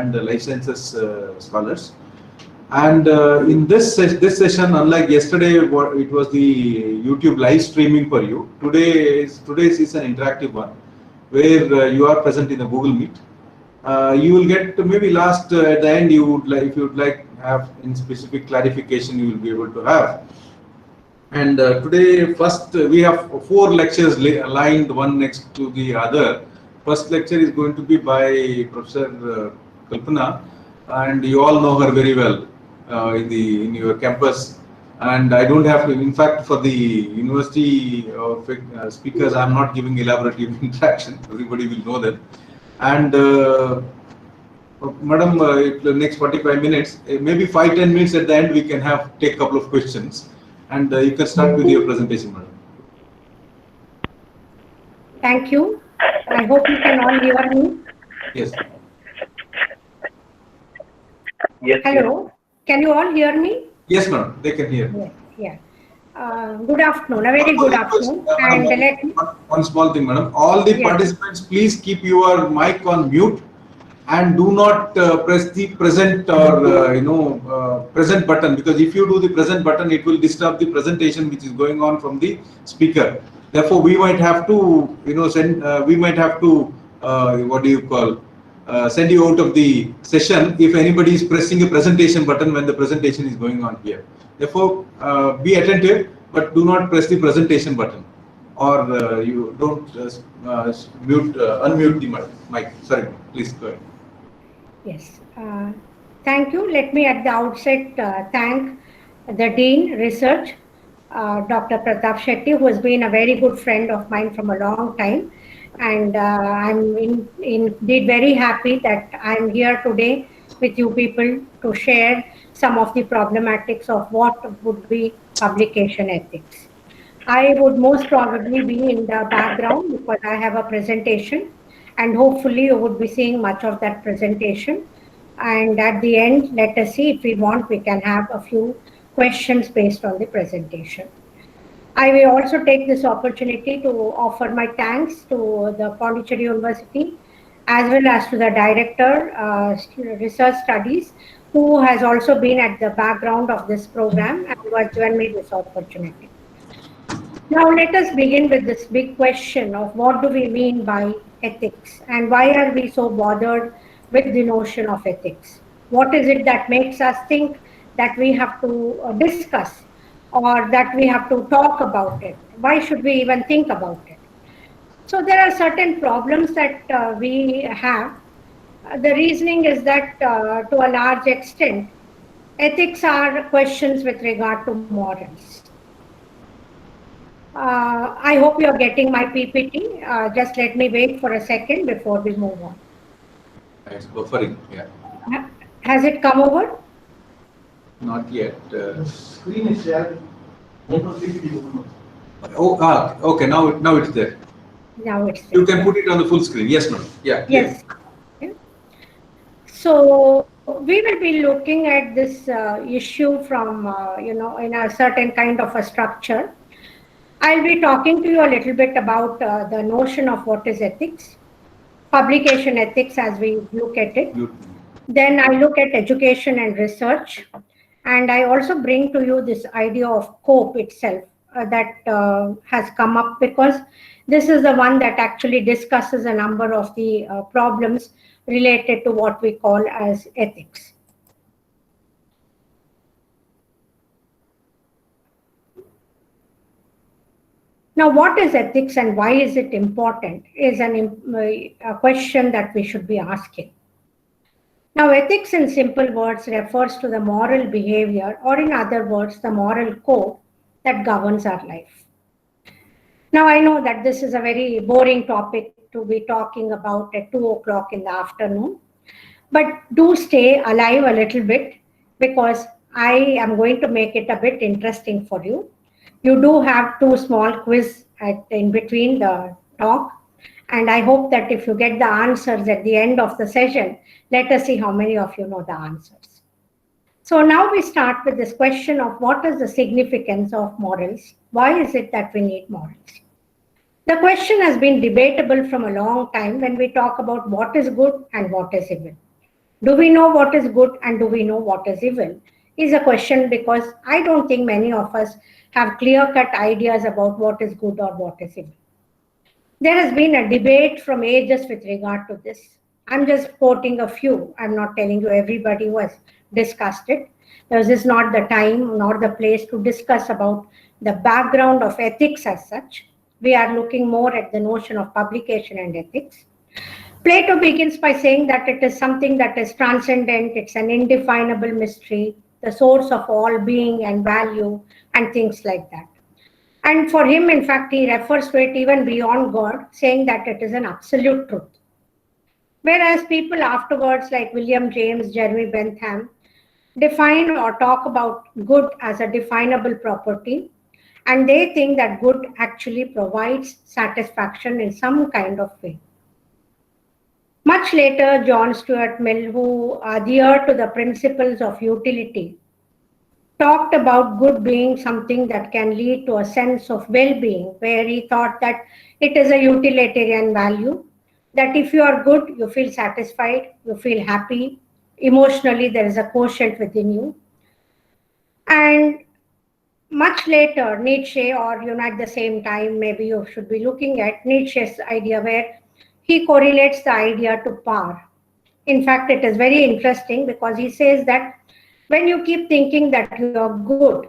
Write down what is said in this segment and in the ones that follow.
and life sciences scholars. And in this session, unlike yesterday, it was the YouTube live streaming for you. Today's is an interactive one, where you are present in the Google Meet. You will get maybe last at the end. You would like, if you would like have in specific clarification, you will be able to have. And today, first we have 4 lectures aligned one next to the other. First lecture is going to be by Professor Kalpana, and you all know her very well in your campus. And I don't have to. In fact, for the university speakers, I'm not giving elaborative interaction. Everybody will know them. And Madam, the next 45 minutes, maybe 5-10 minutes at the end, we can take a couple of questions. And you can start with your presentation, madam. Thank you. I hope you can all hear me. Yes. Yes. Hello. Can you all hear me? Yes, madam. They can hear me. Yeah. Good afternoon. A very good afternoon. And one small thing, madam. All the participants, please keep your mic on mute. And do not press the present or present button, because if you do the present button, it will disturb the presentation which is going on from the speaker. Therefore, we might have to send send you out of the session if anybody is pressing a presentation button when the presentation is going on here. Therefore, be attentive, but do not press the presentation button, or you don't unmute the mic. Sorry, please go ahead. Yes, thank you. Let me at the outset thank the Dean Research, Dr. Pratap Shetty, who has been a very good friend of mine from a long time. And I'm indeed very happy that I'm here today with you people to share some of the problematics of what would be publication ethics. I would most probably be in the background because I have a presentation, and hopefully you would be seeing much of that presentation. And at the end, let us see if we want, we can have a few questions based on the presentation. I will also take this opportunity to offer my thanks to the Pondicherry University, as well as to the Director, Research Studies, who has also been at the background of this program and who has given me this opportunity. Now let us begin with this big question of what do we mean by ethics, and why are we so bothered with the notion of ethics? What is it that makes us think that we have to discuss, or that we have to talk about it? Why should we even think about it? So there are certain problems that we have. The reasoning is that to a large extent, ethics are questions with regard to morals. I hope you're getting my PPT. Just let me wait for a second before we move on. It's buffering, yeah. Has it come over? Not yet. Screen is shared. Oh, okay. Now it's there. Now it's there. You can put it on the full screen. Yes, madam. Yeah. Yes. Yeah. So we will be looking at this issue from in a certain kind of a structure. I'll be talking to you a little bit about the notion of what is ethics, publication ethics as we look at it. Then I look at education and research, and I also bring to you this idea of COPE itself that has come up, because this is the one that actually discusses a number of the problems related to what we call as ethics. Now, what is ethics and why is it important is a question that we should be asking. Now, ethics in simple words refers to the moral behavior, or in other words, the moral code that governs our life. Now, I know that this is a very boring topic to be talking about at 2 o'clock in the afternoon, but do stay alive a little bit, because I am going to make it a bit interesting for you. You do have 2 small quiz in between the talk, and I hope that if you get the answers at the end of the session, let us see how many of you know the answers. So now we start with this question of what is the significance of morals? Why is it that we need morals? The question has been debatable from a long time when we talk about what is good and what is evil. Do we know what is good and do we know what is evil? Is a question, because I don't think many of us have clear-cut ideas about what is good or what is evil. There has been a debate from ages with regard to this. I'm just quoting a few. I'm not telling you everybody who has discussed it. This is not the time nor the place to discuss about the background of ethics as such. We are looking more at the notion of publication and ethics. Plato begins by saying that it is something that is transcendent, it's an indefinable mystery, the source of all being and value, and things like that. And for him, in fact, he refers to it even beyond God, saying that it is an absolute truth. Whereas people afterwards, like William James, Jeremy Bentham, define or talk about good as a definable property, and they think that good actually provides satisfaction in some kind of way. Much later, John Stuart Mill, who adhered to the principles of utility, talked about good being something that can lead to a sense of well-being, where he thought that it is a utilitarian value, that if you are good, you feel satisfied, you feel happy, emotionally there is a quotient within you. And much later, Nietzsche, or at the same time, maybe you should be looking at Nietzsche's idea, where he correlates the idea to power. In fact, it is very interesting because he says that when you keep thinking that you are good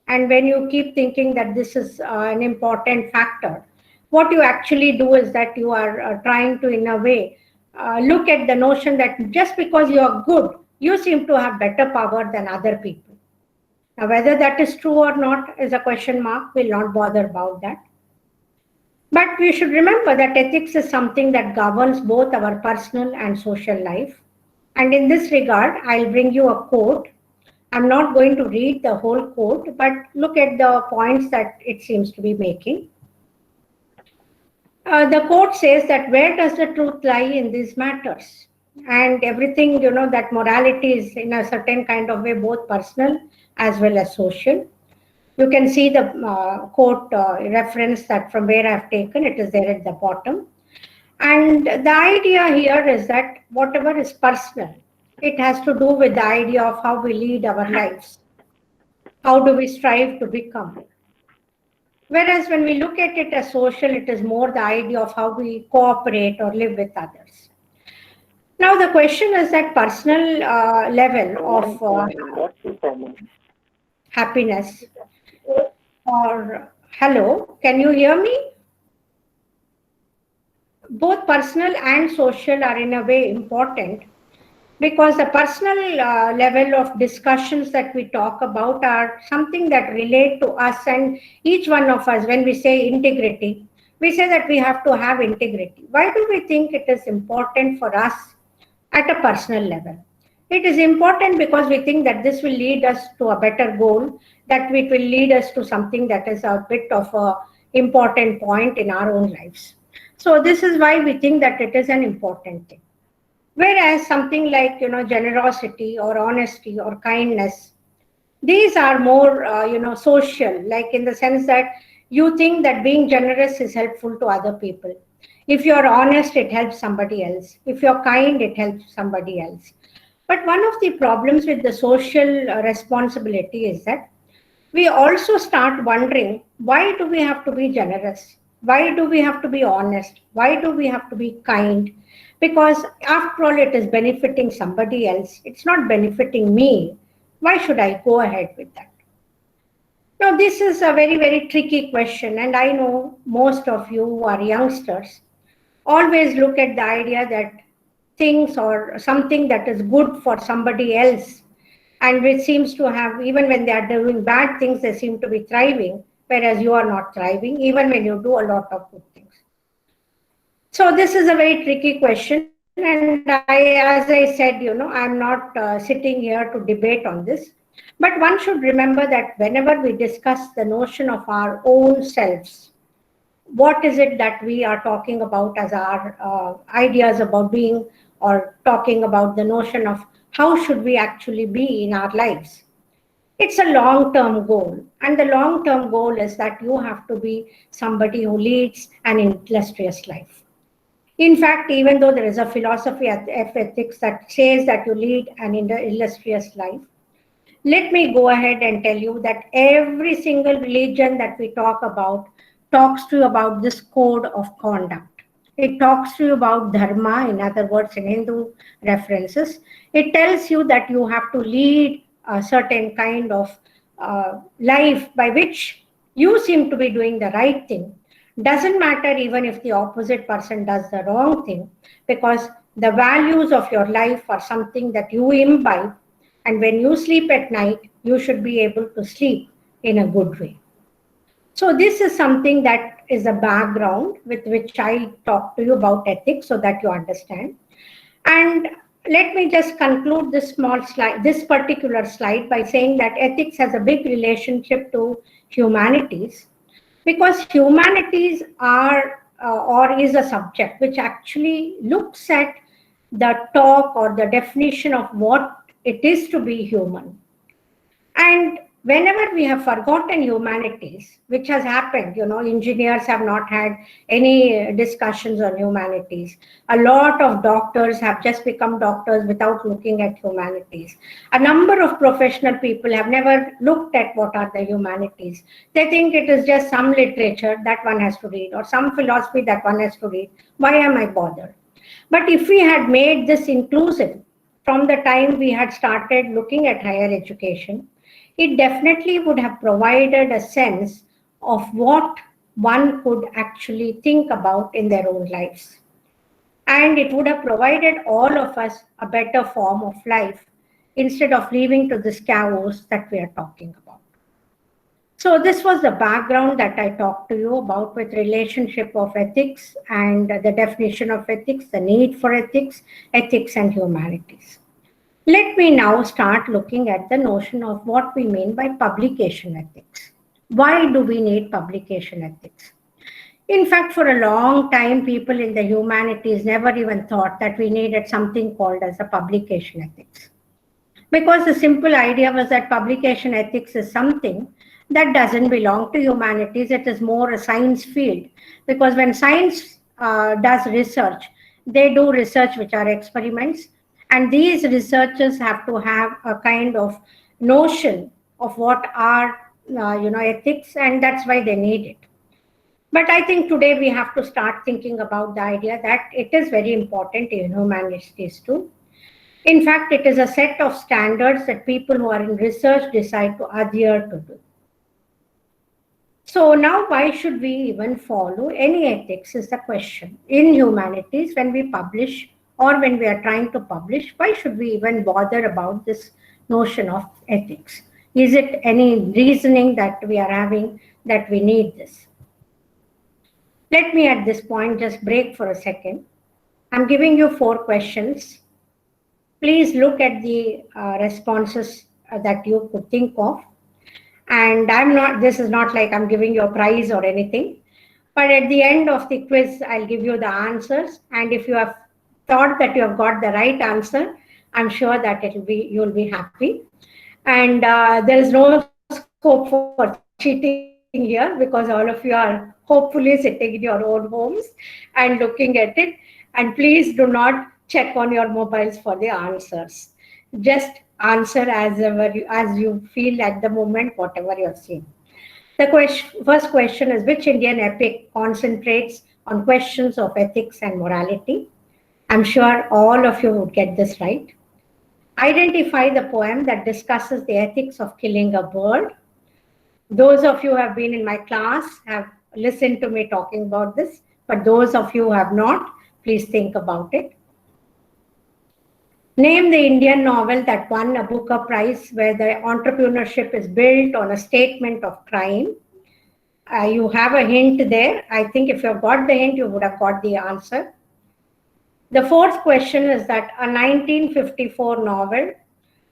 and when you keep thinking that this is an important factor, what you actually do is that you are trying to, in a way, look at the notion that just because you are good, you seem to have better power than other people. Now, whether that is true or not is a question mark. We'll not bother about that. But we should remember that ethics is something that governs both our personal and social life. And in this regard, I'll bring you a quote. I'm not going to read the whole quote, but look at the points that it seems to be making. The quote says that where does the truth lie in these matters? And everything, that morality is in a certain kind of way, both personal as well as social. You can see the quote reference that from where I've taken, it is there at the bottom. And the idea here is that whatever is personal, it has to do with the idea of how we lead our lives. How do we strive to become? Whereas when we look at it as social, it is more the idea of how we cooperate or live with others. Now, the question is that personal level of happiness. Or, hello, can you hear me? Both personal and social are in a way important, because the personal level of discussions that we talk about are something that relate to us and each one of us. When we say integrity, we say that we have to have integrity. Why do we think it is important for us at a personal level? It is important because we think that this will lead us to a better goal, that it will lead us to something that is a bit of an important point in our own lives. So this is why we think that it is an important thing. Whereas something like, generosity or honesty or kindness, these are more, social, like in the sense that you think that being generous is helpful to other people. If you're honest, it helps somebody else. If you're kind, it helps somebody else. But one of the problems with the social responsibility is that we also start wondering, why do we have to be generous? Why do we have to be honest? Why do we have to be kind? Because after all, it is benefiting somebody else. It's not benefiting me. Why should I go ahead with that? Now, this is a very, very tricky question. And I know most of you who are youngsters always look at the idea that things or something that is good for somebody else, and which seems to have, even when they are doing bad things, they seem to be thriving, whereas you are not thriving, even when you do a lot of good things. So this is a very tricky question. And as I said, I'm not sitting here to debate on this. But one should remember that whenever we discuss the notion of our own selves, what is it that we are talking about as our ideas about being, or talking about the notion of how should we actually be in our lives? It's a long-term goal. And the long-term goal is that you have to be somebody who leads an illustrious life. In fact, even though there is a philosophy of ethics that says that you lead an illustrious life, let me go ahead and tell you that every single religion that we talk about talks to you about this code of conduct. It talks to you about dharma, in other words, in Hindu references. It tells you that you have to lead a certain kind of life by which you seem to be doing the right thing. Doesn't matter even if the opposite person does the wrong thing, because the values of your life are something that you imbibe, and when you sleep at night, you should be able to sleep in a good way. So this is something that is a background with which I talk to you about ethics so that you understand. And let me just conclude this small slide, this particular slide, by saying that ethics has a big relationship to humanities, because humanities are or is a subject which actually looks at the talk or the definition of what it is to be human. And whenever we have forgotten humanities, which has happened, engineers have not had any discussions on humanities. A lot of doctors have just become doctors without looking at humanities. A number of professional people have never looked at what are the humanities. They think it is just some literature that one has to read or some philosophy that one has to read. Why am I bothered? But if we had made this inclusive from the time we had started looking at higher education, it definitely would have provided a sense of what one could actually think about in their own lives. And it would have provided all of us a better form of life instead of leaving to this chaos that we are talking about. So this was the background that I talked to you about with relationship of ethics and the definition of ethics, the need for ethics, ethics and humanities. Let me now start looking at the notion of what we mean by publication ethics. Why do we need publication ethics? In fact, for a long time, people in the humanities never even thought that we needed something called as a publication ethics. Because the simple idea was that publication ethics is something that doesn't belong to humanities. It is more a science field. Because when science does research, they do research which are experiments. And these researchers have to have a kind of notion of what are ethics, and that's why they need it. But I think today we have to start thinking about the idea that it is very important in humanities too. In fact, it is a set of standards that people who are in research decide to adhere to do. So now why should we even follow any ethics is the question. In humanities, when we publish or when we are trying to publish, why should we even bother about this notion of ethics? Is it any reasoning that we are having that we need this? Let me at this point just break for a second. I'm giving you 4 questions. Please look at the responses that you could think of. And this is not like I'm giving you a prize or anything. But at the end of the quiz, I'll give you the answers. And if you have thought that you have got the right answer, I'm sure that you'll be happy. And there is no scope for cheating here because all of you are hopefully sitting in your own homes and looking at it. And please do not check on your mobiles for the answers. Just answer as you feel at the moment, whatever you're seeing. The first question is, which Indian epic concentrates on questions of ethics and morality? I'm sure all of you would get this right. Identify the poem that discusses the ethics of killing a bird. Those of you who have been in my class have listened to me talking about this, but those of you who have not, please think about it. Name the Indian novel that won a Booker Prize where the entrepreneurship is built on a statement of crime. You have a hint there. I think if you have got the hint, you would have got the answer. The fourth question is that a 1954 novel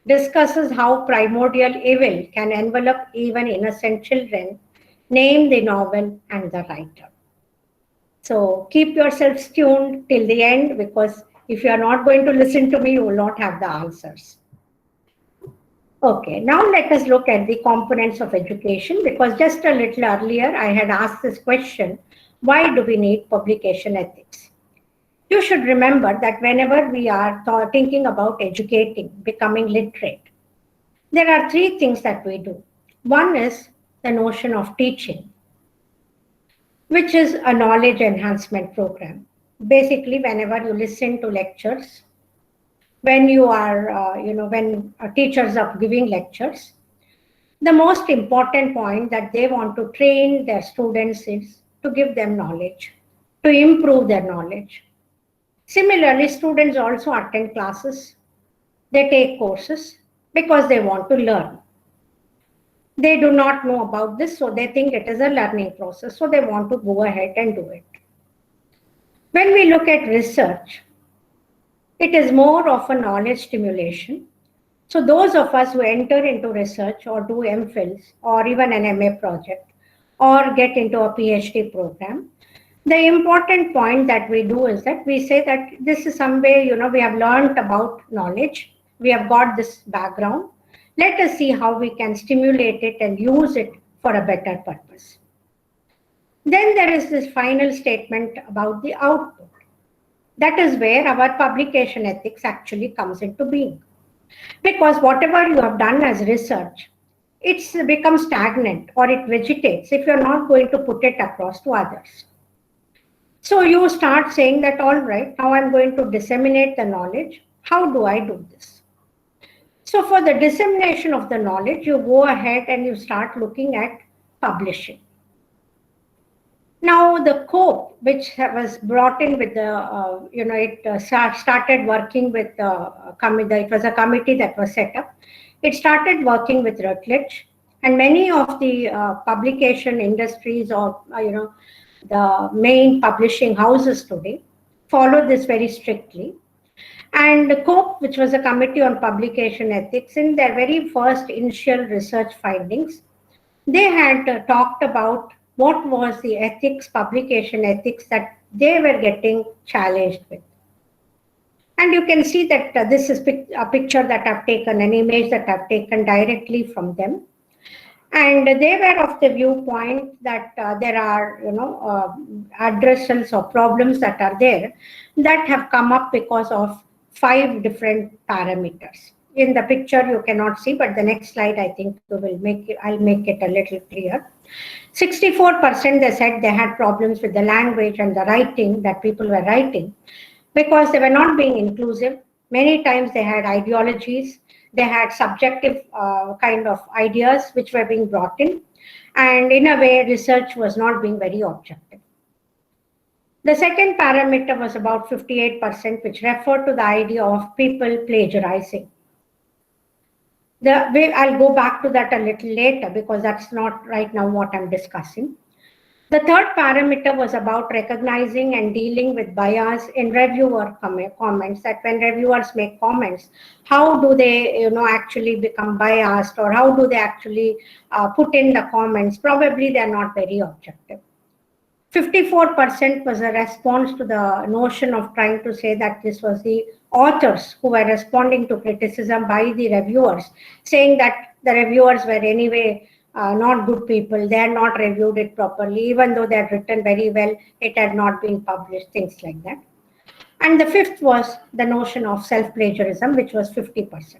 discusses how primordial evil can envelop even innocent children. Name the novel and the writer. So keep yourselves tuned till the end, because if you are not going to listen to me, you will not have the answers. Okay, now let us look at the components of education, because just a little earlier I had asked this question, why do we need publication ethics? You should remember that whenever we are thinking about educating, becoming literate, there are three things that we do. One is the notion of teaching, which is a knowledge enhancement program. Basically, whenever you listen to lectures, when you are, when teachers are giving lectures, the most important point that they want to train their students is to give them knowledge, to improve their knowledge. Similarly, students also attend classes, they take courses because they want to learn. They do not know about this, so they think it is a learning process, so they want to go ahead and do it. When we look at research, it is more of a knowledge stimulation. So those of us who enter into research or do MPhils or even an MA project or get into a PhD program, the important point that we do is that we say that this is some way, we have learned about knowledge, we have got this background. Let us see how we can stimulate it and use it for a better purpose. Then there is this final statement about the output. That is where our publication ethics actually comes into being. Because whatever you have done as research, it's become stagnant or it vegetates if you're not going to put it across to others. So you start saying that, all right, now I'm going to disseminate the knowledge. How do I do this? So for the dissemination of the knowledge, you go ahead and you start looking at publishing. Now the COPE, which was brought in with the, started working with the committee. It was a committee that was set up. It started working with Routledge, and many of the publication industries or the main publishing houses today follow this very strictly. And COPE, which was a committee on publication ethics, in their very first initial research findings, they had talked about what was the ethics, publication ethics that they were getting challenged with. And you can see that this is a picture that I've taken, an image that I've taken directly from them. And they were of the viewpoint that there are, addresses or problems that are there that have come up because of 5 different parameters. In the picture you cannot see, but the next slide I think I'll make it a little clear. 64% they said they had problems with the language and the writing that people were writing because they were not being inclusive. Many times they had ideologies, they had subjective kind of ideas which were being brought in, and in a way research was not being very objective. The second parameter was about 58%, which referred to the idea of people plagiarizing. I'll go back to that a little later because that's not right now what I'm discussing. The third parameter was about recognizing and dealing with bias in reviewer comments, that when reviewers make comments, how do they actually become biased, or how do they actually put in the comments? Probably they're not very objective. 54% was a response to the notion of trying to say that this was the authors who were responding to criticism by the reviewers, saying that the reviewers were anyway not good people, they had not reviewed it properly, even though they had written very well, it had not been published, things like that. And the fifth was the notion of self-plagiarism, which was 50%.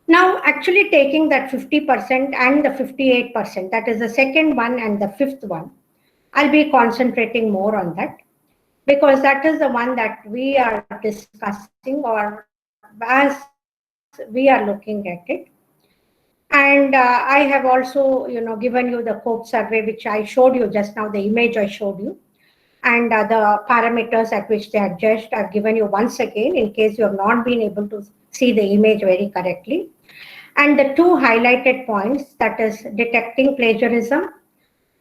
Now, actually taking that 50% and the 58%, that is the second one and the fifth one, I'll be concentrating more on that because that is the one that we are discussing or as we are looking at it. And I have also, given you the COPE survey, which I showed you just now, the image I showed you, and the parameters at which they are judged. I've given you once again in case you have not been able to see the image very correctly. And the 2 highlighted points, that is detecting plagiarism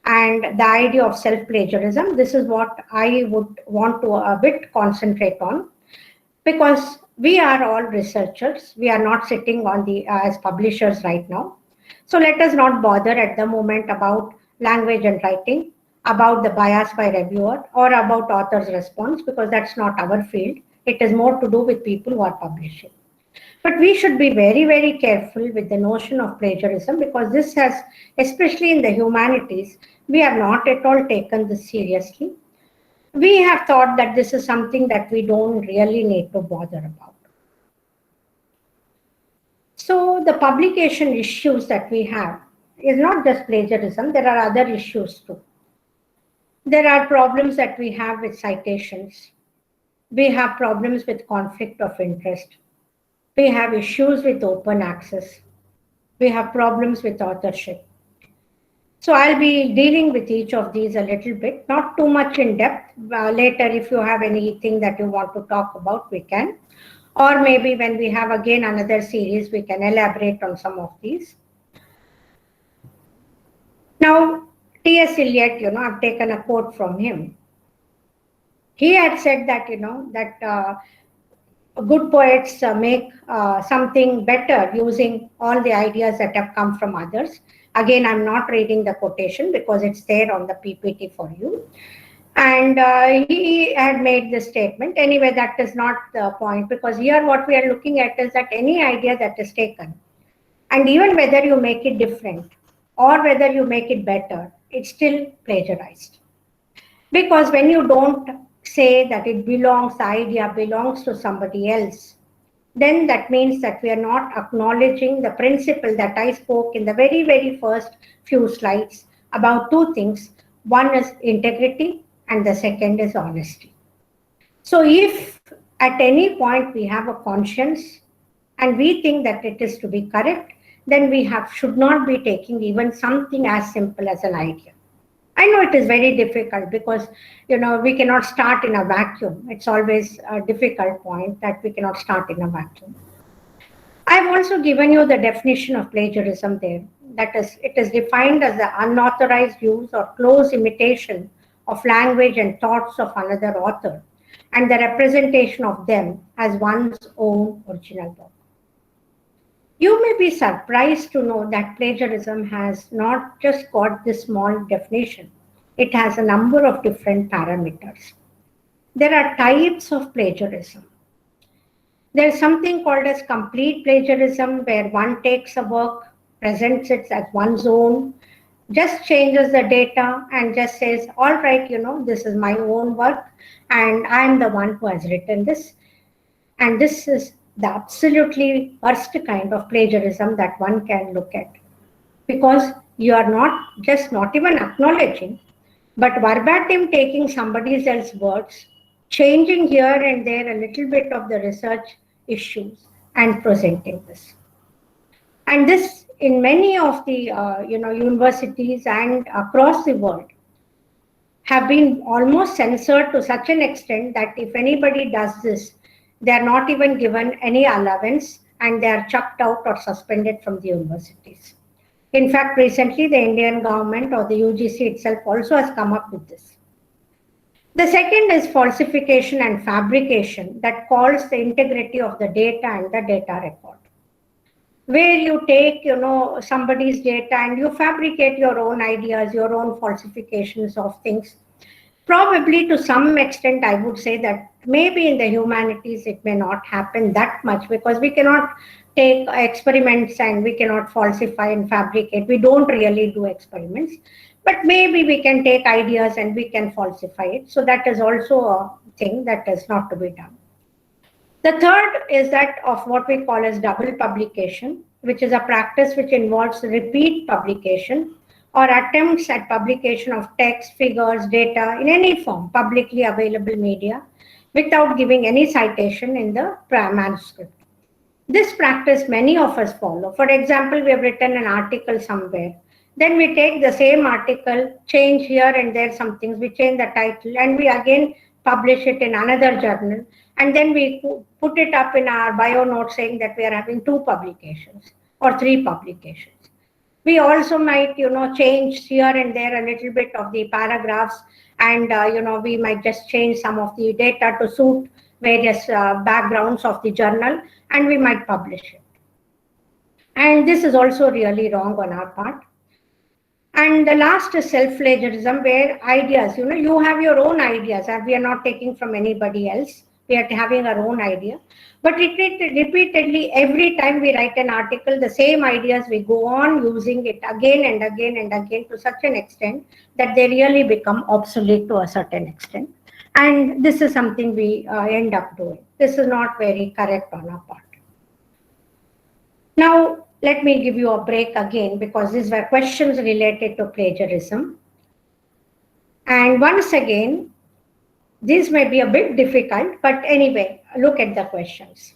and the idea of self-plagiarism. This is what I would want to a bit concentrate on, because we are all researchers. We are not sitting on the as publishers right now. So let us not bother at the moment about language and writing, about the bias by reviewer, or about author's response, because that's not our field. It is more to do with people who are publishing. But we should be very, very careful with the notion of plagiarism, because this has, especially in the humanities, we have not at all taken this seriously. we have thought that this is something that we don't really need to bother about. So the publication issues that we have is not just plagiarism, there are other issues too. There are problems that we have with citations. We have problems with conflict of interest. We have issues with open access. We have problems with authorship. So I'll be dealing with each of these a little bit, not too much in depth. Later, if you have anything that you want to talk about, we can. Or maybe when we have again another series, we can elaborate on some of these. Now, T.S. Eliot, I've taken a quote from him. He had said that, that good poets make something better using all the ideas that have come from others. Again, I'm not reading the quotation because it's there on the PPT for you. And he had made this statement. Anyway, that is not the point, because here what we are looking at is that any idea that is taken, and even whether you make it different or whether you make it better, it's still plagiarized. Because when you don't say that it belongs, the idea belongs to somebody else, then that means that we are not acknowledging the principle that I spoke in the very, very first few slides about two things. One is integrity and the second is honesty. So if at any point we have a conscience and we think that it is to be correct, then we should not be taking even something as simple as an idea. I know it is very difficult because, we cannot start in a vacuum. It's always a difficult point that we cannot start in a vacuum. I've also given you the definition of plagiarism there. That is, it is defined as the unauthorized use or close imitation of language and thoughts of another author and the representation of them as one's own original work. You may be surprised to know that plagiarism has not just got this small definition. It has a number of different parameters. There are types of plagiarism. There is something called as complete plagiarism, where one takes a work, presents it as one's own, just changes the data and just says, all right, this is my own work and I'm the one who has written this. And this is the absolutely worst kind of plagiarism that one can look at, because you are not even acknowledging, but verbatim taking somebody else's words, changing here and there a little bit of the research issues and presenting this. And this in many of the universities and across the world have been almost censored to such an extent that if anybody does this, they are not even given any allowance and they are chucked out or suspended from the universities. In fact, recently the Indian government or the UGC itself also has come up with this. The second is falsification and fabrication that calls the integrity of the data and the data record, where you take somebody's data and you fabricate your own ideas, your own falsifications of things. Probably to some extent, I would say that maybe in the humanities it may not happen that much, because we cannot take experiments and we cannot falsify and fabricate. We don't really do experiments, but maybe we can take ideas and we can falsify it. So that is also a thing that is not to be done. The third is that of what we call as double publication, which is a practice which involves repeat publication or attempts at publication of text, figures, data in any form, publicly available media, without giving any citation in the manuscript. This practice many of us follow. For example, we have written an article somewhere. Then we take the same article, change here and there some things, we change the title, and we again publish it in another journal. And then we put it up in our bio note saying that we are having 2 publications or 3 publications. We also might, change here and there a little bit of the paragraphs, and we might just change some of the data to suit various backgrounds of the journal, and we might publish it. And this is also really wrong on our part. And the last is self-plagiarism, where ideas, you have your own ideas, and we are not taking from anybody else. We are having our own idea. But repeatedly, every time we write an article, the same ideas, we go on using it again and again and again to such an extent that they really become obsolete to a certain extent. And this is something we end up doing. This is not very correct on our part. Now, let me give you a break again because these were questions related to plagiarism. And once again, these may be a bit difficult, but anyway, look at the questions.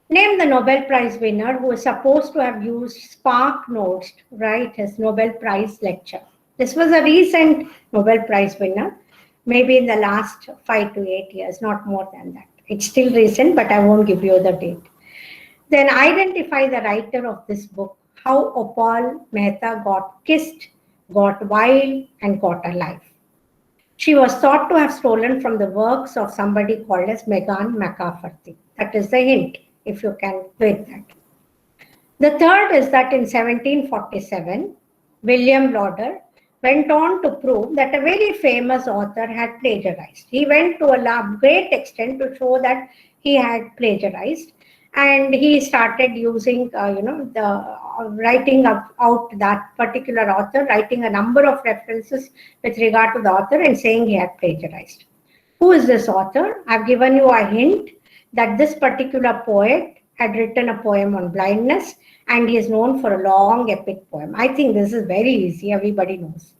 Name the Nobel Prize winner who is supposed to have used Spark Notes to write his Nobel Prize lecture. This was a recent Nobel Prize winner, maybe in the last 5 to 8 years, not more than that. It's still recent, but I won't give you the date. Then identify the writer of this book, How Opal Mehta Got Kissed, Got Wild, and Got a Life. She was thought to have stolen from the works of somebody called as Megan McCafferty. That is the hint, if you can read that. The third is that in 1747, William Lauder went on to prove that a very famous author had plagiarized. He went to a great extent to show that he had plagiarized, and he started using, writing out that particular author, writing a number of references with regard to the author and saying he had plagiarized. Who is this author? I've given you a hint that this particular poet had written a poem on blindness, and he is known for a long epic poem. I think this is very easy, everybody knows.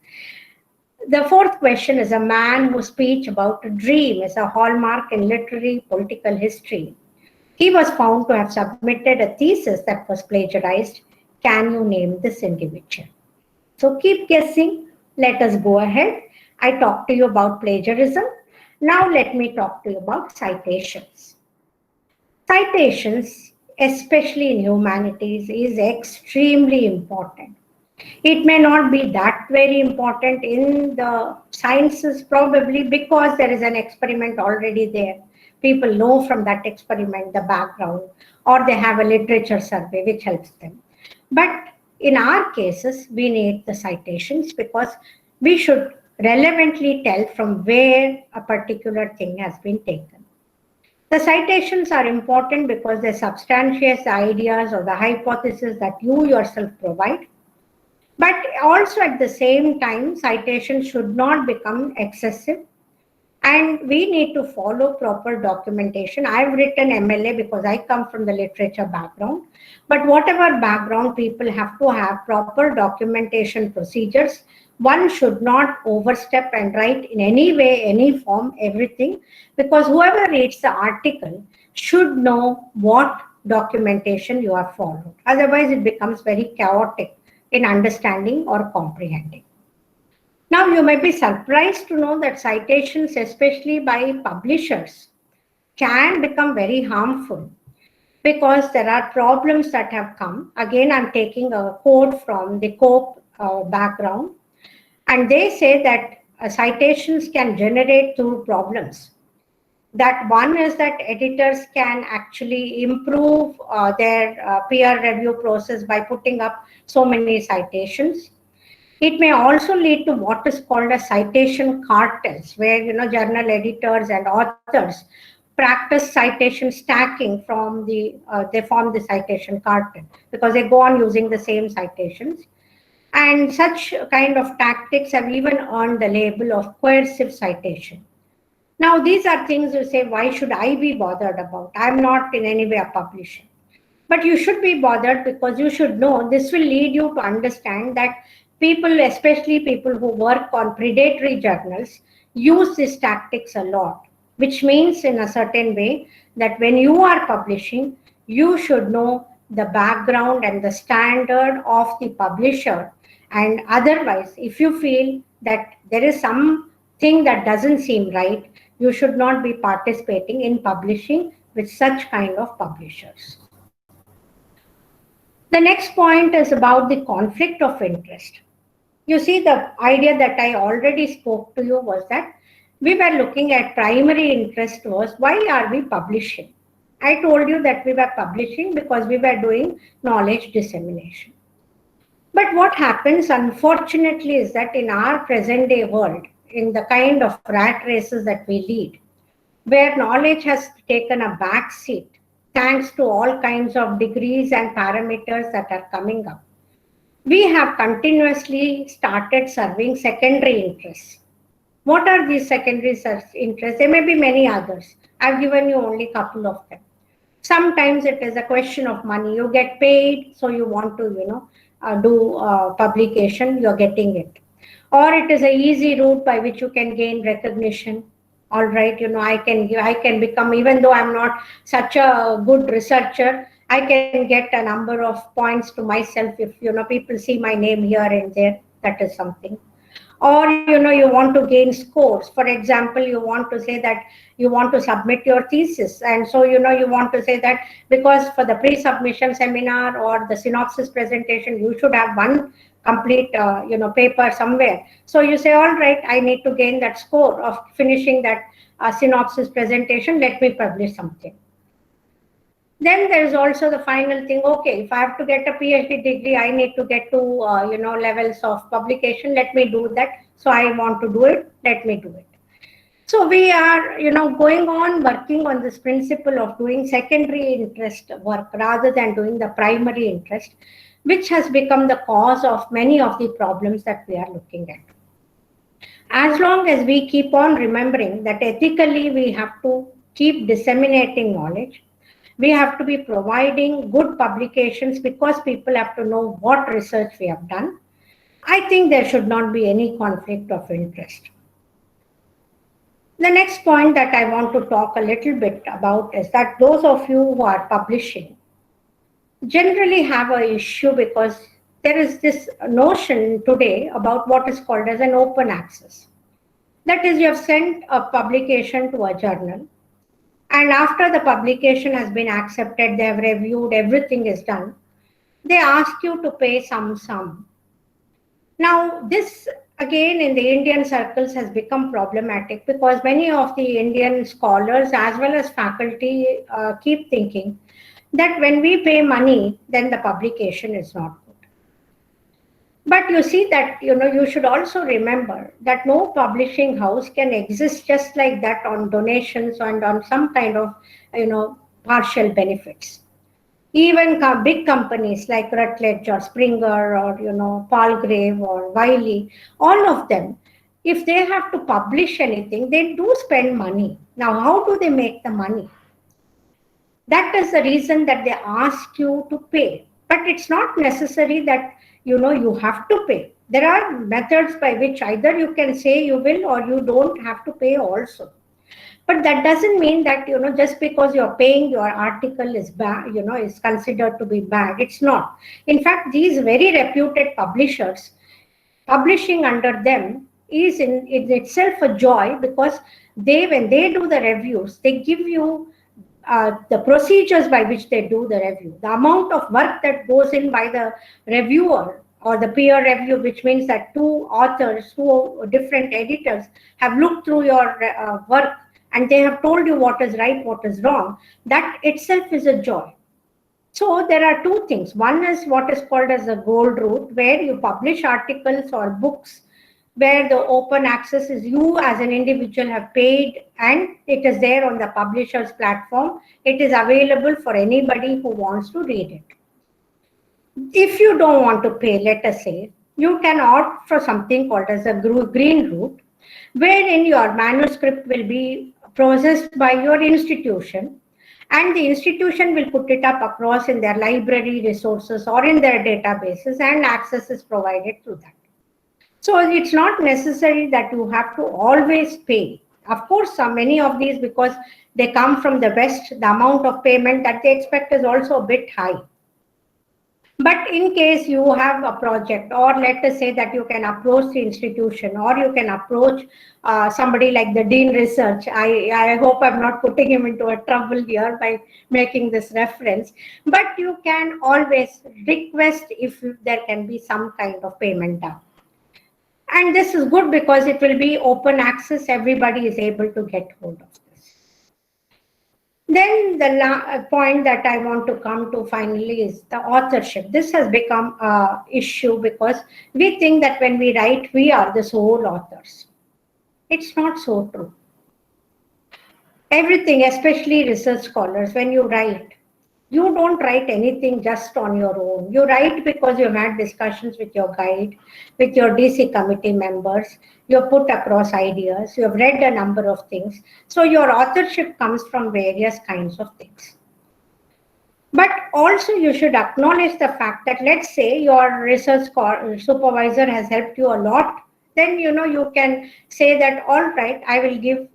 The fourth question is a man whose speech about a dream is a hallmark in literary political history. He was found to have submitted a thesis that was plagiarized. Can you name this individual? So keep guessing. Let us go ahead. I talked to you about plagiarism. Now let me talk to you about citations. Citations, especially in humanities, is extremely important. It may not be that very important in the sciences, probably because there is an experiment already there. People know from that experiment the background, or they have a literature survey which helps them. But in our cases, we need the citations because we should relevantly tell from where a particular thing has been taken. The citations are important because they substantiate the ideas or the hypothesis that you yourself provide. But also at the same time, citations should not become excessive. And we need to follow proper documentation. I've written MLA because I come from the literature background. But whatever background, people have to have proper documentation procedures. One should not overstep and write in any way, any form, everything, because whoever reads the article should know what documentation you have followed. Otherwise, it becomes very chaotic in understanding or comprehending. Now, you may be surprised to know that citations, especially by publishers, can become very harmful because there are problems that have come. Again, I'm taking a quote from the COPE background, and they say that citations can generate two problems. That one is that editors can actually improve their peer review process by putting up so many citations. It may also lead to what is called a citation cartels, where journal editors and authors practice citation stacking from they form the citation cartel because they go on using the same citations. And such kind of tactics have even earned the label of coercive citation. Now, these are things you say, why should I be bothered about? I'm not in any way a publisher. But you should be bothered because you should know this will lead you to understand that people, especially people who work on predatory journals, use these tactics a lot, which means in a certain way that when you are publishing, you should know the background and the standard of the publisher. And otherwise, if you feel that there is something that doesn't seem right, you should not be participating in publishing with such kind of publishers. The next point is about the conflict of interest. You see, the idea that I already spoke to you was that we were looking at primary interest was why are we publishing? I told you that we were publishing because we were doing knowledge dissemination. But what happens, unfortunately, is that in our present day world, in the kind of rat races that we lead, where knowledge has taken a back seat, thanks to all kinds of degrees and parameters that are coming up, we have continuously started serving secondary interests. What are these secondary research interests? There may be many others. I've given you only a couple of them. Sometimes it is a question of money. You get paid, so you want to, do publication, you're getting it. Or it is an easy route by which you can gain recognition. All right, I can become, even though I'm not such a good researcher, I can get a number of points to myself if, people see my name here and there. That is something. Or you want to gain scores. For example, you want to say that you want to submit your thesis, and so you want to say that because for the pre-submission seminar or the synopsis presentation you should have one complete paper somewhere. So you say, all right, I need to gain that score of finishing that synopsis presentation, let me publish something. Then there is also the final thing. Okay, if I have to get a PhD degree, I need to get to levels of publication. Let me do that. So I want to do it. Let me do it. So we are going on working on this principle of doing secondary interest work rather than doing the primary interest, which has become the cause of many of the problems that we are looking at. As long as we keep on remembering that ethically we have to keep disseminating knowledge, we have to be providing good publications because people have to know what research we have done, I think there should not be any conflict of interest. The next point that I want to talk a little bit about is that those of you who are publishing generally have an issue because there is this notion today about what is called as an open access. That is, you have sent a publication to a journal, and after the publication has been accepted, they have reviewed, everything is done, they ask you to pay some sum. Now, this again in the Indian circles has become problematic because many of the Indian scholars as well as faculty keep thinking that when we pay money, then the publication is not good. But you see that, you should also remember that no publishing house can exist just like that on donations and on some kind of, partial benefits. Even big companies like Routledge or Springer or, Palgrave or Wiley, all of them, if they have to publish anything, they do spend money. Now, how do they make the money? That is the reason that they ask you to pay. But it's not necessary that, you have to pay. There are methods by which either you can say you will or you don't have to pay also. But that doesn't mean that, just because you're paying, your article is bad, is considered to be bad. It's not. In fact, these very reputed publishers, publishing under them is in itself a joy because when they do the reviews, they give you the procedures by which they do the review, the amount of work that goes in by the reviewer or the peer review, which means that two authors, two different editors have looked through your work and they have told you what is right, what is wrong. That itself is a joy. So there are two things. One is what is called as a gold route, where you publish articles or books where the open access is you as an individual have paid and it is there on the publisher's platform. It is available for anybody who wants to read it. If you don't want to pay, let us say, you can opt for something called as a green route, wherein your manuscript will be processed by your institution and the institution will put it up across in their library resources or in their databases and access is provided to that. So it's not necessary that you have to always pay. Of course, many of these, because they come from the West, the amount of payment that they expect is also a bit high. But in case you have a project, or let us say that you can approach the institution, or you can approach somebody like the Dean Research. I hope I'm not putting him into a trouble here by making this reference, but you can always request if there can be some kind of payment done. And this is good because it will be open access. Everybody is able to get hold of this. Then the point that I want to come to finally is the authorship. This has become an issue because we think that when we write, we are the sole authors. It's not so true. Everything, especially research scholars, when you write, You don't write anything just on your own. You write because you've had discussions with your guide, with your DC committee members, you've put across ideas, you've read a number of things. So your authorship comes from various kinds of things. But also you should acknowledge the fact that, let's say your research supervisor has helped you a lot, then you can say that, all right, I will give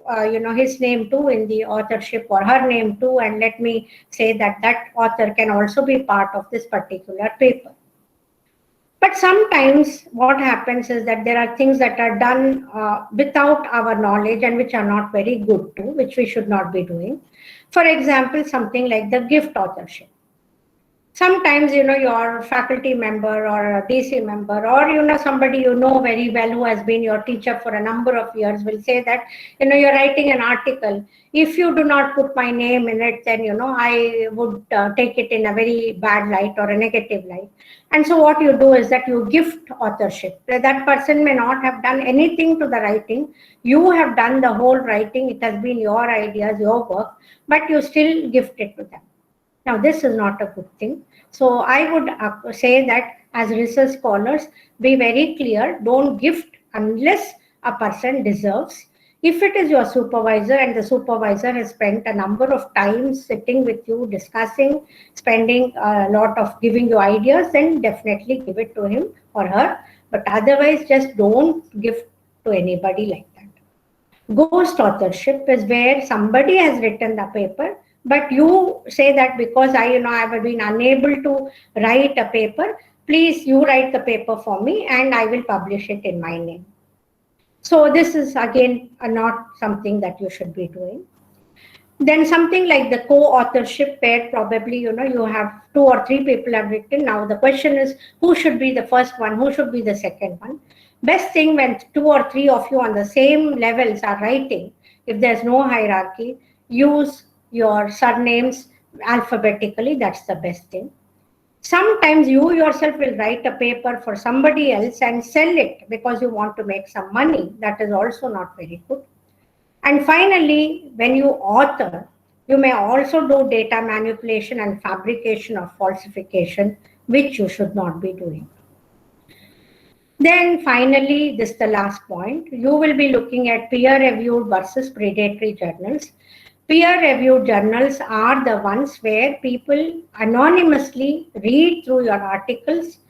his name too in the authorship, or her name too, and let me say that that author can also be part of this particular paper. But sometimes what happens is that there are things that are done without our knowledge and which are not very good too, which we should not be doing. For example, something like the gift authorship. Sometimes, your faculty member or a DC member, or, somebody very well who has been your teacher for a number of years will say that, you're writing an article. If you do not put my name in it, then, I would take it in a very bad light or a negative light. And so what you do is that you gift authorship. That person may not have done anything to the writing. You have done the whole writing. It has been your ideas, your work, but you still gift it to them. Now, this is not a good thing. So I would say that as research scholars, be very clear, don't gift unless a person deserves. If it is your supervisor and the supervisor has spent a number of times sitting with you, discussing, spending a lot of giving you ideas, then definitely give it to him or her. But otherwise, just don't gift to anybody like that. Ghost authorship is where somebody has written the paper, but you say that because I have been unable to write a paper, please you write the paper for me and I will publish it in my name. So this is again not something that you should be doing. Then something like the co-authorship pair, probably you have 2 or 3 people have written. Now the question is, who should be the first one, who should be the second one? Best thing when 2 or 3 of you on the same levels are writing, if there's no hierarchy, use your surnames alphabetically. That's the best thing. Sometimes you yourself will write a paper for somebody else and sell it because you want to make some money. That is also not very good. And finally, when you author, you may also do data manipulation and fabrication or falsification, which you should not be doing. Then finally, this is the last point, you will be looking at peer-reviewed versus predatory journals. Peer-reviewed journals are the ones where people anonymously read through your articles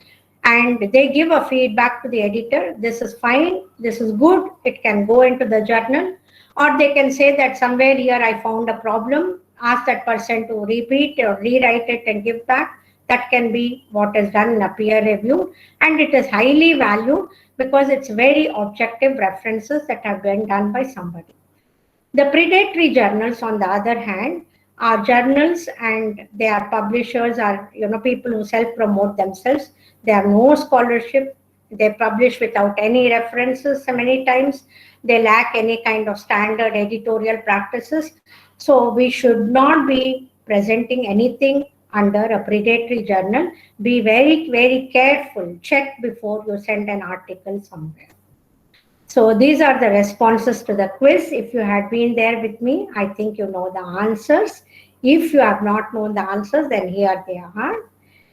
and they give a feedback to the editor. This is fine, this is good, it can go into the journal. Or they can say that somewhere here I found a problem, ask that person to repeat or rewrite it and give back. That can be what is done in a peer review, and it is highly valued because it's very objective references that have been done by somebody. The predatory journals, on the other hand, are journals and their publishers are people who self-promote themselves. They have no scholarship. They publish without any references many times. They lack any kind of standard editorial practices. So we should not be presenting anything under a predatory journal. Be very, very careful. Check before you send an article somewhere. So these are the responses to the quiz. If you had been there with me, I think you know the answers. If you have not known the answers, then here they are.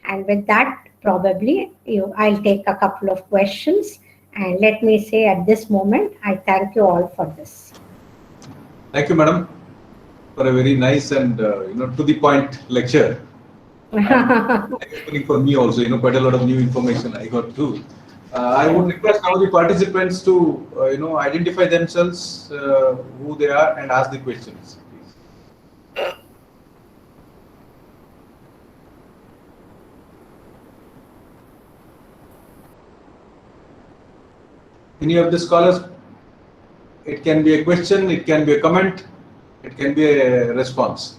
And with that, probably I'll take a couple of questions. And let me say at this moment, I thank you all for this. Thank you, madam, for a very nice and to the point lecture. Explaining for me also, quite a lot of new information I got too. I would request now the participants to identify themselves, who they are, and ask the questions. Please. Any of the scholars, it can be a question, it can be a comment, it can be a response.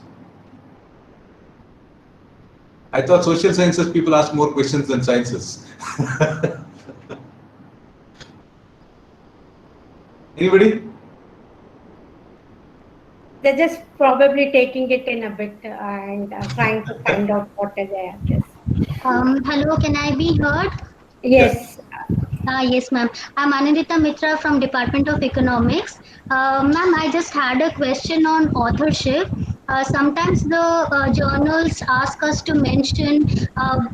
I thought social sciences people ask more questions than sciences. Anybody? They're just probably taking it in a bit and trying to find out what is there. Hello, can I be heard? Yes. Yes, ma'am. I'm Anandita Mitra from Department of Economics. Ma'am, I just had a question on authorship. sometimes the journals ask us to mention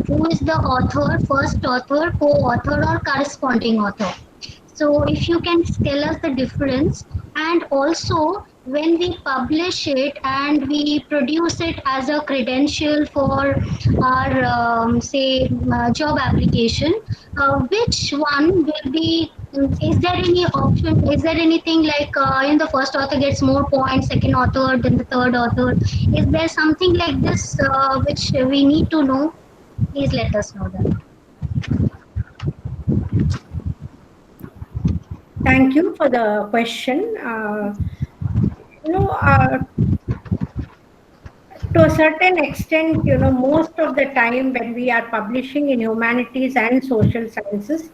who is the author, first author, co-author, or corresponding author. So if you can tell us the difference, and also when we publish it and we produce it as a credential for our say job application, which one will be? Is there any option? Is there anything like in the first author gets more points, second author, then the third author? Is there something like this which we need to know? Please let us know that. Thank you for the question. You know, to a certain extent, most of the time when we are publishing in humanities and social sciences,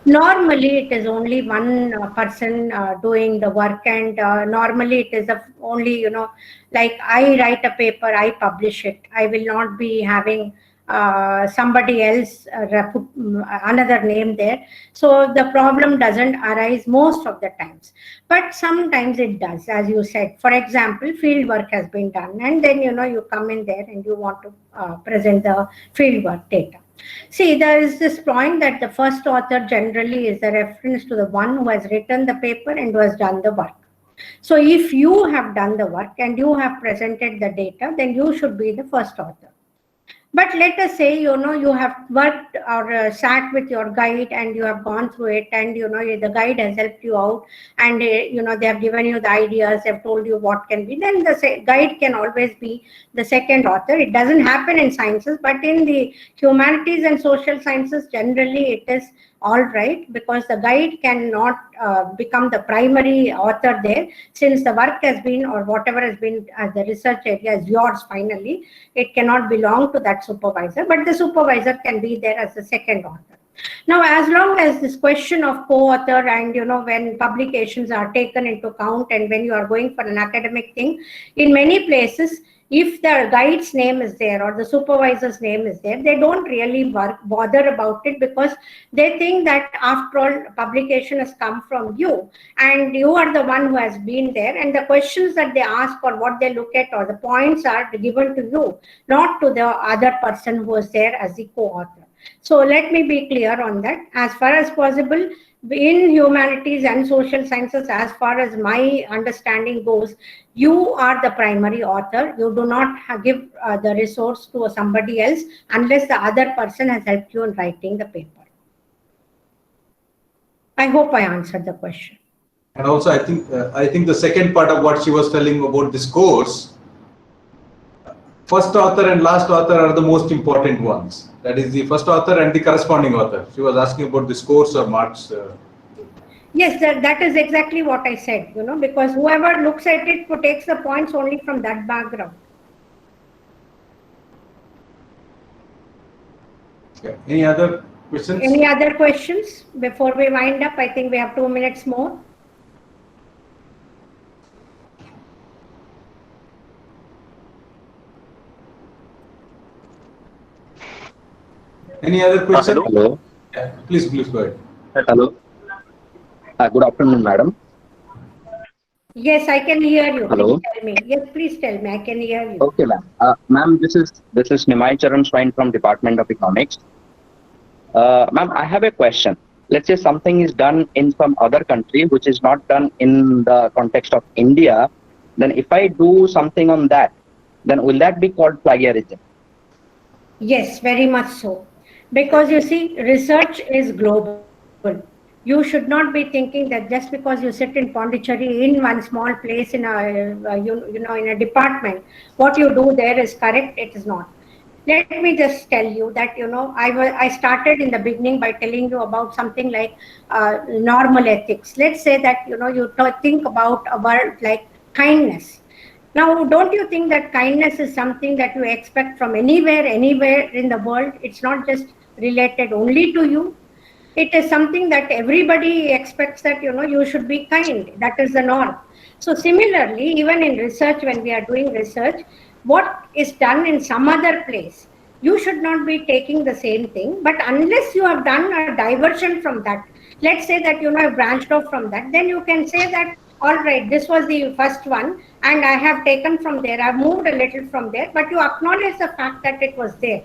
normally it is only one person doing the work, and normally it is only, like I write a paper, I publish it. I will not be having somebody else put another name there. So the problem doesn't arise most of the times. But sometimes it does, as you said. For example, field work has been done, and then you come in there and you want to present the field work data. See, there is this point that the first author generally is a reference to the one who has written the paper and who has done the work. So if you have done the work and you have presented the data, then you should be the first author. But let us say, you have worked or sat with your guide and you have gone through it, and, the guide has helped you out, and, they have given you the ideas, they've told you what can be. Then the guide can always be the second author. It doesn't happen in sciences, but in the humanities and social sciences, generally it is all right, because the guide cannot become the primary author there, since the work has been, or whatever has been as the research area is yours finally. It cannot belong to that supervisor, but the supervisor can be there as the second author. Now, as long as this question of co-author and, when publications are taken into account, and when you are going for an academic thing, in many places, if the guide's name is there or the supervisor's name is there, they don't really bother about it, because they think that after all, publication has come from you and you are the one who has been there, and the questions that they ask or what they look at or the points are given to you, not to the other person who is there as the co-author. So let me be clear on that. As far as possible, in humanities and social sciences, as far as my understanding goes, you are the primary author. You do not give the resource to somebody else unless the other person has helped you in writing the paper. I hope I answered the question. And also, I think the second part of what she was telling about this course, first author and last author are the most important ones. That is the first author and the corresponding author. She was asking about the scores or marks. Yes, that is exactly what I said, because whoever looks at it takes the points only from that background. Okay. Any other questions? Any other questions before we wind up? I think we have 2 minutes more. Any other question? Hello. Yeah, please go ahead. Hello. Good afternoon, madam. Yes, I can hear you. Hello. Please tell me. Yes, please tell me. I can hear you. Okay, ma'am. Ma'am, this is Nimai Charan Swain from Department of Economics. Ma'am, I have a question. Let's say something is done in some other country which is not done in the context of India. Then if I do something on that, then will that be called plagiarism? Yes, very much so. Because you see, research is global. You should not be thinking that just because you sit in Pondicherry in one small place in in a department, what you do there is correct. It is not. Let me just tell you that I started in the beginning by telling you about something like normal ethics. Let's say that you think about a word like kindness. Now, don't you think that kindness is something that you expect from anywhere in the world? It's not just related only to you. It is something that everybody expects, that you should be kind. That is the norm. So similarly, even in research, when we are doing research, what is done in some other place, you should not be taking the same thing. But unless you have done a diversion from that, let's say that have branched off from that, then you can say that all right, this was the first one, and I have taken from there, I've moved a little from there, but you acknowledge the fact that it was there.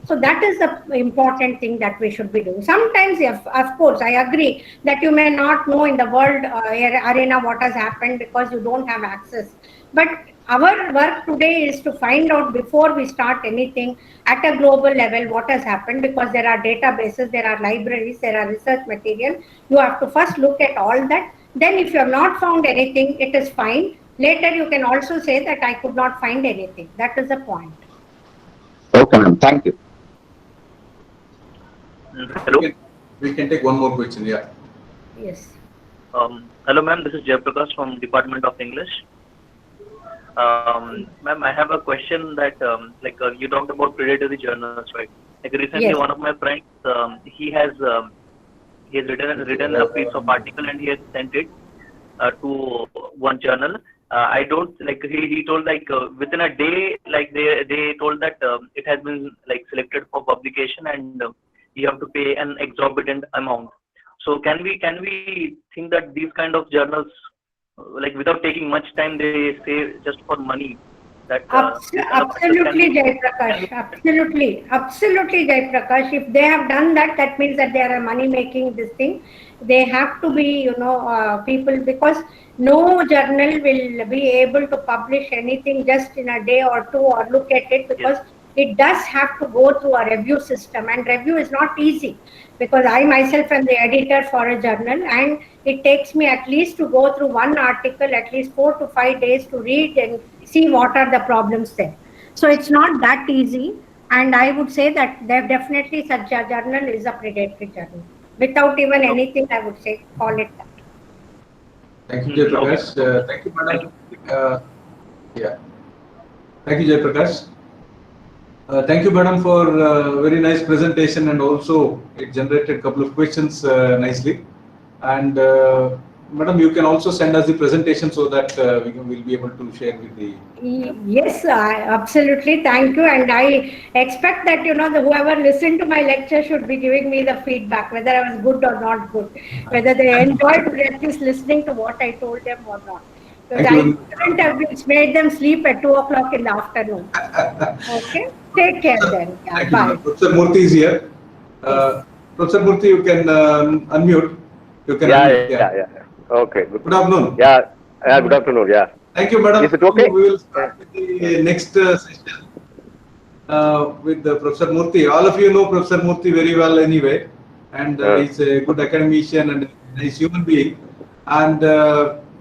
So that is the important thing that we should be doing. Sometimes, yes, of course, I agree that you may not know in the world arena what has happened because you don't have access. But our work today is to find out before we start anything at a global level what has happened, because there are databases, there are libraries, there are research material. You have to first look at all that. Then if you have not found anything, it is fine. Later you can also say that I could not find anything. That is the point. Okay, ma'am. Thank you. Hello. We can take one more question. Yeah. Yes. Hello, ma'am. This is Jayaprakash from Department of English. Ma'am, I have a question that, you talked about predatory journals, right? Like recently, Yes. one of my friends, he has written a piece of article and he has sent it to one journal. I don't like he told within a day, they told that it has been selected for publication and you have to pay an exorbitant amount. So can we think that these kind of journals, without taking much time, they say just for money that Absolutely, Jayaprakash. Absolutely, Jayaprakash. If they have done that, that means that they are a money-making this thing. They have to be, people, because no journal will be able to publish anything just in a day or two or look at it, because it does have to go through a review system, and review is not easy, because I myself am the editor for a journal, and it takes me at least to go through one article at least 4 to 5 days to read and see what are the problems there. So it's not that easy, and I would say that there definitely such a journal is a predatory journal. Without even anything, I would say call it that. Thank you, Jayaprakash. Thank you, madam. Yeah. Thank you, Jayaprakash. Thank you, madam, for very nice presentation, and also it generated a couple of questions nicely. And madam, you can also send us the presentation so that we will be able to share with the. Yes, absolutely. Thank you. And I expect that, whoever listened to my lecture should be giving me the feedback, whether I was good or not good, whether they enjoyed at least listening to what I told them or not. Because I couldn't have made them sleep at 2 o'clock in the afternoon. Okay. Take care then. Yeah, bye. Professor Murthy is here. Professor Murthy, you can unmute. You can unmute. Yeah. Okay. Good afternoon. Yeah. Good afternoon. Yeah. Thank you, madam. Is it okay? We will start with the next session with Professor Murthy. All of you know Professor Murthy very well anyway, and he's a good academician and a nice human being. And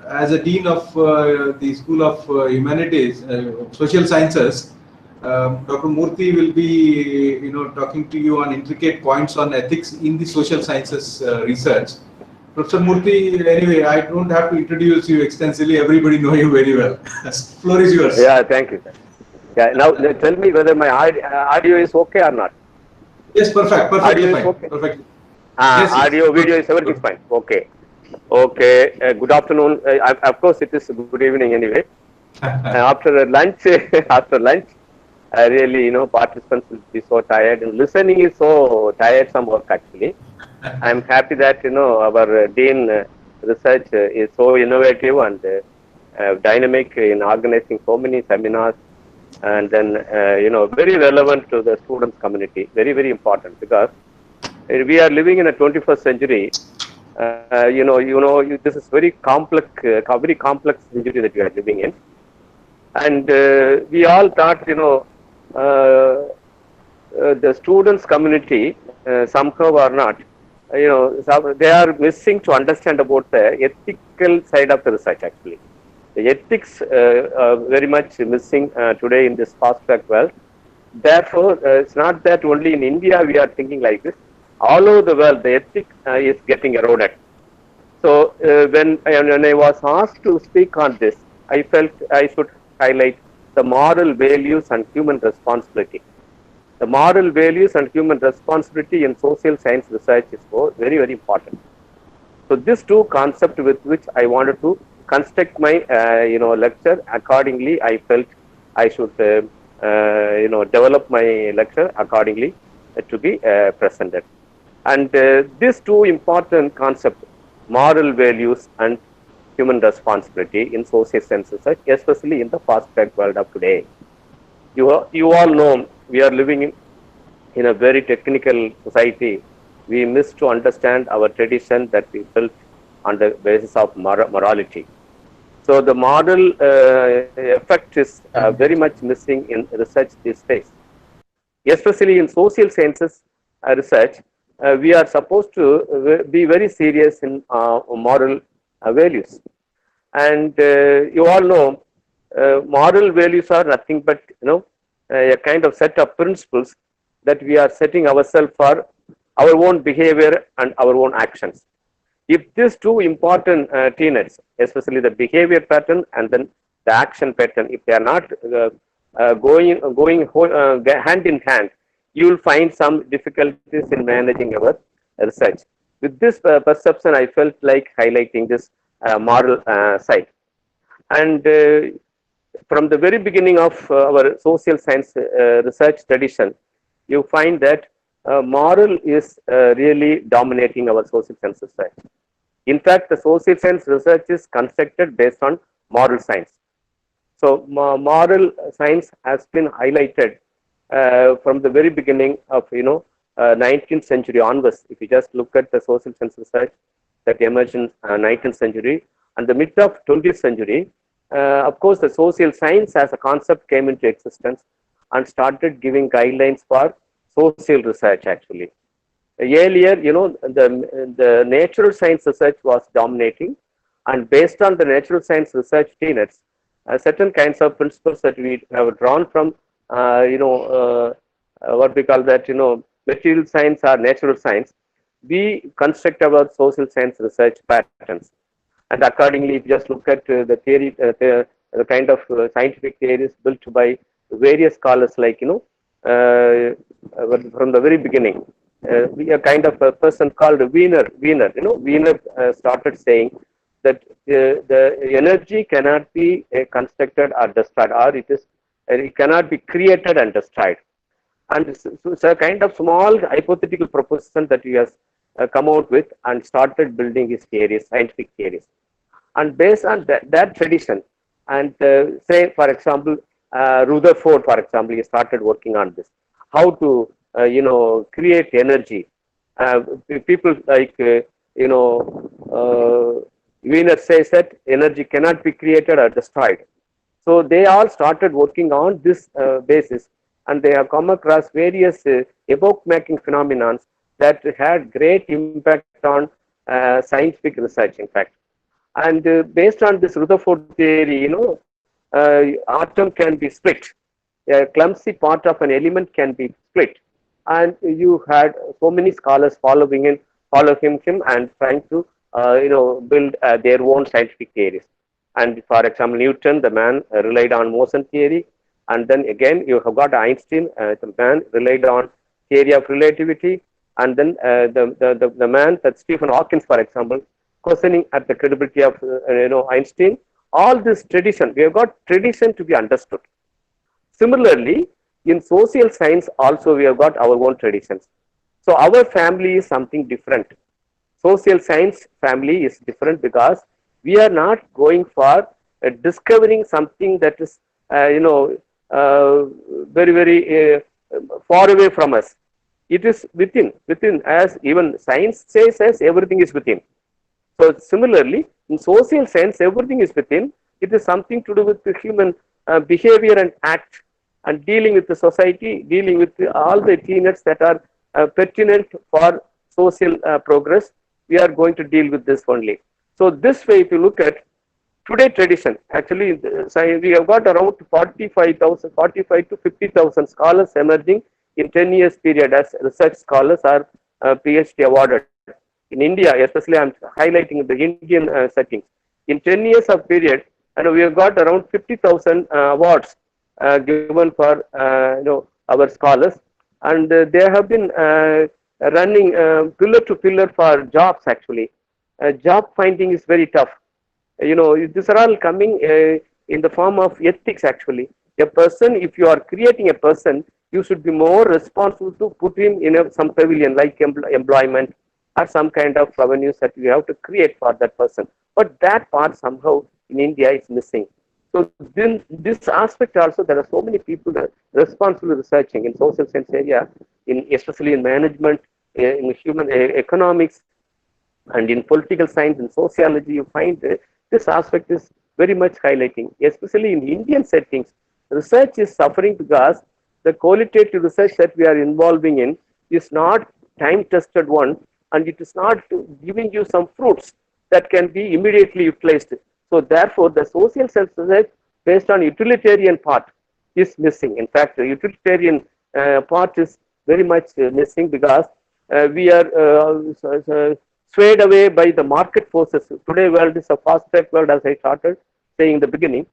as a dean of the School of Humanities, Social Sciences, Dr. Murthy will be, talking to you on intricate points on ethics in the social sciences research. Professor Murthy, anyway, I don't have to introduce you extensively. Everybody know you very well. Floor is yours. Yeah, thank you. Yeah, now tell me whether my audio is okay or not. Yes, perfect. Perfectly Audio fine. is okay. Perfectly. Yes, Yes, audio, video is everything fine. Okay. Okay. Good afternoon. Of course, it is good evening anyway. After lunch, I really, participants will be so tired, and listening is so tiresome work actually. I'm happy that, our Dean Research is so innovative and dynamic in organizing so many seminars, and then, very relevant to the students community. Very, very important, because we are living in a 21st century. This is very complex century that we are living in. And we all thought, the students community, somehow or not, they are missing to understand about the ethical side of the research actually. The ethics very much missing today in this fast track world. Therefore, it's not that only in India we are thinking like this. All over the world, the ethic is getting eroded. So when I was asked to speak on this, I felt I should highlight the moral values and human responsibility. The moral values and human responsibility in social science research is very, very important. So these two concepts with which I wanted to construct my lecture. Accordingly, I felt I should develop my lecture accordingly to be presented. And these two important concepts, moral values and human responsibility in social science research, especially in the fast-paced world of today. You all know we are living in a very technical society. We miss to understand our tradition that we built on the basis of morality. So the moral effect is very much missing in research these days. Especially in social sciences research, we are supposed to be very serious in moral values. And you all know moral values are nothing but a kind of set of principles that we are setting ourselves for our own behavior and our own actions. If these two important tenets, especially the behavior pattern and then the action pattern, if they are not going hand in hand, you will find some difficulties in managing our research. With this perception, I felt like highlighting this moral side. And from the very beginning of our social science research tradition, you find that moral is really dominating our social science research. In fact, the social science research is constructed based on moral science. So, moral science has been highlighted from the very beginning of 19th century onwards. If you just look at the social science research that emerged in 19th century and the mid of 20th century, of course, the social science as a concept came into existence and started giving guidelines for social research actually. Earlier, the natural science research was dominating, and based on the natural science research tenets, certain kinds of principles that we have drawn from, what we call that, material science or natural science, we construct our social science research patterns. And accordingly, if you just look at the theory, the kind of scientific theories built by various scholars, like, from the very beginning, we a kind of a person called Wiener. Wiener started saying that the energy cannot be constructed or destroyed, or it cannot be created and destroyed. And it's a kind of small hypothetical proposition that he has come out with and started building his theories, scientific theories. And based on that tradition, and say, for example, Rutherford, for example, he started working on this, how to create energy. People like Wiener says that energy cannot be created or destroyed. So they all started working on this basis, and they have come across various epoch-making phenomena that had great impact on scientific research, in fact. And based on this Rutherford theory, atom can be split. A clumsy part of an element can be split. And you had so many scholars following him and trying to, build their own scientific theories. And for example, Newton, the man relied on motion theory. And then again, you have got Einstein, the man relied on theory of relativity. And then the man that Stephen Hawking, for example, questioning at the credibility of Einstein. All this tradition, we have got tradition to be understood. Similarly, in social science also we have got our own traditions. So our family is something different. Social science family is different because we are not going for discovering something that is very, very far away from us. It is within, as even science says, as everything is within. So similarly, in social science, everything is within. It is something to do with the human behavior and act, and dealing with the society, dealing with all the tenets that are pertinent for social progress. We are going to deal with this only. So this way, if you look at today tradition, actually, we have got around 45 to 50,000 scholars emerging in 10 years period as research scholars are PhD awarded. In India, especially I'm highlighting the Indian settings. In 10 years of period, and we have got around 50,000 awards given for our scholars, and they have been running pillar to pillar for jobs actually. Job finding is very tough. These are all coming in the form of ethics actually. A person, if you are creating a person, you should be more responsible to put him in some pavilion like employment, or some kind of revenues that you have to create for that person. But that part somehow in India is missing. So then this aspect also, there are so many people that are responsible researching in social science area, in especially in management, in human economics, and in political science and sociology. You find this aspect is very much highlighting, especially in Indian settings. Research is suffering because the qualitative research that we are involving in is not time-tested one, and it is not giving you some fruits that can be immediately utilized. So therefore, the social science research based on utilitarian part is missing. In fact, the utilitarian part is very much missing because we are swayed away by the market forces. Today world is a fast track world, as I started saying in the beginning.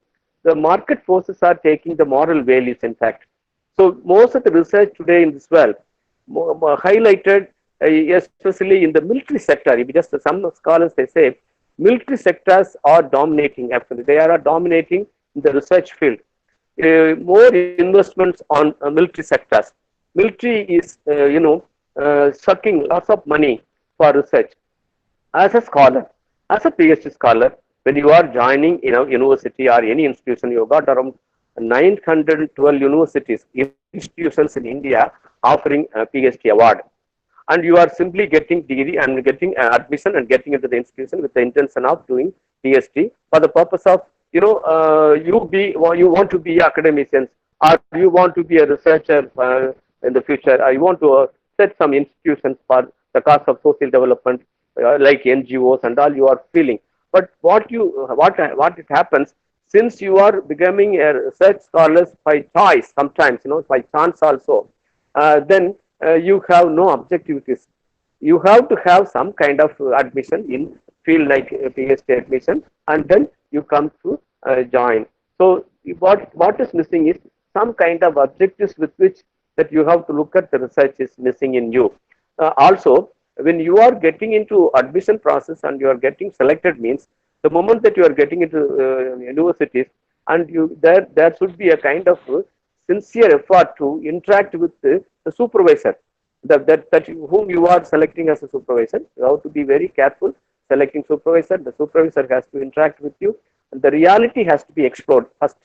The market forces are taking the moral values, in fact. So most of the research today in this world highlighted, especially in the military sector. If just some scholars, they say military sectors are dominating. Actually, they are dominating in the research field. More investments on military sectors. Military is, sucking lots of money for research. As a scholar, as a PhD scholar, when you are joining in a university or any institution, you got around 912 universities, institutions in India offering a PhD award. And you are simply getting degree and getting admission and getting into the institution with the intention of doing PhD for the purpose of, you want to be academicians, or you want to be a researcher in the future, or you want to set some institutions for the cause of social development, like NGOs and all you are feeling. But what it happens, since you are becoming a research scholar by choice, sometimes by chance also, then you have no objectivities. You have to have some kind of admission in field like PhD admission, and then you come to join. So what is missing is some kind of objectives with which that you have to look at the research is missing in you. Also, when you are getting into admission process and you are getting selected, means the moment that you are getting into universities, and there should be a kind of sincere effort to interact with the supervisor, that whom you are selecting as a supervisor. You have to be very careful selecting supervisor. The supervisor has to interact with you, and the reality has to be explored first.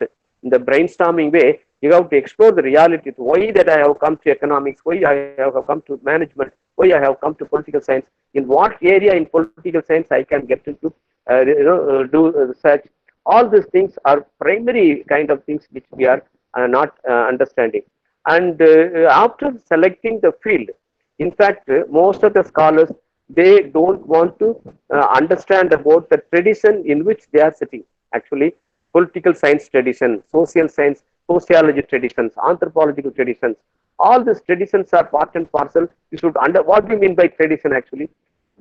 In the brainstorming way, you have to explore the reality. Why that I have come to economics, why I have come to management, why I have come to political science, in what area in political science I can get into do research. All these things are primary kind of things which we are not understanding. And after selecting the field, in fact, most of the scholars, they don't want to understand about the tradition in which they are sitting. Actually, political science tradition, social science, sociology traditions, anthropological traditions, all these traditions are part and parcel. You should what do you mean by tradition? Actually,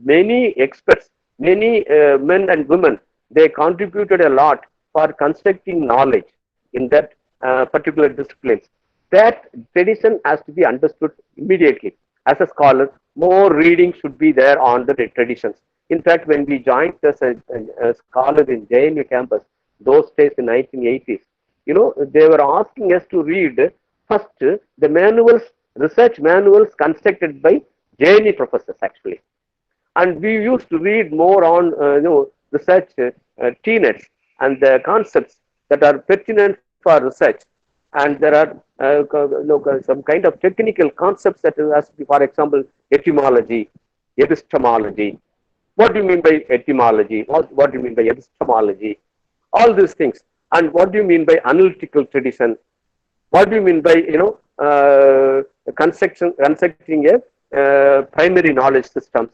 many experts, many men and women, they contributed a lot for constructing knowledge in that particular disciplines. That tradition has to be understood immediately. As a scholar, more reading should be there on the traditions. In fact, when we joined as a scholar in JNU campus, those days in 1980s, they were asking us to read first the manuals, research manuals constructed by JNU professors actually. And we used to read more on research tenets and the concepts that are pertinent for research. And there are some kind of technical concepts that has to be, for example, etymology, epistemology. What do you mean by etymology? What do you mean by epistemology? All these things. And what do you mean by analytical tradition? What do you mean by constructing a primary knowledge systems?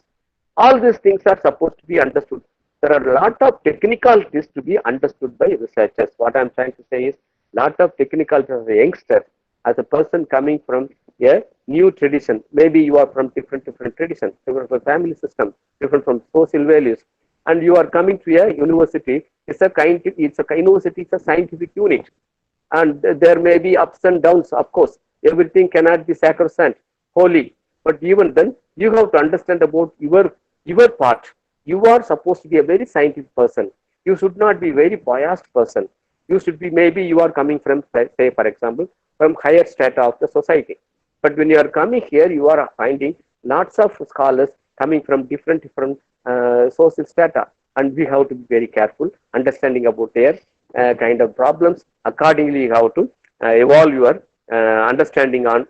All these things are supposed to be understood. There are a lot of technicalities to be understood by researchers. What I'm trying to say is, lot of technicalities as a youngster, as a person coming from a new tradition. Maybe you are from different traditions, different from family system, different from social values, and you are coming to a university. It's a university. It's a scientific unit, and there may be ups and downs. Of course, everything cannot be sacrosanct, holy. But even then, you have to understand about your part. You are supposed to be a very scientific person. You should not be very biased person. You should be, maybe you are coming from, say, for example, from higher strata of the society. But when you are coming here, you are finding lots of scholars coming from different social strata, and we have to be very careful understanding about their kind of problems. Accordingly, you have to evolve your understanding on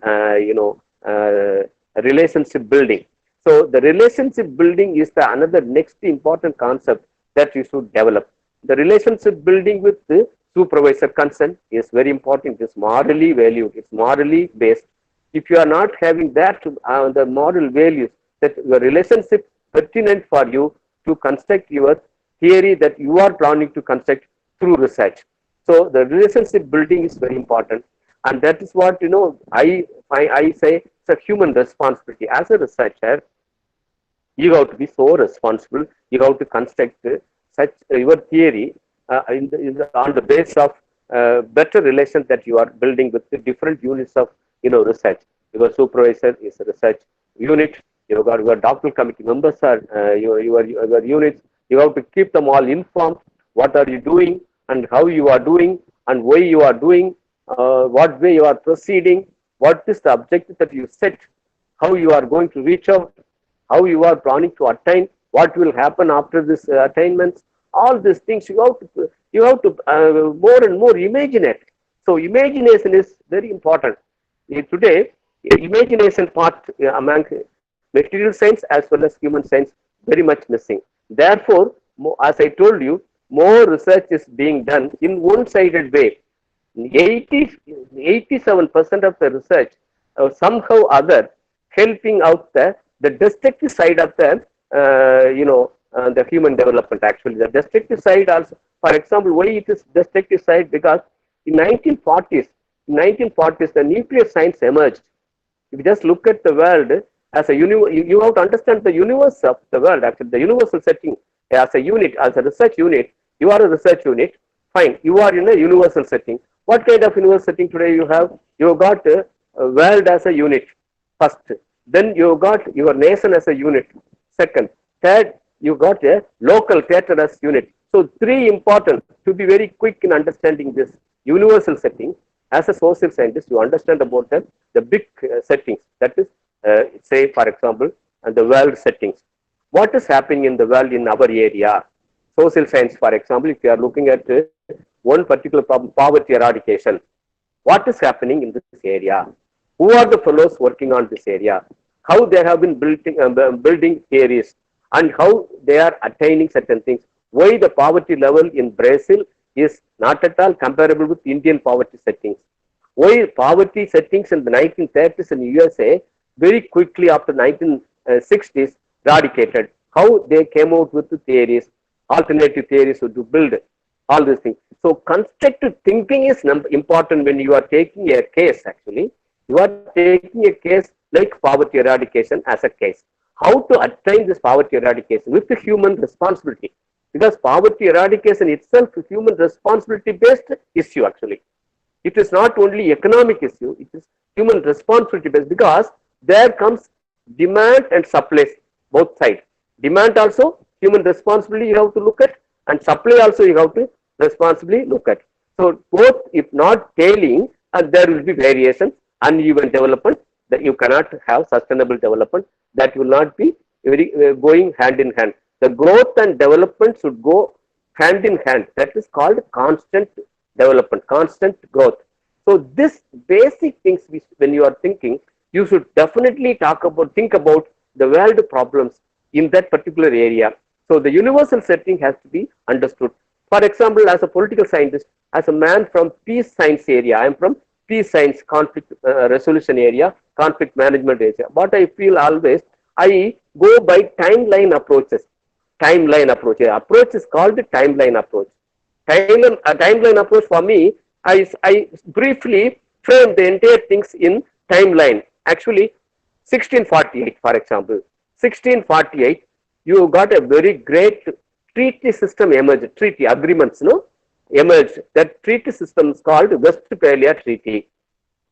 relationship building. So the relationship building is the another next important concept that you should develop. The relationship building with the supervisor consent is very important. It's morally valued. It's morally based. If you are not having that, the moral values, that your relationship pertinent for you to construct your theory that you are planning to construct through research. So the relationship building is very important, and that is what I say it's a human responsibility. As a researcher, you have to be so responsible. You have to construct such your theory on the basis of better relations that you are building with the different units of research. Your supervisor is a research unit. You got your doctoral committee members are your units. You have to keep them all informed. What are you doing and how you are doing and why you are doing, what way you are proceeding, what is the objective that you set, how you are going to reach out, how you are planning to attain, what will happen after this attainments. All these things you have to more and more imagine it. So imagination is very important. Today, imagination part among material science as well as human science very much missing. Therefore, as I told you, more research is being done in one-sided way. 87% of the research somehow other helping out the destructive side of the the human development. Actually, the destructive side also, for example, why it is destructive side? Because in 1940s the nuclear science emerged. If you just look at the world as a you have to understand the universe of the world. Actually, the universal setting as a unit, as a research unit. You are a research unit. Fine, you are in a universal setting. What kind of universal setting today you have? You got a world as a unit first. Then you got your nation as a unit. Second, third, you got a local theatre as unit. So three important to be very quick in understanding this universal setting. As a social scientist, you understand about the big settings. That is, say for example, the world settings. What is happening in the world in our area? Social science, for example, if you are looking at one particular problem, poverty eradication. What is happening in this area? Who are the fellows working on this area? How they have been building theories and how they are attaining certain things. Why the poverty level in Brazil is not at all comparable with Indian poverty settings. Why poverty settings in the 1930s in USA very quickly after 1960s eradicated. How they came out with the theories, alternative theories to build all these things. So constructive thinking is important when you are taking a case. Actually, you are taking a case like poverty eradication as a case. How to attain this poverty eradication with the human responsibility? Because poverty eradication itself is human responsibility based issue. Actually, it is not only economic issue; it is human responsibility based, because there comes demand and supply, both sides. Demand also human responsibility you have to look at, and supply also you have to responsibly look at. So both, if not tailing, there will be variation, uneven development, that you cannot have sustainable development. That will not be very going hand in hand. The growth and development should go hand in hand. That is called constant development, constant growth. So this basic things, when you are thinking, you should definitely think about the world problems in that particular area. So the universal setting has to be understood. For example, as a political scientist, as a man from peace science area, I am from peace science, conflict resolution area, conflict management area. What I feel always, I go by timeline approaches. Timeline approach. The approach is called the timeline approach. Timeline approach for me, I briefly frame the entire things in timeline. Actually, 1648, for example. 1648, you got a very great treaty system emerged, treaty agreements, emerged. That treaty system is called Westphalia Treaty.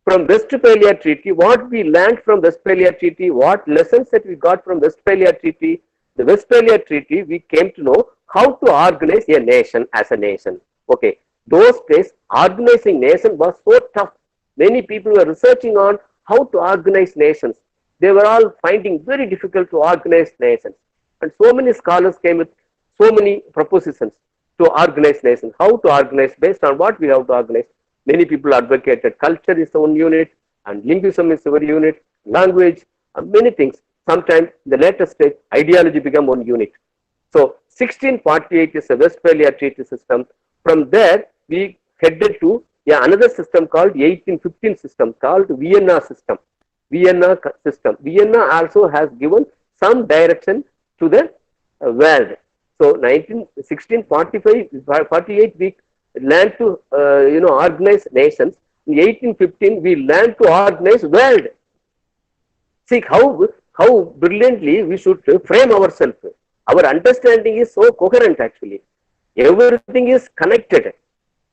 From Westphalia Treaty, what we learned from Westphalia Treaty, what lessons that we got from Westphalia Treaty, the Westphalia Treaty, we came to know how to organize a nation as a nation. Okay, those days, organizing nation was so tough. Many people were researching on how to organize nations. they were all finding very difficult to organize nations. And so many scholars came with so many propositions to organize nations, how to organize based on what we have to organize. Many people advocated culture is one unit and linguism is one unit, language, many things. Sometimes in the later stage, ideology became one unit. So 1648 is a Westphalia Treaty system. From there, we headed to another system called 1815 system called Vienna system. Vienna system. Vienna also has given some direction to the world. So 1645-48 we learned to organize nations. In 1815 we learned to organize world. See how brilliantly we should frame ourselves. Our understanding is so coherent actually. Everything is connected.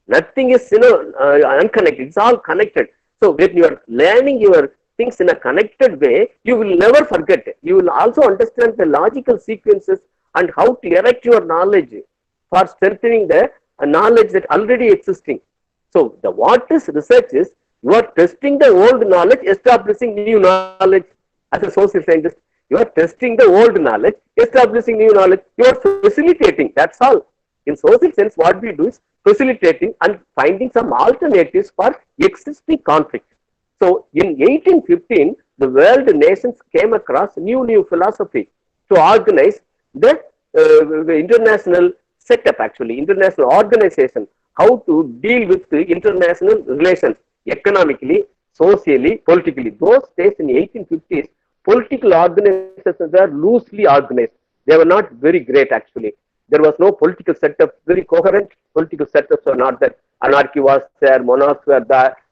Nothing is unconnected. It's all connected. So when you are learning your things in a connected way, you will never forget. You will also understand the logical sequences and how to erect your knowledge for strengthening the knowledge that already existing. So the what is research is you are testing the old knowledge, establishing new knowledge. As a social scientist, you are testing the old knowledge, establishing new knowledge. You are facilitating. That's all. In social sense, what we do is facilitating and finding some alternatives for existing conflict. So in 1815, the world nations came across new philosophy to organize the international setup, actually, international organization, how to deal with the international relations, economically, socially, politically. Those days in the 1850s, political organizations were loosely organized. They were not very great, actually. There was no political setup, very coherent political setups were not there. Anarchy was there, monarchs were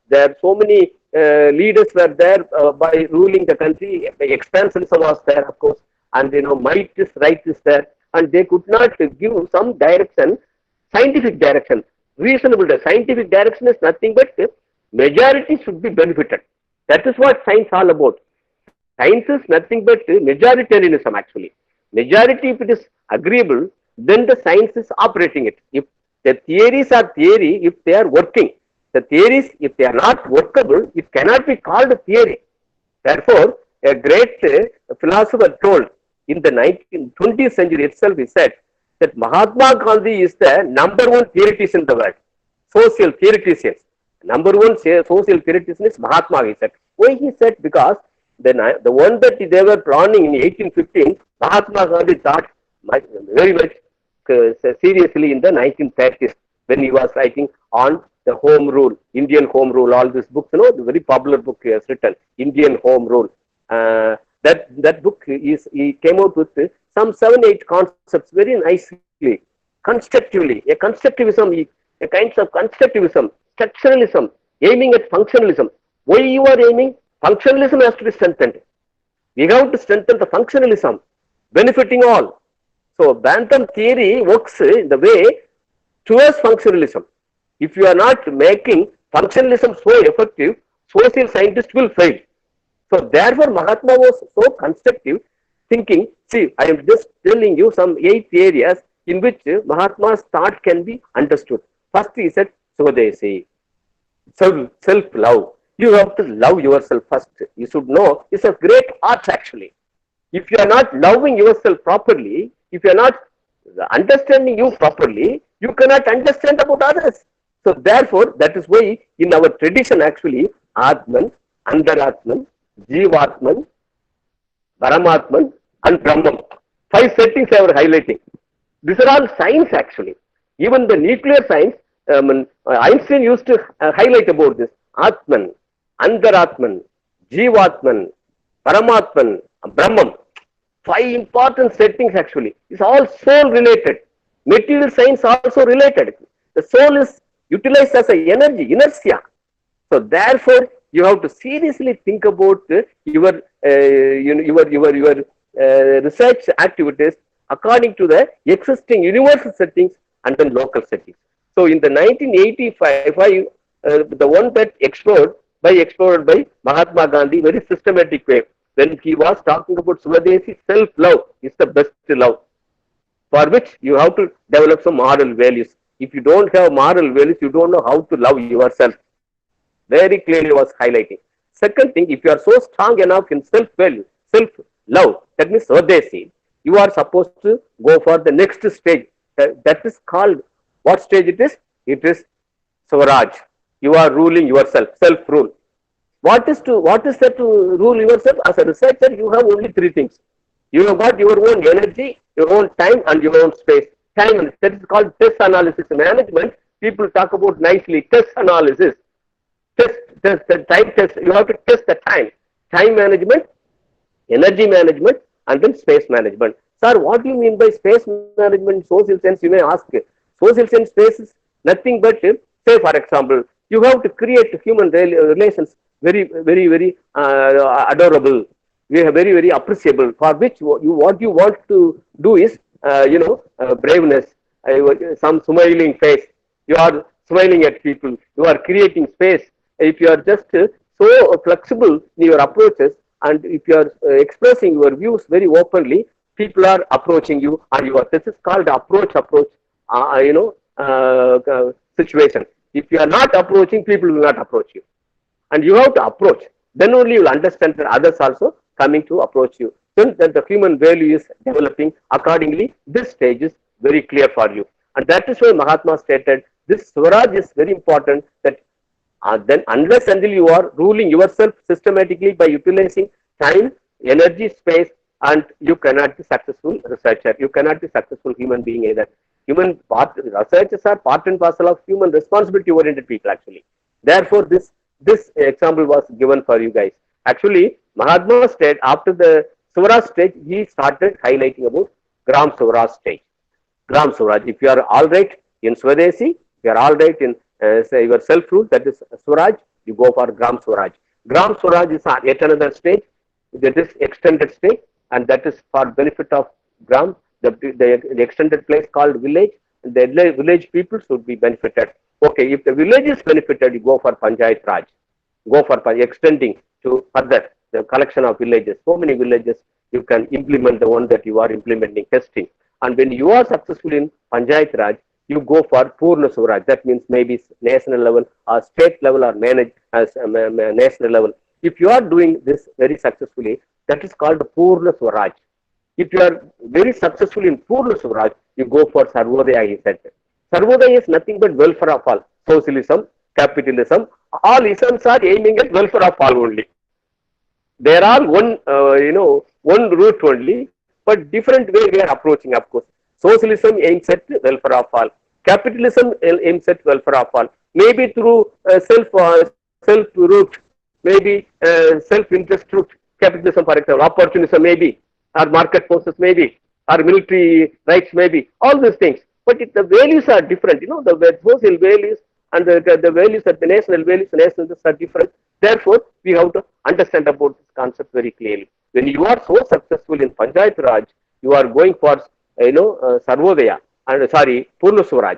there. So many leaders were there by ruling the country. Expansionism was there, of course, and might is right is there, and they could not give some direction, scientific direction, reasonable. Scientific direction is nothing but majority should be benefited. That is what science all about. Science is nothing but majoritarianism actually. Majority, if it is agreeable, then the science is operating it. If the theories are theory, if they are working, the theories, if they are not workable, it cannot be called a theory. Therefore, a great philosopher told in the 20th century itself, he said that Mahatma Gandhi is the number one theoretician in the world. Social theoreticians. Number one social theoretician is Mahatma, he said. Why he said? Because the one that they were planning in 1815, Mahatma Gandhi thought very much seriously in the 1930s when he was writing on the home rule, Indian home rule, all these books, the very popular book he has written, Indian home rule. That book he came out with some 7-8 concepts very nicely, constructively, a constructivism, a kind of constructivism, structuralism, aiming at functionalism. Why you are aiming? Functionalism has to be strengthened. We have to strengthen the functionalism, benefiting all. So Bantam theory works in the way towards functionalism. If you are not making functionalism so effective, social scientists will fail. So therefore Mahatma was so constructive, thinking, see, I am just telling you some 8 areas in which Mahatma's thought can be understood. First he said, Swadesi, self-love. You have to love yourself first. You should know it's a great art actually. If you are not loving yourself properly, if you are not understanding you properly, you cannot understand about others. So therefore, that is why in our tradition actually, Atman, Antaratman, Jivatman, Paramatman and Brahman. 5 settings I was highlighting. These are all science actually. Even the nuclear science, Einstein used to highlight about this. Atman, Antaratman, Jivatman, Paramatman, Brahman. 5 important settings actually. It's all soul related. Material science also related. The soul is utilized as a energy, inertia. So therefore, you have to seriously think about your research activities according to the existing universal settings and then local settings. So in the 1985, the one that explored by Mahatma Gandhi, very systematic way, when he was talking about Swadesi, self-love is the best love, for which you have to develop some moral values. If you don't have moral values, you don't know how to love yourself. Very clearly was highlighting. Second thing, if you are so strong enough in self-value, self-love, that means Swadesi, you are supposed to go for the next stage. That is called, what stage it is? It is Swaraj. You are ruling yourself, self-rule. What is that to rule yourself? As a researcher, you have only three things. You have got your own energy, your own time, and your own space. Time, that is called test analysis management. People talk about nicely test analysis. The time test. You have to test the time management, energy management, and then space management. Sir, what do you mean by space management in social sense? You may ask. Social sense space is nothing but, say for example, you have to create human relations very adorable, very appreciable, for which what you want to do is, braveness, some smiling face. You are smiling at people. You are creating space. If you are just so flexible in your approaches, and if you are expressing your views very openly, people are approaching you, and this is called approach situation. If you are not approaching, people will not approach you, and you have to approach. Then only you will understand that others also coming to approach you. Then that the human value is developing accordingly. This stage is very clear for you, and that is why Mahatma stated this Swaraj is very important. That then unless until you are ruling yourself systematically by utilizing time, energy, space, and you cannot be successful researcher. You cannot be successful human being either. Researchers are part and parcel of human responsibility oriented people actually. Therefore, this example was given for you guys. Actually, Mahatma said after the Swaraj stage, he started highlighting about Gram Swaraj stage. Gram Swaraj. If you are all right in Swadesi, you are all right in say your self-rule, that is Swaraj, you go for Gram Swaraj. Gram Swaraj is yet another stage, that is extended stage, and that is for benefit of Gram, the extended place called village, and the village people should be benefited. Okay, if the village is benefited, you go for Panchayat Raj, go for extending to further the collection of villages. So many villages you can implement the one that you are implementing, testing. And when you are successful in Panchayat Raj, you go for Purna Swaraj. That means maybe national level or state level or managed as national level. If you are doing this very successfully, that is called Purna Swaraj. If you are very successful in Purna Swaraj, you go for Sarvodaya, he said. Sarvodaya is nothing but welfare of all. Socialism, capitalism, all isms are aiming at welfare of all only. They are all one route only, but different way we are approaching, of course. Socialism aims at welfare of all. Capitalism aims at welfare of all. Maybe through self route, maybe self-interest route. Capitalism, for example, opportunism maybe, or market forces maybe, or military rights maybe. All these things. But the values are different. The social values and the values that the national values, nationalists are different. Therefore, we have to understand about this concept very clearly. When you are so successful in Panchayat Raj, you are going for Sarvodaya, and Purna Swaraj.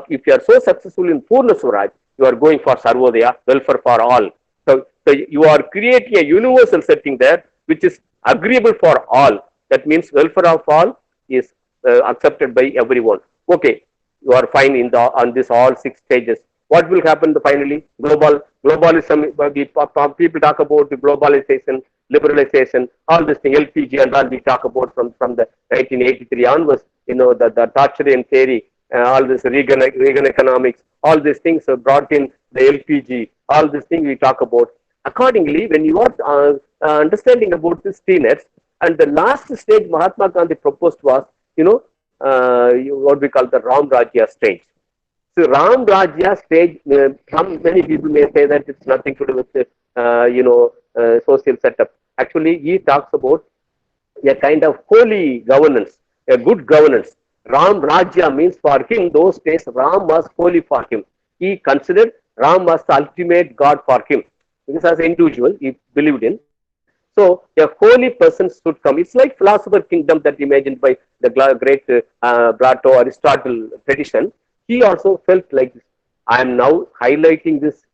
If you are so successful in Purna Swaraj, you are going for Sarvodaya, welfare for all. So you are creating a universal setting there, which is agreeable for all. That means welfare of all is accepted by everyone. Okay, you are fine on this all 6 stages. What will happen finally? Globalism. People talk about the globalization, liberalization, all this thing, LPG and all we talk about from the 1983 onwards. The Thatcherian theory, all this Reagan economics, all these things are brought in the LPG. All these things we talk about. Accordingly, when you are understanding about this tenets, and the last stage Mahatma Gandhi proposed was, what we call the Ram Rajya stage. So Ram Rajya stage, many people may say that it's nothing to do with social setup. Actually, he talks about a kind of holy governance, a good governance. Ram Rajya means for him, those days Ram was holy for him. He considered Ram was the ultimate God for him. Because as an individual, he believed in. So a holy person should come. It's like philosopher kingdom that imagined by the great Plato, Aristotle tradition. He also felt like this. I am now highlighting this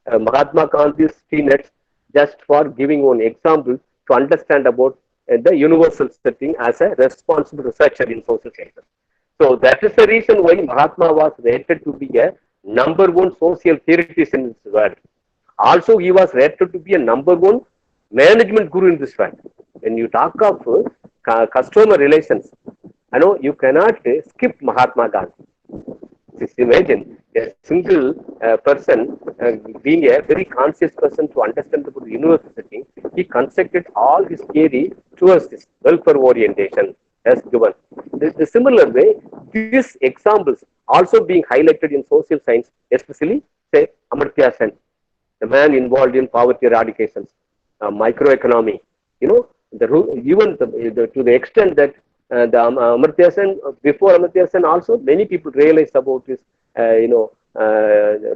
Mahatma Gandhi's tenets just for giving one example to understand about the universal setting as a responsible researcher in social sciences. So that is the reason why Mahatma was rated to be a #1 social theoretician in this world. Also, he was rated to be a #1 management guru in this world. When you talk of customer relations, I know you cannot skip Mahatma Gandhi. Just imagine a single person being a very conscious person to understand about the university. He constructed all his theory towards this welfare orientation as given. The similar way, these examples also being highlighted in social science, especially say Amartya Sen, the man involved in poverty eradications, microeconomy. You know, even to the extent that the Amartya Sen, before Amartya Sen also, many people realized about this,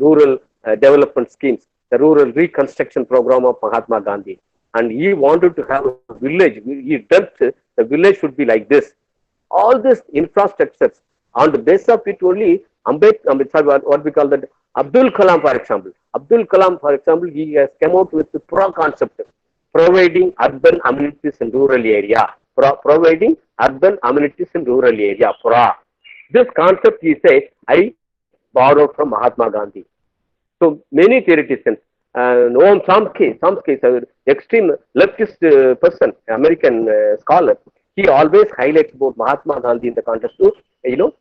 rural development schemes, the rural reconstruction program of Mahatma Gandhi. And he wanted to have a village. He dreamt the village should be like this. All these infrastructures, on the basis of it only, what we call that, Abdul Kalam, for example. Abdul Kalam, for example, he has come out with the PRA concept, providing urban amenities in rural area. Providing urban amenities in rural area, PRA. This concept, he said, I borrowed from Mahatma Gandhi. So many theoreticians, some case, extreme leftist person, American scholar, he always highlights about Mahatma Gandhi in the context of,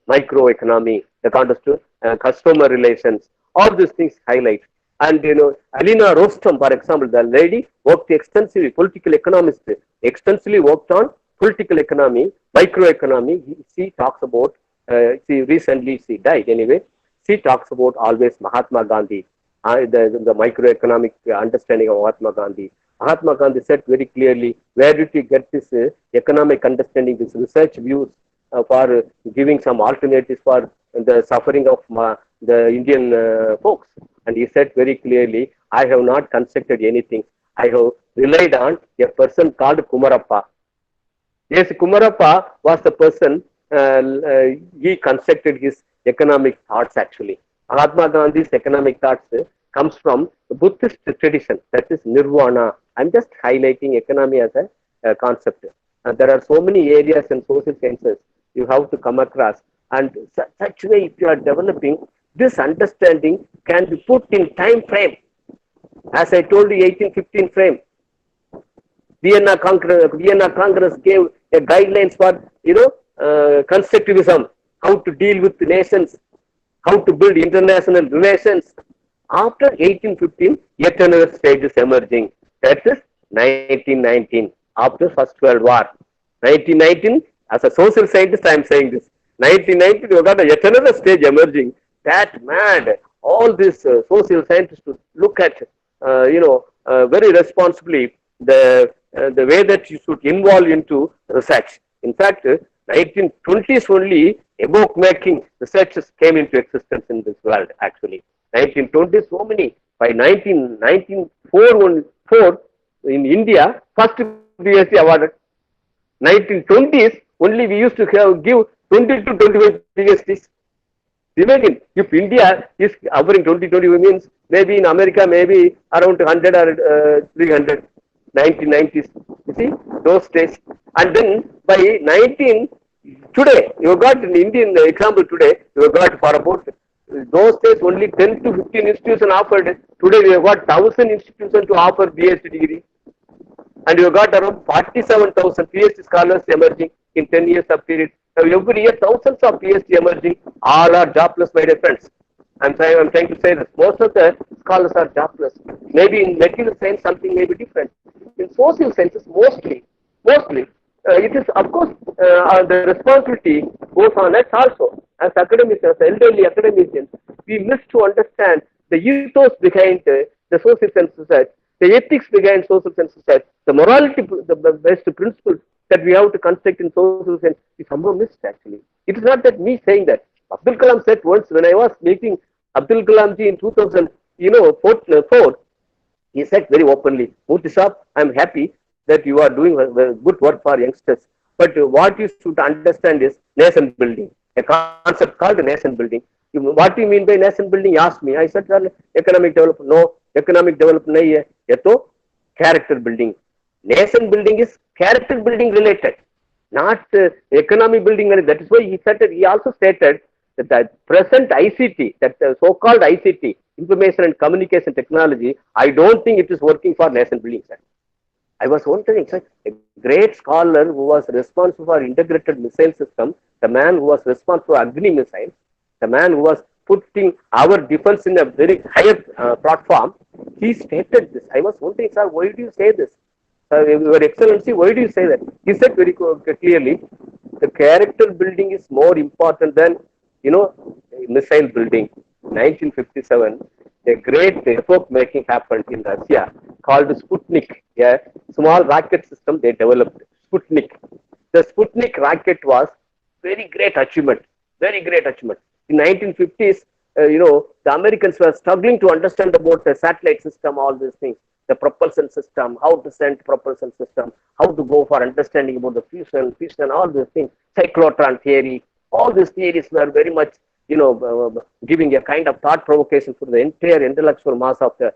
microeconomy, the context of customer relations, all these things highlight. And, Alina Rostam, for example, the lady worked extensively, political economist, extensively worked on political economy, microeconomy. She talks about, she died anyway. She talks about always Mahatma Gandhi, the microeconomic understanding of Mahatma Gandhi. Mahatma Gandhi said very clearly, where did you get this economic understanding, this research views for giving some alternatives for the suffering of the Indian folks? And he said very clearly, I have not constructed anything. I have relied on a person called Kumarappa. Yes, Kumarappa was the person, he constructed his economic thoughts actually. Mahatma Gandhi's economic thoughts comes from the Buddhist tradition, that is nirvana. I'm just highlighting economy as a concept. There are so many areas in social sciences you have to come across, and such way if you are developing, this understanding can be put in time frame. As I told you, 1815 frame. Vienna Congress gave a guidelines for, constructivism, how to deal with the nations, how to build international relations. After 1815, yet another stage is emerging. That is 1919, after First World War. 1919, as a social scientist, I am saying this. 1919, you got yet another stage emerging. That mad, all these social scientists to look at, very responsibly the way that you should involve into research. In fact, 1920s only epoch making researches came into existence in this world actually. 1920s, so many. By 1904 in India, first BSc awarded. 1920s only we used to give 20 to 25 PhDs. Imagine if India is offering 20 means maybe in America maybe around 100 or 300. 1990s, you see those days. And then by today you got an Indian example today, you got for about those days only 10 to 15 institutions offered. Today we have got 1,000 institutions to offer PhD degree, and you got around 47,000 PhD scholars emerging in 10 years of period. Now every year thousands of PhD emerging, all are jobless, my dear friends. I'm trying to say that most of the scholars are jobless. Maybe in material science something may be different. In social sciences, mostly, it is of course the responsibility goes on us also as academics, as elderly academicians. We miss to understand the ethos behind the social sciences, the ethics behind social sciences, the morality, the best principles that we have to construct in social science. We somehow missed actually. It is not that me saying that. Abdul Kalam said once when I was meeting Abdul Kalam ji in 2004, he said very openly, Murthy Saab, I am happy that you are doing good work for youngsters. But what you should understand is nation building, a concept called nation building. What do you mean by nation building? He asked me. I said, well, economic development. No, economic development nahi hai. Ye to character building. Nation building is character building related, not economic building. That is why he also stated that present ICT, that so-called ICT, information and communication technology, I don't think it is working for nation building, sir. I was wondering, sir, a great scholar who was responsible for integrated missile system, the man who was responsible for Agni missile, the man who was putting our defense in a very higher platform, he stated this. I was wondering, sir, why do you say this? Your Excellency, why do you say that? He said very clearly, the character building is more important than, missile building. 1957, a great epoch making happened in Russia called Sputnik, a small rocket system they developed, Sputnik. The Sputnik rocket was very great achievement, very great achievement. In 1950s, the Americans were struggling to understand about the satellite system, all these things, the propulsion system, how to send propulsion system, how to go for understanding about the fission, all these things, cyclotron theory, all these theories were very much, giving a kind of thought provocation for the entire intellectual mass of the,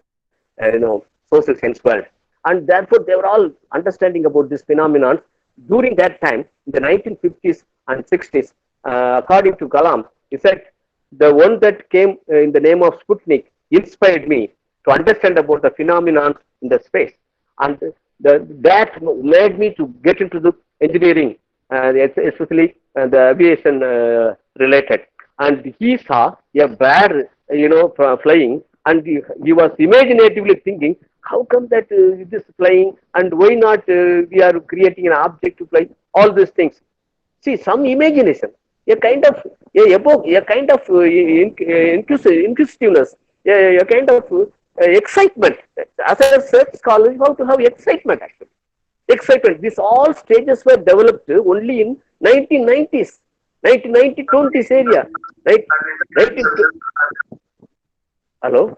social science world. And therefore, they were all understanding about this phenomenon. During that time, in the 1950s and 60s, according to Kalam, he said, the one that came in the name of Sputnik inspired me to understand about the phenomenon in the space. And that made me to get into the engineering, especially the aviation related. And he saw a bear, flying, and he was imaginatively thinking, how come that it is flying, and why not we are creating an object to fly? All these things. See, some imagination, a kind of inquisitiveness, a kind of excitement. As a research scholar, you have to have excitement actually. Excitement. These all stages were developed only in 1990s, 1920s area, right? Hello.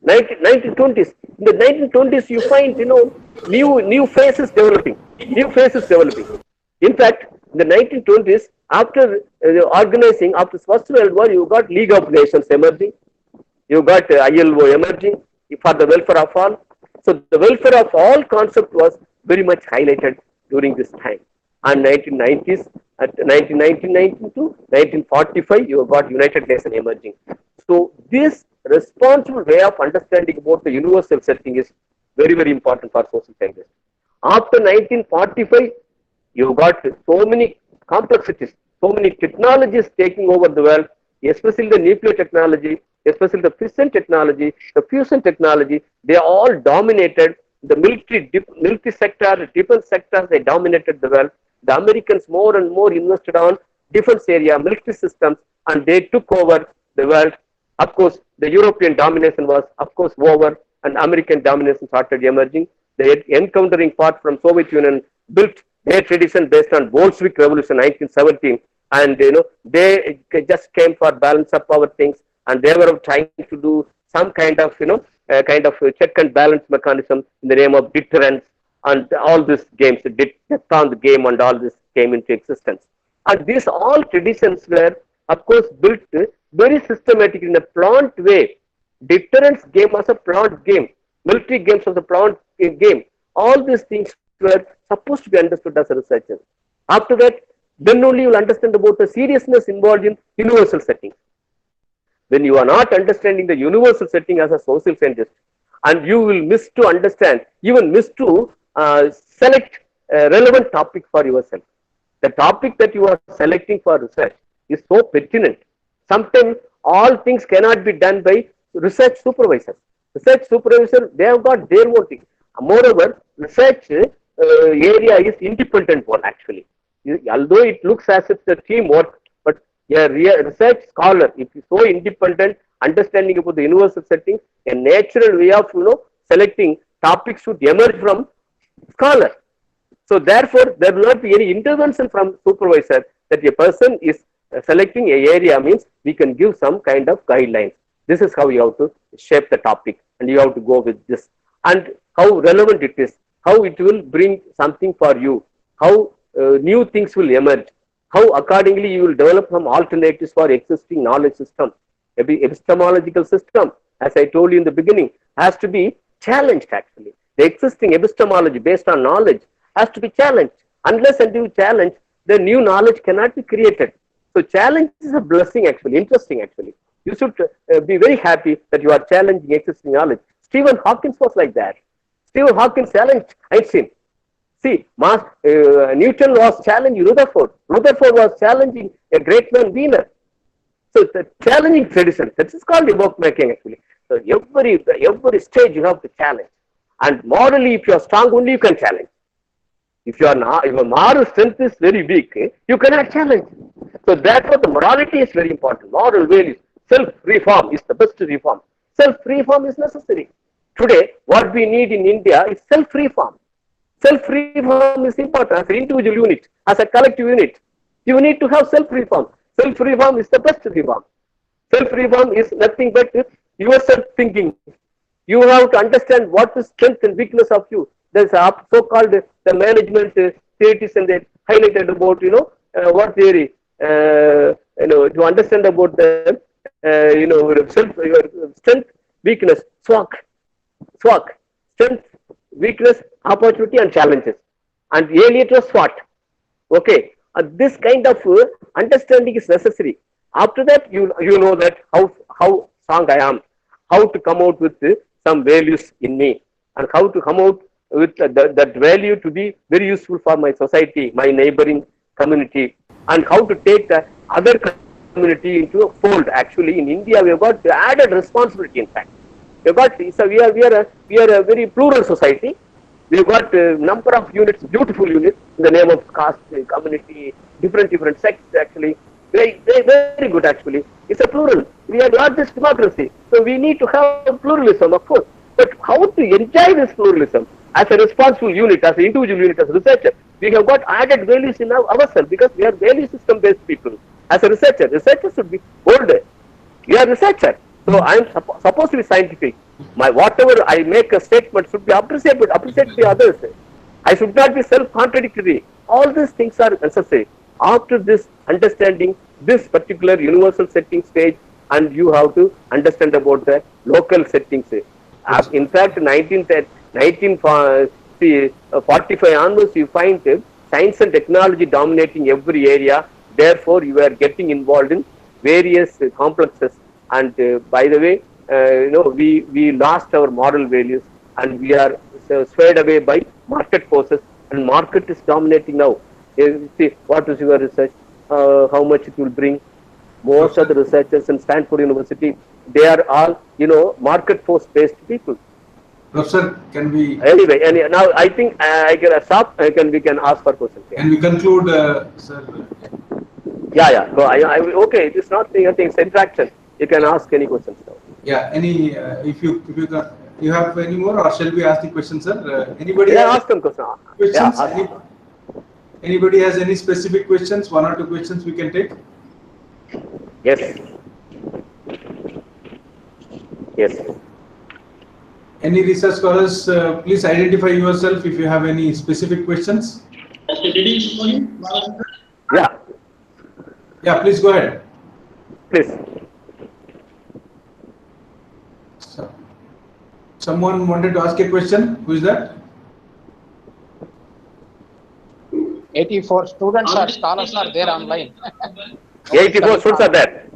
1920s. In the 1920s, you find new phases developing. In fact, in the 1920s, after organizing after First World War, you got League of Nations emerging. You got ILO emerging for the welfare of all. So the welfare of all concept was very much highlighted during this time. And 1990s, at 1992, 1945, you got United Nations emerging. So this responsible way of understanding about the universal setting is very, very important for social scientists. After 1945, you got so many complexities, so many technologies taking over the world, especially the nuclear technology, especially the fission technology, the fusion technology. They all dominated the military sector, the defense sector. They dominated the world. The Americans more and more invested on defense area, military systems, and they took over the world. Of course, the European domination was, of course, over, and American domination started emerging. The encountering part from Soviet Union built their tradition based on Bolshevik Revolution 1917, and they just came for balance of power things, and they were trying to do some kind of check and balance mechanism in the name of deterrence, and all these games, death on the game, and all this came into existence. And these all traditions were, of course, built very systematic in a planned way. Deterrence game was a planned game. Military games was a planned game. All these things were supposed to be understood as a researcher. After that, then only you will understand about the seriousness involved in universal settings. When you are not understanding the universal setting as a social scientist, and you will miss to understand, even miss to select a relevant topic for yourself. The topic that you are selecting for research is so pertinent. Sometimes all things cannot be done by research supervisors. Research supervisor, they have got their own thing. Moreover, research area is independent one actually. Although it looks as if the teamwork, but a research scholar, if you so independent, understanding about the universal setting, a natural way of selecting topics should emerge from scholar. So therefore, there will not be any intervention from supervisor that a person is selecting a area means we can give some kind of guidelines. This is how you have to shape the topic, and you have to go with this, and how relevant it is, how it will bring something for you, how new things will emerge, how accordingly you will develop some alternatives for existing knowledge system. Epistemological system, as I told you in the beginning, has to be challenged actually. The existing epistemology based on knowledge has to be challenged. Unless until you challenge, the new knowledge cannot be created. So challenge is a blessing actually, interesting actually. You should be very happy that you are challenging existing knowledge. Stephen Hawking was like that. Stephen Hawking challenged Einstein. See, Newton was challenging Rutherford. Rutherford was challenging a great man, Wiener. So the challenging tradition, that is called epoch making actually. So every stage you have to challenge. And morally, if you are strong, only you can challenge. If you are not, if your moral strength is very weak, you cannot challenge. So therefore, the morality is very important. Moral values, self-reform is the best reform. Self-reform is necessary. Today, what we need in India is self-reform. Self-reform is important as an individual unit, as a collective unit. You need to have self-reform. Self-reform is the best reform. Self-reform is nothing but your self-thinking. You have to understand what is strength and weakness of you. There's a so-called the management theories and they highlighted about what theory to understand about the self your strength, weakness, SWOT, strength, weakness, opportunity, and challenges. And earlier it was SWOT. Okay, this kind of understanding is necessary. After that, you know that how strong I am, how to come out with some values in me, and how to come out with that value to be very useful for my society, my neighboring community, and how to take the other community into a fold. Actually, in India, we have got the added responsibility. In fact, we are a very plural society. We've got a number of units, beautiful units, in the name of caste, community, different sects. Actually, very good. Actually, it's a plural. We are not just democracy, so we need to have pluralism, of course. But how to enjoy this pluralism as a responsible unit, as an individual unit, as a researcher? We have got added values in ourselves because we are value system-based people. As a researcher should be bolder. We are researcher, so I am supposed to be scientific. Whatever I make a statement should be appreciated by others. I should not be self-contradictory. All these things are necessary. After this understanding this particular universal setting stage, and you have to understand about the local settings. In fact, 1945 onwards, you find science and technology dominating every area. Therefore, you are getting involved in various complexes. And by the way, we lost our moral values, and we are swayed away by market forces, and market is dominating now. See, what is your research? How much it will bring? Most of the researchers in Stanford University, they are all market force based people. Professor, can we? Anyway, now I think I can stop. We can ask for questions. Can we conclude, sir? Yeah. Go. Okay. It is not it's interaction. You can ask any questions now. Yeah. Any? If you have any more, or shall we ask the question, sir? Anybody? Yeah, ask them questions. Questions? Yeah, Anybody has any specific questions? One or two questions we can take. Yes. Any research scholars, please identify yourself if you have any specific questions. Yeah. Yeah, please go ahead. Please. Someone wanted to ask a question. Who is that? 84 students or scholars are there online. 84 students are there.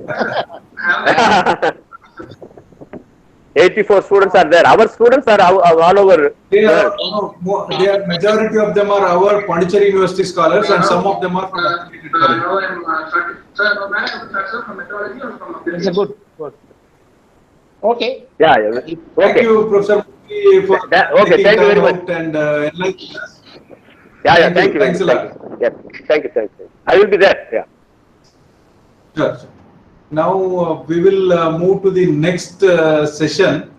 84 students are there. Our students are all over. They are majority of them are our Pondicherry University scholars, and some of them are from affiliated college. It's a good. Okay. Yeah. Thank you, Professor, for okay. Thank you very much. And enlightening us. Yeah. Thank you. Thanks a lot. Yeah. Thank you. I will be there. Yeah. Sure. Now we will move to the next session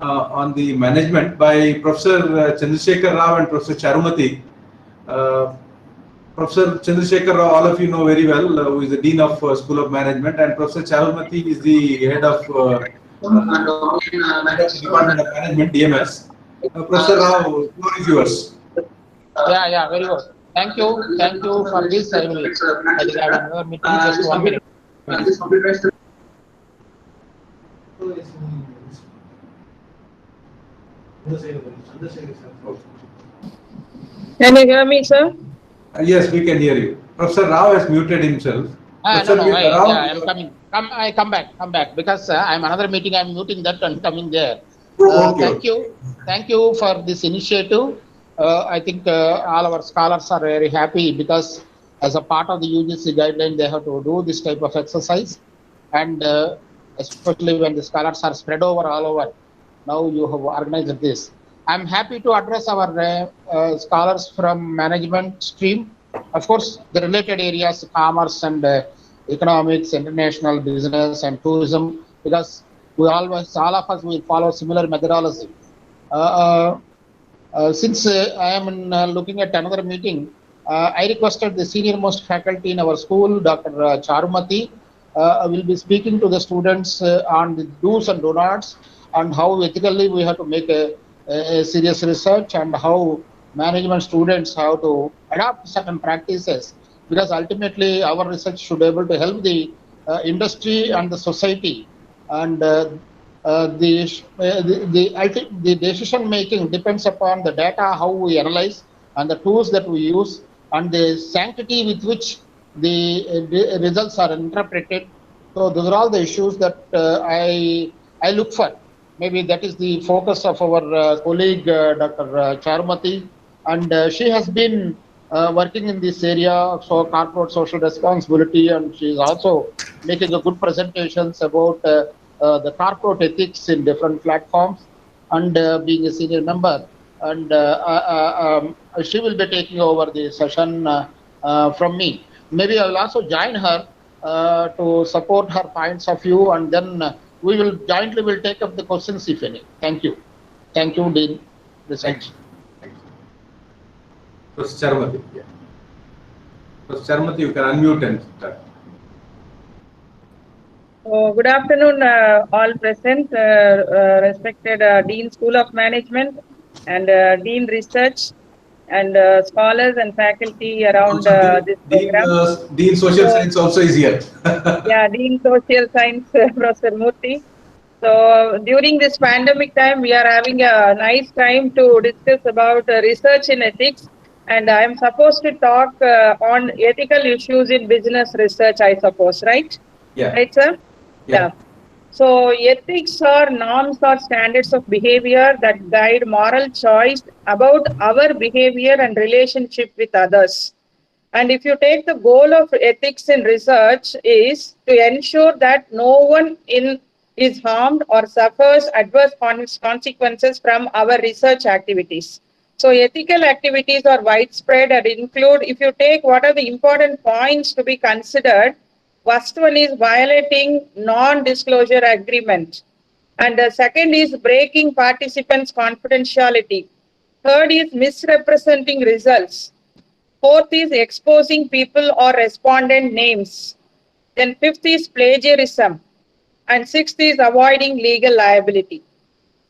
on the management by Professor Chandrasekhar Rao and Professor Charumati. Professor Chandrasekhar Rao, all of you know very well, who is the Dean of School of Management, and Professor Charumati is the head of Department of Management, DMS. Professor Rao, the floor is yours. Yeah, very good. Thank you for this. I will have another meeting just 1 minute. Can you hear me, sir? Yes, we can hear you. Professor Rao has muted himself. Professor, No, we are around. yeah, I'm coming. I come back because I'm another meeting. I'm muting that and coming there. Okay. Thank you for this initiative. I think all our scholars are very happy because as a part of the UGC guideline, they have to do this type of exercise, and especially when the scholars are spread over all over. Now you have organized this. I'm happy to address our scholars from management stream. Of course, the related areas, commerce and economics, international business and tourism, because all of us will follow similar methodology. Since I am looking at another meeting, I requested the senior most faculty in our school, Dr. Charumati, will be speaking to the students on the do's and do nots, and how ethically we have to make a serious research, and how management students have to adopt certain practices, because ultimately our research should be able to help the industry and the society, and the decision making depends upon the data, how we analyze, and the tools that we use, and the sanctity with which the results are interpreted. So those are all the issues that I look for. Maybe that is the focus of our colleague Dr. Charumati, and she has been working in this area of corporate social responsibility, and she is also making a good presentations about the corporate ethics in different platforms, and being a senior member, and she will be taking over the session from me. Maybe I will also join her to support her points of view, and then we will jointly take up the questions if any. Thank you, Dean. Thank you. Professor Charumati, yeah. Professor Charumati, you can unmute and start. Good afternoon, all present, respected Dean School of Management and Dean Research and scholars and faculty around this program. Dean Social Science also is here. Yeah, Dean Social Science, Professor Murthy. So during this pandemic time, we are having a nice time to discuss about research in ethics, and I am supposed to talk on ethical issues in business research, I suppose, right? Yeah. Right, sir? Yeah. So ethics are norms or standards of behavior that guide moral choice about our behavior and relationship with others. And if you take the goal of ethics in research is to ensure that no one is harmed or suffers adverse consequences from our research activities. So ethical activities are widespread and include, if you take what are the important points to be considered, first one is violating non-disclosure agreement. And the second is breaking participants' confidentiality. Third is misrepresenting results. Fourth is exposing people or respondent names. Then fifth is plagiarism. And sixth is avoiding legal liability.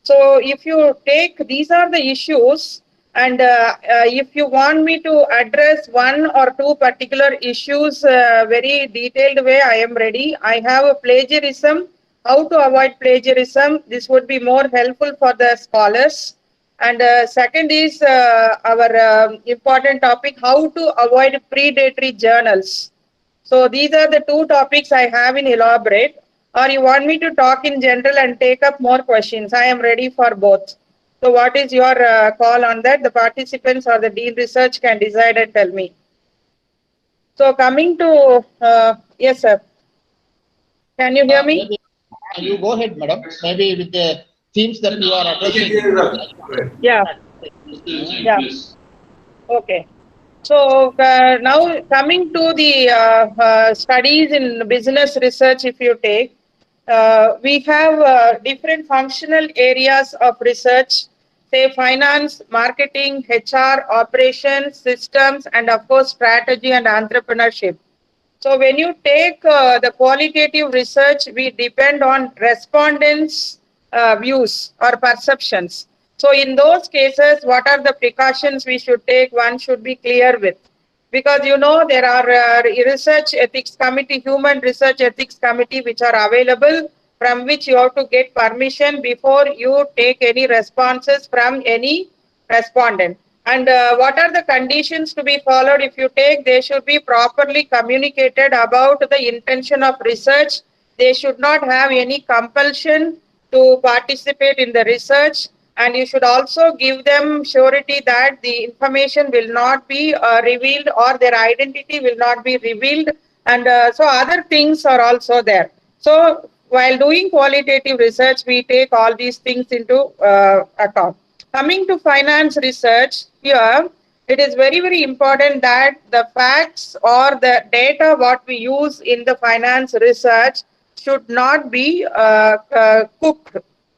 So if you take, these are the issues, and if you want me to address one or two particular issues very detailed way, I am ready. I have a plagiarism, how to avoid plagiarism. This would be more helpful for the scholars. And second is our important topic, how to avoid predatory journals. So these are the two topics I have in elaborate. Or you want me to talk in general and take up more questions? I am ready for both. So what is your call on that? The participants or the Dean Research can decide and tell me. So coming to, yes sir. Can you hear me? Maybe you go ahead, madam. Maybe with the themes that you are addressing. Yeah. Yeah. Okay. So now coming to the studies in business research, if you take, we have different functional areas of research, say finance, marketing, HR, operations, systems, and of course strategy and entrepreneurship. So when you take the qualitative research, we depend on respondents' views or perceptions. So in those cases, what are the precautions we should take? One should be clear with. Because you know there are research ethics committee, human research ethics committee which are available, from which you have to get permission before you take any responses from any respondent. And what are the conditions to be followed if you take? They should be properly communicated about the intention of research. They should not have any compulsion to participate in the research. And you should also give them surety that the information will not be revealed or their identity will not be revealed. And so other things are also there. So while doing qualitative research, we take all these things into account. Coming to finance research, here it is very, very important that the facts or the data what we use in the finance research should not be cooked.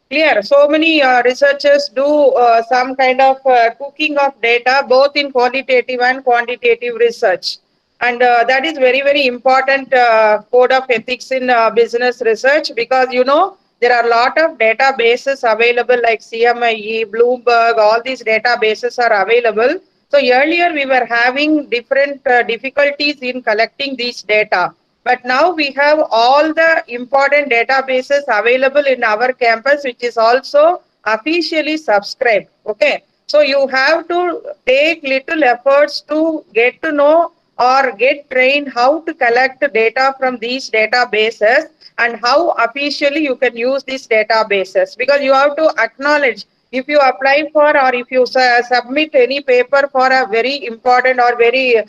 Clear. So many researchers do some kind of cooking of data both in qualitative and quantitative research. And that is very, very important code of ethics in business research, because there are a lot of databases available like CMIE, Bloomberg, all these databases are available. So earlier we were having different difficulties in collecting these data. But now we have all the important databases available in our campus, which is also officially subscribed. Okay. So you have to take little efforts to get to know or get trained how to collect data from these databases and how officially you can use these databases, because you have to acknowledge if you apply for or if you submit any paper for a very important or very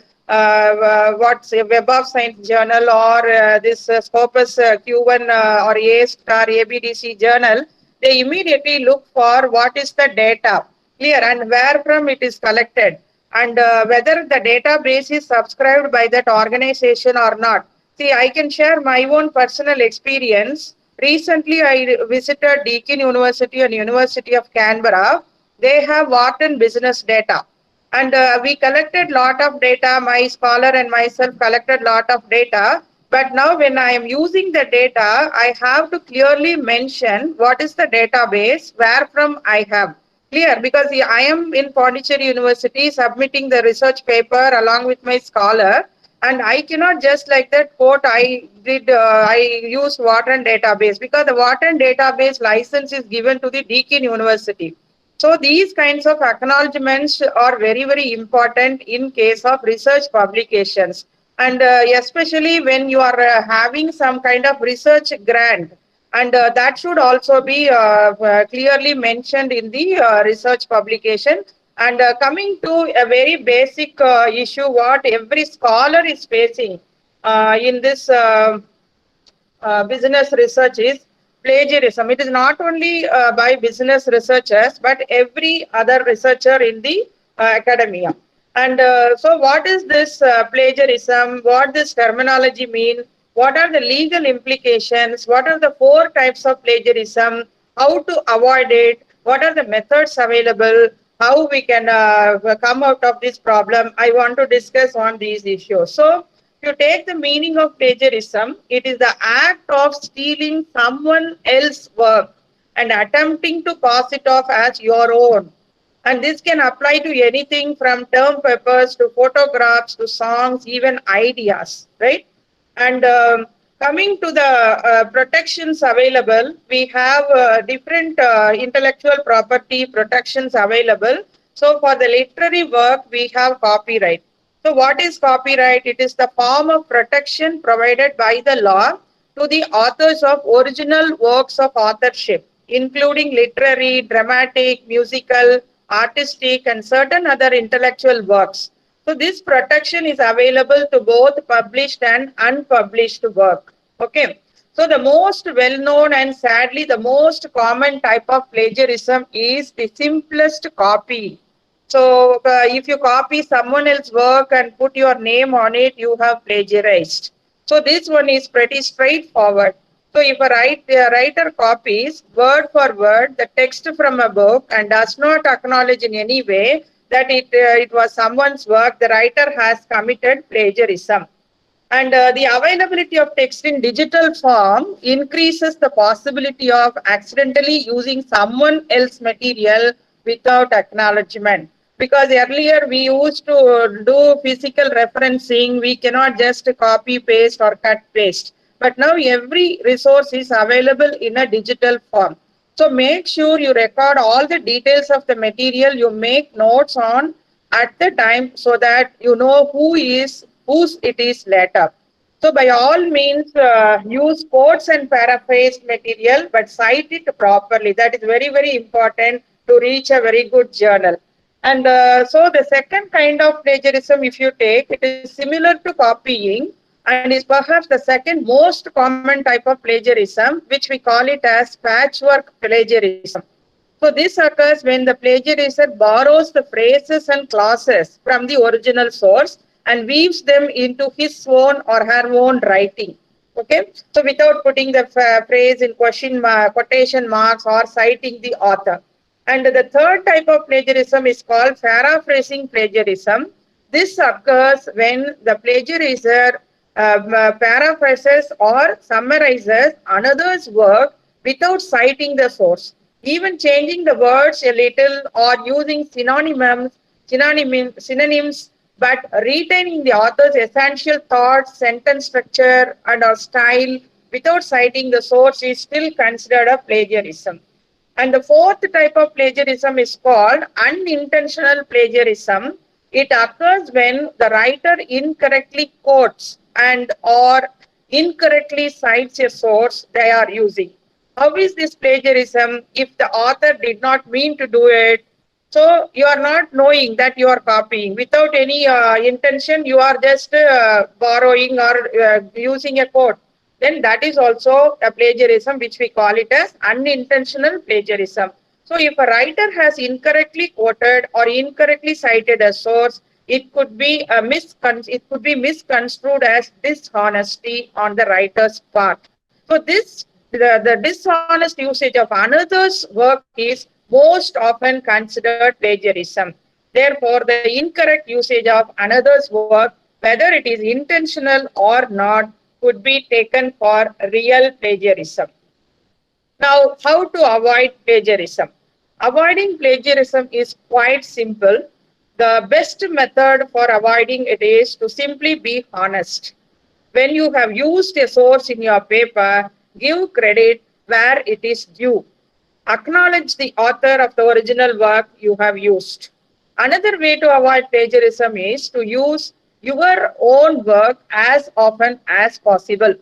what's a Web of Science journal or this Scopus Q1 or A star ABDC journal, they immediately look for what is the data, clear, and where from it is collected, and whether the database is subscribed by that organization or not. See, I can share my own personal experience. Recently, I visited Deakin University and University of Canberra. They have Wharton business data. And we collected lot of data. My scholar and myself collected lot of data. But now when I am using the data, I have to clearly mention what is the database, where from I have. Clear, because I am in Pondicherry University submitting the research paper along with my scholar, and I cannot just like that quote I used Wharton database, because the Wharton database license is given to the Deakin University. So these kinds of acknowledgements are very, very important in case of research publications, and especially when you are having some kind of research grant. And that should also be clearly mentioned in the research publication. And coming to a very basic issue, what every scholar is facing in this business research is plagiarism. It is not only by business researchers, but every other researcher in the academia. And so what is this plagiarism? What this terminology mean? What are the legal implications? What are the 4 types of plagiarism? How to avoid it? What are the methods available? How we can come out of this problem? I want to discuss on these issues. So if you take the meaning of plagiarism, it is the act of stealing someone else's work and attempting to pass it off as your own. And this can apply to anything from term papers to photographs to songs, even ideas, right? And coming to the protections available, we have different intellectual property protections available. So for the literary work, we have copyright. So what is copyright? It is the form of protection provided by the law to the authors of original works of authorship, including literary, dramatic, musical, artistic, and certain other intellectual works. So this protection is available to both published and unpublished work. Okay. So the most well-known and sadly the most common type of plagiarism is the simplest copy. So if you copy someone else's work and put your name on it, you have plagiarized. So this one is pretty straightforward. So if a writer copies word for word the text from a book and does not acknowledge in any way that it was someone's work, the writer has committed plagiarism. And the availability of text in digital form increases the possibility of accidentally using someone else's material without acknowledgement. Because earlier we used to do physical referencing, we cannot just copy, paste or cut, paste. But now every resource is available in a digital form. So make sure you record all the details of the material, you make notes on at the time so that you know whose it is later. So by all means, use quotes and paraphrased material, but cite it properly. That is very, very important to reach a very good journal. And so the second kind of plagiarism, if you take, it is similar to copying and is perhaps the second most common type of plagiarism, which we call it as patchwork plagiarism. So this occurs when the plagiarist borrows the phrases and clauses from the original source and weaves them into his own or her own writing. Okay, so without putting the phrase in quotation marks or citing the author. And the third type of plagiarism is called paraphrasing plagiarism. This occurs when the plagiarizer paraphrases or summarizes another's work without citing the source, even changing the words a little or using synonyms, but retaining the author's essential thoughts, sentence structure, and or style without citing the source is still considered a plagiarism. And the fourth type of plagiarism is called unintentional plagiarism. It occurs when the writer incorrectly quotes and or incorrectly cites a source they are using. How is this plagiarism if the author did not mean to do it? So you are not knowing that you are copying. Without any intention, you are just borrowing or using a quote. Then that is also a plagiarism, which we call it as unintentional plagiarism. So if a writer has incorrectly quoted or incorrectly cited a source, it could be misconstrued as dishonesty on the writer's part. So the dishonest usage of another's work is most often considered plagiarism. Therefore, the incorrect usage of another's work, whether it is intentional or not, could be taken for real plagiarism. Now, how to avoid plagiarism? Avoiding plagiarism is quite simple. The best method for avoiding it is to simply be honest. When you have used a source in your paper, give credit where it is due. Acknowledge the author of the original work you have used. Another way to avoid plagiarism is to use your own work as often as possible.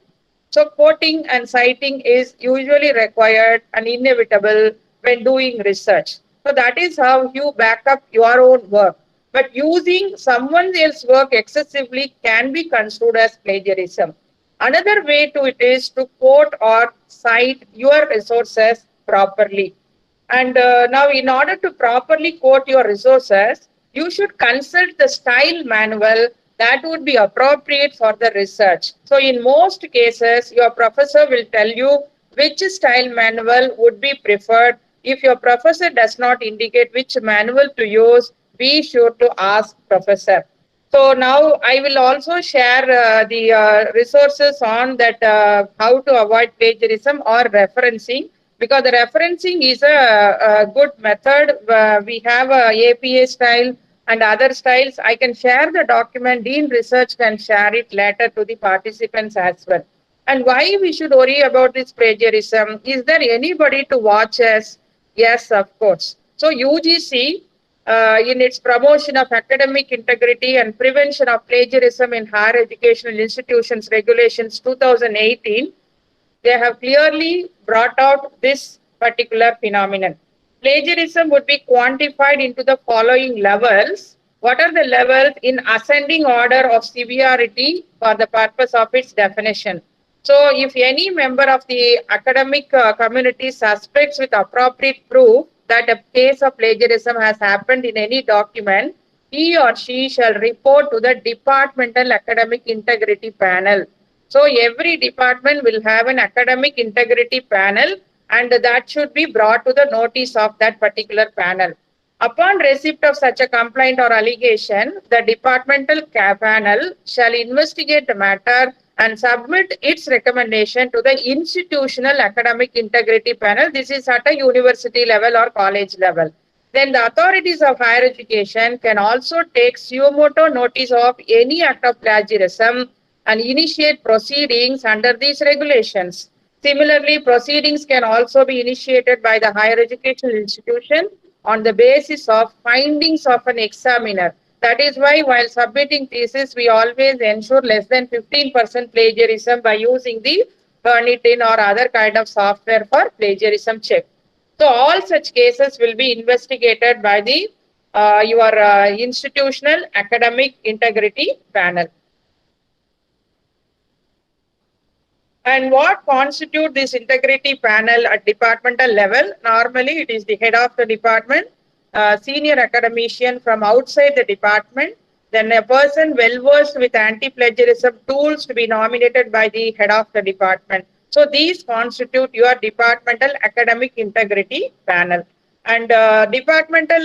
So quoting and citing is usually required and inevitable when doing research. So that is how you back up your own work. But using someone else's work excessively can be construed as plagiarism. Another way to it is to quote or cite your resources properly. And now, in order to properly quote your resources, you should consult the style manual that would be appropriate for the research. So in most cases, your professor will tell you which style manual would be preferred. If your professor does not indicate which manual to use, be sure to ask professor. So now I will also share the resources on that how to avoid plagiarism or referencing, because the referencing is a good method. We have a APA style and other styles. I can share the document. Dean Research can share it later to the participants as well. And why we should worry about this plagiarism? Is there anybody to watch us? Yes, of course. So UGC, in its promotion of academic integrity and prevention of plagiarism in higher educational institutions regulations 2018, they have clearly brought out this particular phenomenon. Plagiarism would be quantified into the following levels. What are the levels in ascending order of severity for the purpose of its definition? So if any member of the academic community suspects with appropriate proof that a case of plagiarism has happened in any document, he or she shall report to the Departmental Academic Integrity Panel. So every department will have an academic integrity panel, and that should be brought to the notice of that particular panel. Upon receipt of such a complaint or allegation, the departmental panel shall investigate the matter and submit its recommendation to the institutional academic integrity panel. This is at a university level or college level. Then the authorities of higher education can also take suo motu notice of any act of plagiarism and initiate proceedings under these regulations. Similarly, proceedings can also be initiated by the higher educational institution on the basis of findings of an examiner. That is why while submitting thesis, we always ensure less than 15% plagiarism by using the Turnitin or other kind of software for plagiarism check. So all such cases will be investigated by the your institutional academic integrity panel. And what constitute this integrity panel at departmental level? Normally, it is the head of the department, senior academician from outside the department, then a person well versed with anti-plagiarism tools to be nominated by the head of the department. So these constitute your departmental academic integrity panel. And departmental,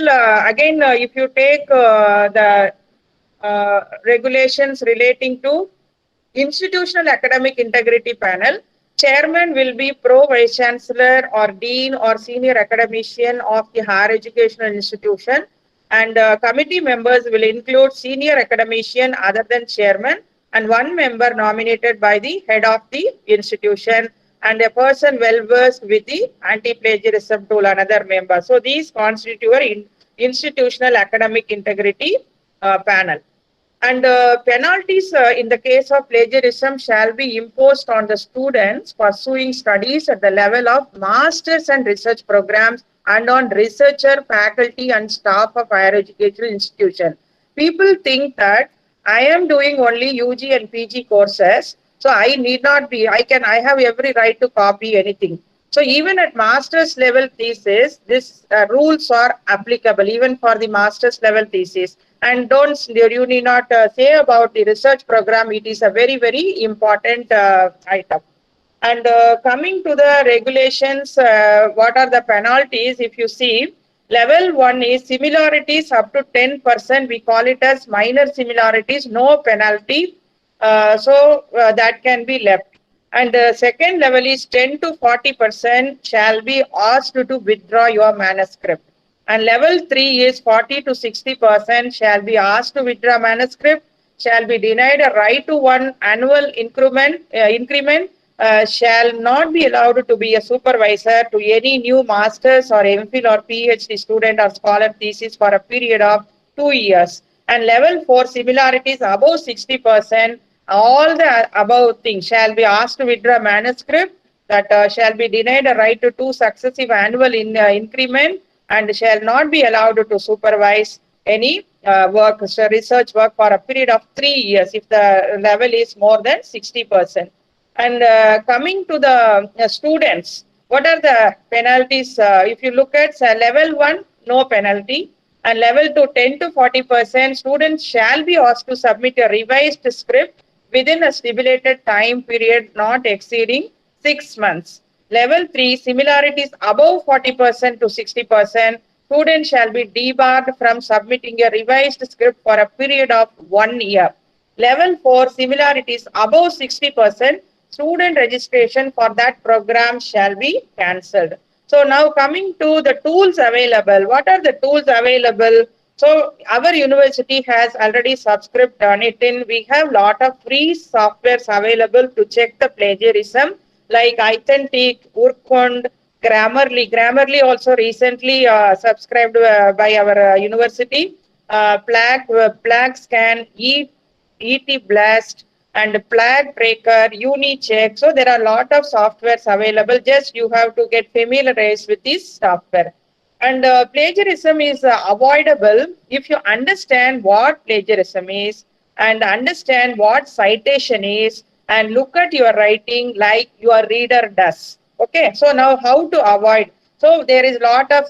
again, if you take the regulations relating to institutional academic integrity panel, chairman will be pro vice chancellor or dean or senior academician of the higher educational institution, and committee members will include senior academician other than chairman and one member nominated by the head of the institution, and a person well versed with the anti-plagiarism tool, another member. So these constitute an institutional academic integrity panel. And penalties in the case of plagiarism shall be imposed on the students pursuing studies at the level of masters and research programs and on researcher, faculty and staff of higher educational institution. People think that I am doing only UG and PG courses, so I need not be, I have every right to copy anything. So even at master's level thesis, these rules are applicable even for the master's level thesis. And you need not say about the research program. It is a very, very important item. And coming to the regulations, what are the penalties? If you see, level 1 is similarities up to 10%. We call it as minor similarities, no penalty. So that can be left. And the second level is 10 to 40% shall be asked to withdraw your manuscript. And level 3 is 40 to 60% shall be asked to withdraw manuscript, shall be denied a right to one annual increment, shall not be allowed to be a supervisor to any new master's or MPhil or PhD student or scholar thesis for a period of 2 years. And level 4 similarities above 60%, all the above things shall be asked to withdraw manuscript, that shall be denied a right to 2 successive annual increment, and shall not be allowed to supervise any work, research work for a period of 3 years if the level is more than 60%. And coming to the students, what are the penalties? If you look at level 1, no penalty, and level 2, 10 to 40%, students shall be asked to submit a revised script within a stipulated time period not exceeding 6 months. Level 3, similarities above 40% to 60%, students shall be debarred from submitting a revised script for a period of 1 year. Level 4, similarities above 60%, student registration for that program shall be cancelled. So now coming to the tools available, what are the tools available? So our university has already subscribed Turnitin. We have lot of free softwares available to check the plagiarism, like Authentic, Urkund, Grammarly. Grammarly also recently subscribed by our university. Plag Scan, ET Blast, and Plag Tracker, UniCheck. So there are a lot of softwares available. Just you have to get familiarized with this software. And plagiarism is avoidable if you understand what plagiarism is and understand what citation is, and look at your writing like your reader does. Okay, so now how to avoid? So there is a lot of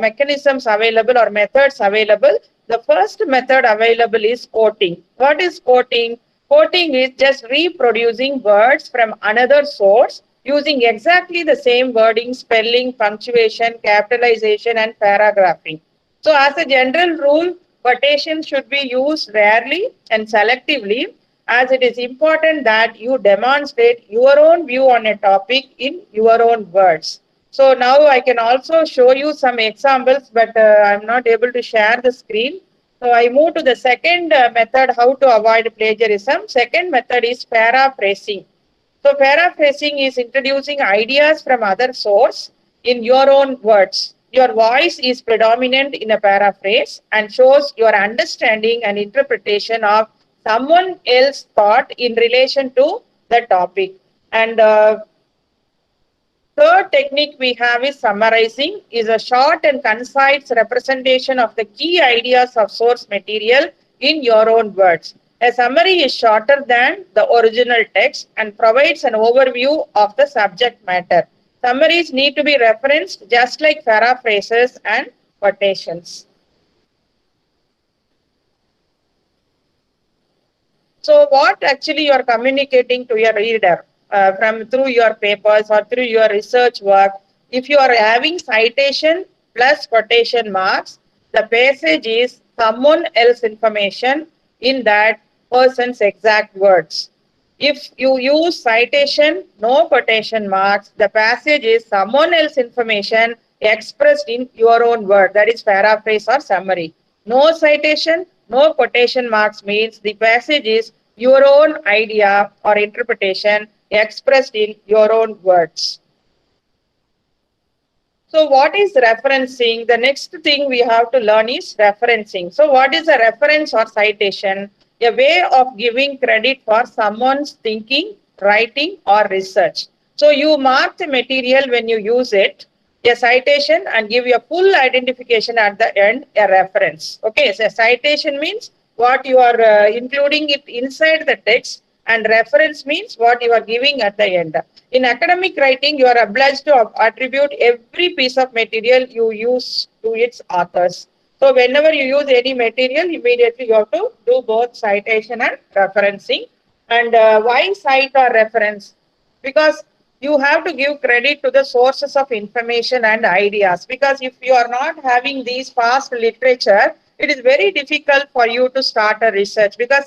mechanisms available or methods available. The first method available is quoting. What is quoting? Quoting is just reproducing words from another source using exactly the same wording, spelling, punctuation, capitalization, and paragraphing. So as a general rule, quotation should be used rarely and selectively, as it is important that you demonstrate your own view on a topic in your own words. So now I can also show you some examples, but I'm not able to share the screen. So I move to the second method, how to avoid plagiarism. Second method is paraphrasing. So paraphrasing is introducing ideas from other source in your own words. your voice is predominant in a paraphrase and shows your understanding and interpretation of someone else's thought in relation to the topic. And third technique we have is summarizing, is a short and concise representation of the key ideas of source material in your own words. A summary is shorter than the original text and provides an overview of the subject matter. Summaries need to be referenced just like paraphrases and quotations. So what actually you are communicating to your reader from through your papers or through your research work? If you are having citation plus quotation marks, the passage is someone else's information in that person's exact words. If you use citation, no quotation marks, the passage is someone else's information expressed in your own word, that is paraphrase or summary. No citation, no quotation marks means the passage is your own idea or interpretation expressed in your own words. So what is referencing? The next thing we have to learn is referencing. So what is a reference or citation? A way of giving credit for someone's thinking, writing or research. So you mark the material when you use it, a citation, and give a full identification at the end, a reference. Okay, so a citation means what you are including it inside the text, and reference means what you are giving at the end. In academic writing, you are obliged to attribute every piece of material you use to its authors. So whenever you use any material, immediately you have to do both citation and referencing. And why cite or reference? Because you have to give credit to the sources of information and ideas. Because if you are not having these past literature, it is very difficult for you to start a research, because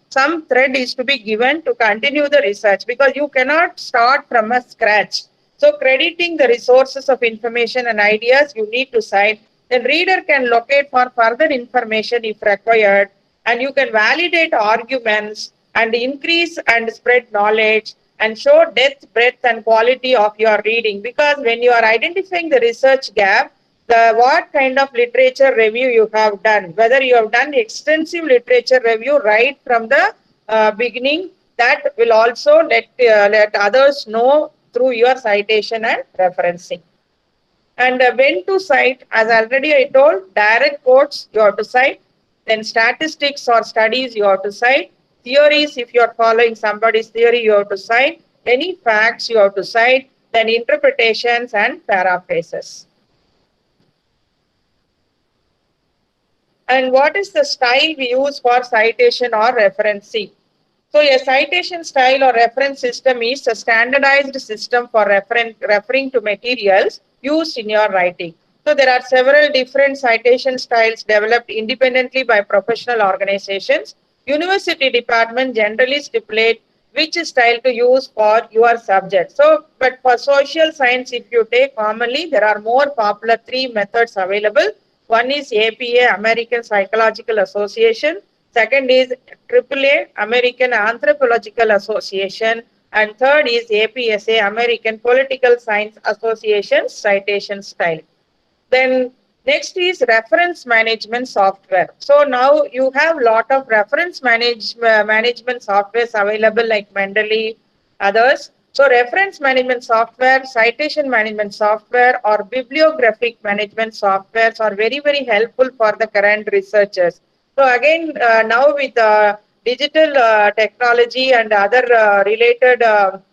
some thread is to be given to continue the research, because you cannot start from a scratch. So crediting the resources of information and ideas you need to cite, then reader can locate for further information if required, and you can validate arguments and increase and spread knowledge and show depth, breadth and quality of your reading. Because when you are identifying the research gap, what kind of literature review you have done, whether you have done extensive literature review right from the beginning, that will also let others know through your citation and referencing. And when to cite, as already I told, direct quotes you have to cite, then statistics or studies you have to cite, theories, if you are following somebody's theory, you have to cite, any facts you have to cite, then interpretations and paraphrases. And what is the style we use for citation or referencing? So a citation style or reference system is a standardized system for referring to materials used in your writing. So there are several different citation styles developed independently by professional organizations. University departments generally stipulate which style to use for your subject. So, but for social science, if you take commonly, there are more popular three methods available. One is APA, American Psychological Association. Second is AAA, American Anthropological Association. And third is APSA, American Political Science Association citation style. Then next is reference management software. So now you have a lot of reference management softwares available like Mendeley, others. So reference management software, citation management software or bibliographic management softwares are very, very helpful for the current researchers. So again, now with digital technology and other related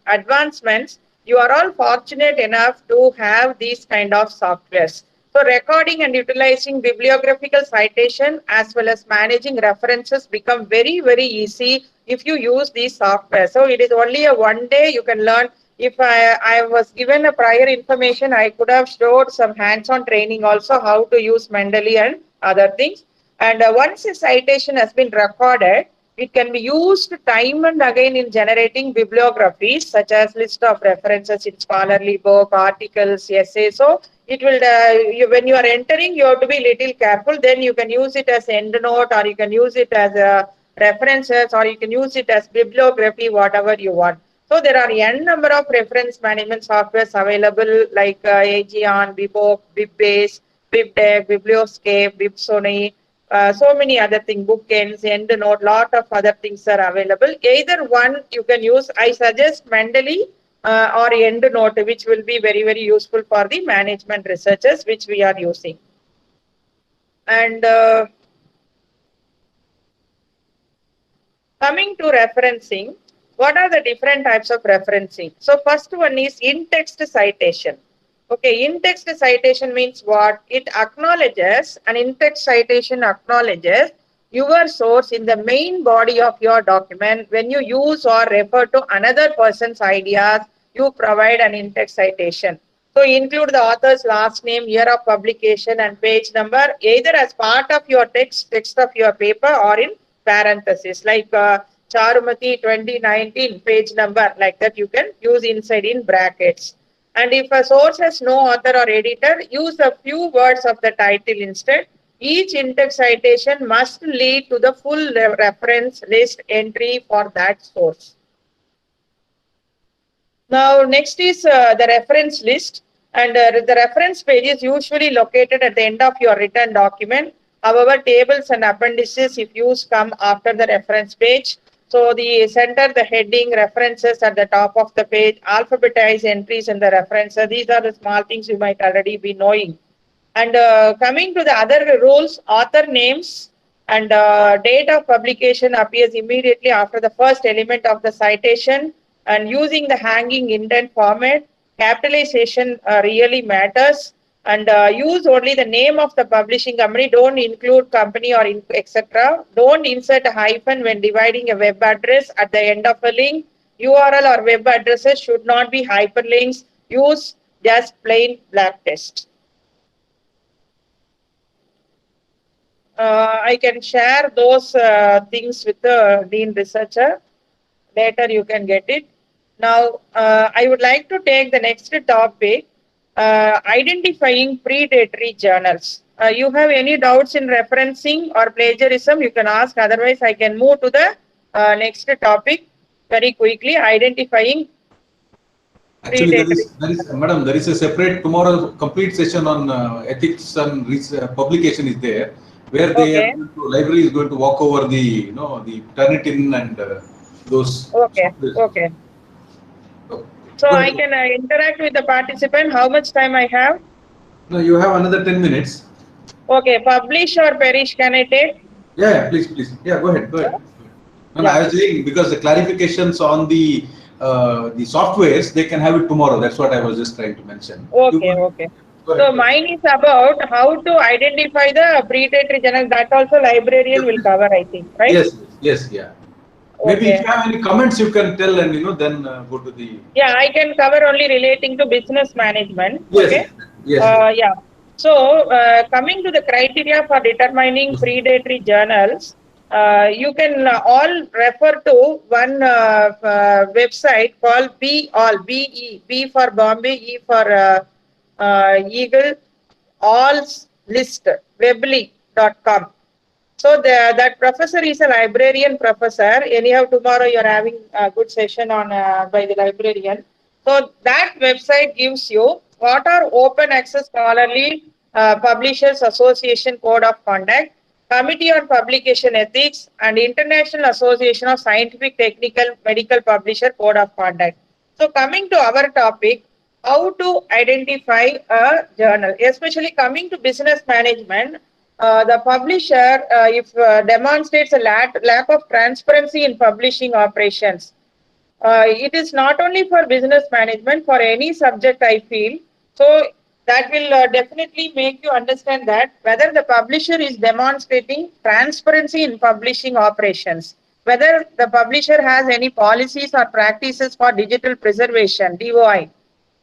advancements, you are all fortunate enough to have these kind of softwares. So recording and utilizing bibliographical citation as well as managing references become very, very easy if you use these software. So it is only a one day you can learn. If I was given a prior information, I could have showed some hands-on training also how to use Mendeley and other things. And once a citation has been recorded, it can be used time and again in generating bibliographies such as list of references in scholarly book, articles, essays. So it will, when you are entering, you have to be little careful. Then you can use it as end note, or you can use it as references, or you can use it as bibliography, whatever you want. So there are n number of reference management softwares available like Aegeon, Bibop, Bibbase, BibDev, Biblioscape, Bibsony, so many other things, Bookends, EndNote, lot of other things are available. Either one you can use. I suggest Mendeley or EndNote, which will be very, very useful for the management researchers, which we are using. And coming to referencing, what are the different types of referencing? So first one is in-text citation. Okay, in-text citation means what? It acknowledges, an in-text citation acknowledges your source in the main body of your document. When you use or refer to another person's ideas, you provide an in-text citation. So include the author's last name, year of publication and page number, either as part of your text of your paper or in parentheses, like Charumati 2019 page number, like that you can use inside in brackets. And if a source has no author or editor, use a few words of the title instead. Each in-text citation must lead to the full reference list entry for that source. Now, next is the reference list, and the reference page is usually located at the end of your written document. However, tables and appendices, if used, come after the reference page. So the center, the heading, references at the top of the page, alphabetize entries in the references. These are the small things you might already be knowing. And coming to the other rules, author names and date of publication appears immediately after the first element of the citation, and using the hanging indent format. Capitalization really matters, and use only the name of the publishing company. Don't include company or etc. Don't insert a hyphen when dividing a web address at the end of a link. URL or web addresses should not be hyperlinks. Use just plain black text. I can share those things with the Dean Researcher. Later you can get it. Now, I would like to take the next topic, identifying predatory journals. You have any doubts in referencing or plagiarism, you can ask. Otherwise, I can move to the next topic very quickly, identifying Actually, Madam, there is a separate tomorrow complete session on ethics and publication is there, where they library is going to walk over the the Turnitin and those. Okay. So Go I ahead. can interact with the participant. How much time I have? No, you have another 10 minutes. Okay, publish or perish, can I take? Yeah, please. Yeah, go ahead. No, I was saying because the clarifications on the softwares, they can have it tomorrow. That's what I was just trying to mention. Okay. So mine is about how to identify the predatory journal. That also librarian will cover, I think, right? Yes, yeah. Maybe if you have any comments, you can tell, and then go to the. Yeah, I can cover only relating to business management. Yes. Okay. Yes. Yeah. So coming to the criteria for determining predatory journals, you can all refer to one website called B for Bombay, E for Eagle, All's List, Webley.com. So that professor is a librarian professor. Anyhow, tomorrow you are having a good session on by the librarian. So that website gives you what are open access scholarly Publishers Association Code of Conduct, Committee on Publication Ethics, and International Association of Scientific, Technical, Medical Publisher Code of Conduct. So coming to our topic, how to identify a journal, especially coming to business management. The publisher, if demonstrates a lack of transparency in publishing operations, it is not only for business management, for any subject, I feel. So that will definitely make you understand that whether the publisher is demonstrating transparency in publishing operations, whether the publisher has any policies or practices for digital preservation, DOI,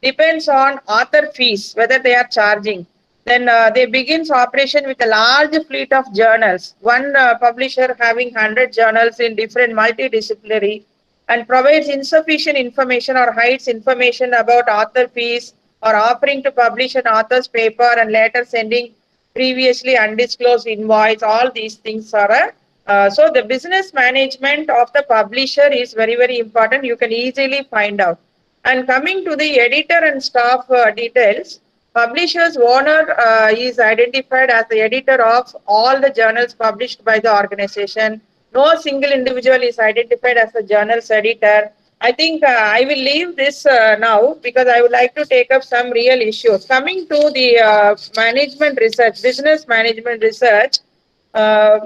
depends on author fees, whether they are charging. Then they begins operation with a large fleet of journals. One publisher having 100 journals in different multidisciplinary, and provides insufficient information or hides information about author fees, or offering to publish an author's paper and later sending previously undisclosed invoice. All these things are So the business management of the publisher is very, very important. You can easily find out. And coming to the editor and staff details, publisher's owner is identified as the editor of all the journals published by the organization. No single individual is identified as the journal's editor. I think I will leave this now because I would like to take up some real issues. Coming to the management research, business management research, uh,